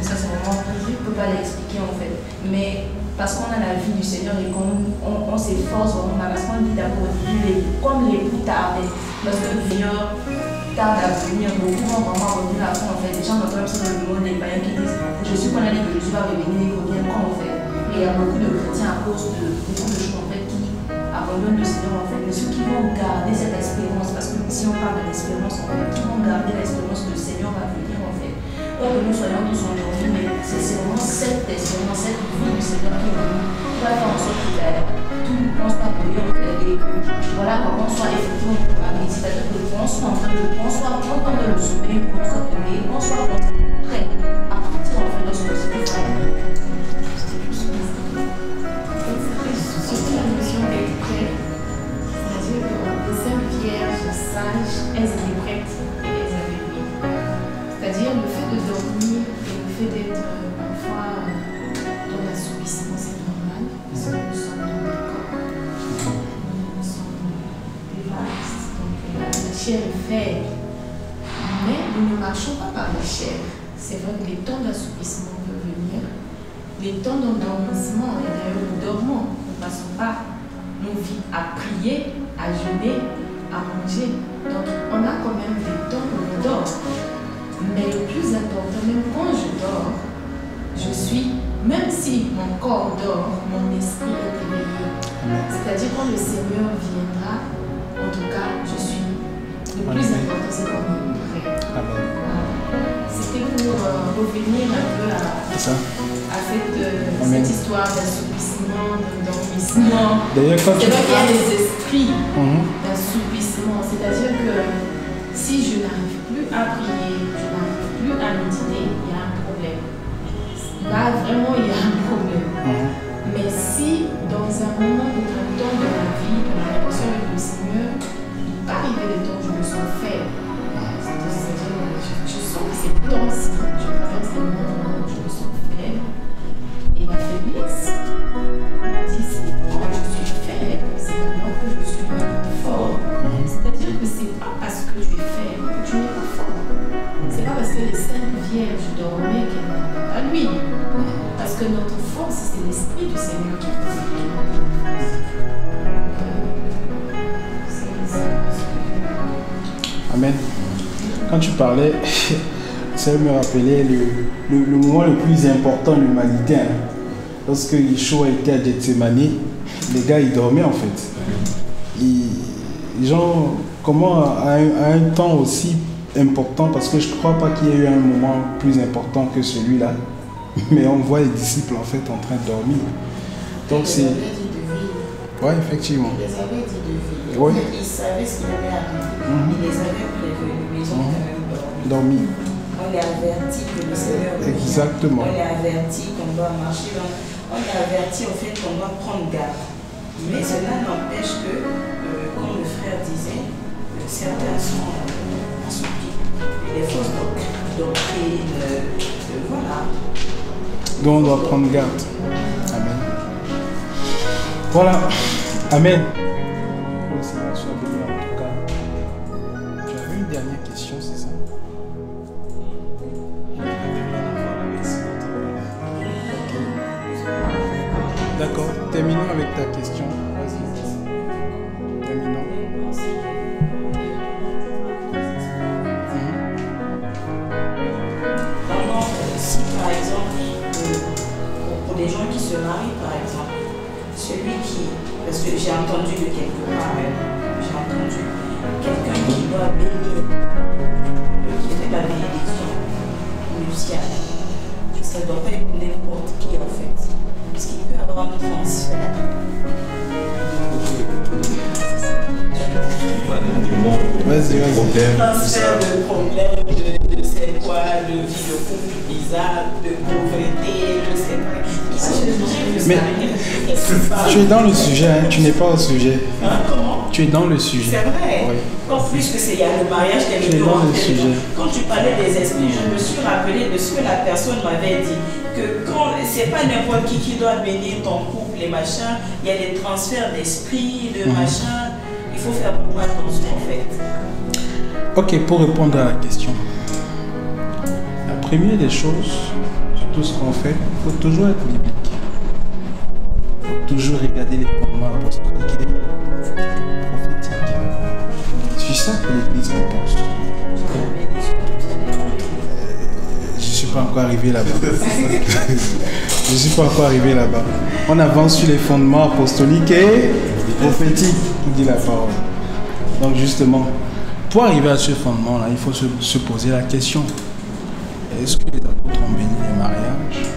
Ça, c'est vraiment, je ne peux pas l'expliquer en fait. Mais parce qu'on a la vie du Seigneur et qu'on s'efforce vraiment, parce qu'on dit d'abord, comme l'époux tardait, parce que le Seigneur tarde à venir, beaucoup vont vraiment revenir à fond en fait. Les gens entendent ça dans le monde des païens qui disent je suis qu'on a dit que Jésus va revenir, il revient quand en fait. Et il y a beaucoup de chrétiens à cause de beaucoup de choses en fait qui abandonnent le Seigneur en fait. Mais ceux qui vont garder cette espérance, parce que si on parle de l'espérance en fait, qui vont garder l'espérance que le Seigneur va venir en fait. Or que nous soyons tous endormis, mais c'est vraiment cette espérance, cette vie du Seigneur qui va faire en sorte que tout on soit brillant et que voilà, qu'on soit effectivement programmé, c'est-à-dire que qu'on soit en train de, qu'on soit content de le sommeil, qu'on soit prêt, qu'on soit prêt à partir en fait de ce que c'est ça. Surtout la notion d'être prêt, c'est-à-dire que les saintes vierges sages, elles étaient prêtes et elles avaient vu. C'est-à-dire le fait de dormir et le fait d'être parfois dans l'assoupissement, c'est normal, parce que nous sommes dans le corps, nous sommes des vastes, donc la chair est faible. Mais nous ne marchons pas par la chair. C'est vrai que les temps d'assoupissement peuvent venir, les temps d'endormissement, et d'ailleurs nous dormons, nous ne passons pas nos vies à prier, à jeûner, à manger. Donc on a quand même des temps où on dort. Mais le plus important, même quand je dors, je suis, même si mon corps dort, mon esprit est éveillé. C'est-à-dire quand le Seigneur viendra, en tout cas, je suis. Le plus important, c'est qu'on est prêt. C'était pour revenir un peu à cette histoire d'assoupissement, d'endormissement. D'ailleurs, quand c'est vrai qu'il y a des esprits d'assoupissement. C'est-à-dire que si je n'arrive plus à prier, je n'arrive plus à méditer, il y a un problème. Là, vraiment, il y a un problème. Mais si, dans un moment ou un temps de la vie, de la relation avec le Seigneur, il peut arriver des temps où je me sens faible. C'est-à-dire, je sens que c'est temps-ci, je traverse des moments où je me sens faible. Et ma faiblesse me dit, c'est quand je suis faible, c'est maintenant que je suis fort. C'est-à-dire que c'est pas parce que tu es faible que tu n'es pas fort. C'est pas parce que les Saintes Vierges dormaient qu'elles n'avaient pas lui. Parce que notre force, c'est l'Esprit du Seigneur qui nous Amen. Quand tu parlais, ça me rappelait le moment le plus important de l'humanité. Lorsque Yeshua était à Gethsemane, les gars ils dormaient en fait. Les gens, comment à un temps aussi important, parce que je ne crois pas qu'il y ait eu un moment plus important que celui-là, mais on voit les disciples en fait en train de dormir. Donc c'est... Oui, effectivement. Ils les avaient dit de vie. Oui. Ils savaient ce qui allait arriver. Ils les avaient prévenus, mais ils ont quand même dormi. On les avertit que le Seigneur revient. Exactement. On les avertit qu'on doit marcher. On les avertit au fait qu'on doit prendre garde. Mais cela n'empêche que, comme le frère disait, certains sont assoupis. Les fausses doctrines, voilà. Donc on doit prendre garde. Amen. Voilà. Amen. Que le Seigneur soit béni en tout cas. Tu avais une dernière question, c'est ça? D'accord. Terminons avec ta question. Vas-y. Terminons. Si par exemple, pour des gens qui se marient par exemple, celui qui, parce que j'ai entendu de quelque part, j'ai entendu quelqu'un qui doit bénir, qui fait la bénédiction nuptiale, ça ne doit pas être n'importe qui en fait, parce qu'il peut avoir un transfert. Vas-y. Transfert de problèmes, de c'est quoi, de vie de couple bizarre, de pauvreté, je sais pas. Mais tu es dans le sujet, hein, tu n'es pas au sujet. Hein, comment? Tu es dans le sujet. C'est vrai. Oui. Encore plus que c'est il y a le mariage qui est Tu es dans le sujet. Quand tu parlais des esprits, je me suis rappelé de ce que la personne m'avait dit. Que quand c'est pas n'importe qui doit bénir ton couple et machin, il y a des transferts d'esprit, de machin. Il faut faire beaucoup attention en fait. Ok, pour répondre à la question. La première des choses, sur tout ce qu'on fait, il faut toujours être biblique. Il faut toujours regarder les fondements apostoliques et prophétiques. C'est ça que l'Église pense. Je ne suis pas encore arrivé là-bas. Je ne suis pas encore arrivé là-bas. On avance sur les fondements apostoliques et prophétiques, dit la parole. Donc justement, pour arriver à ce fondement-là, il faut se poser la question. Est-ce que les apôtres ont béni les mariages?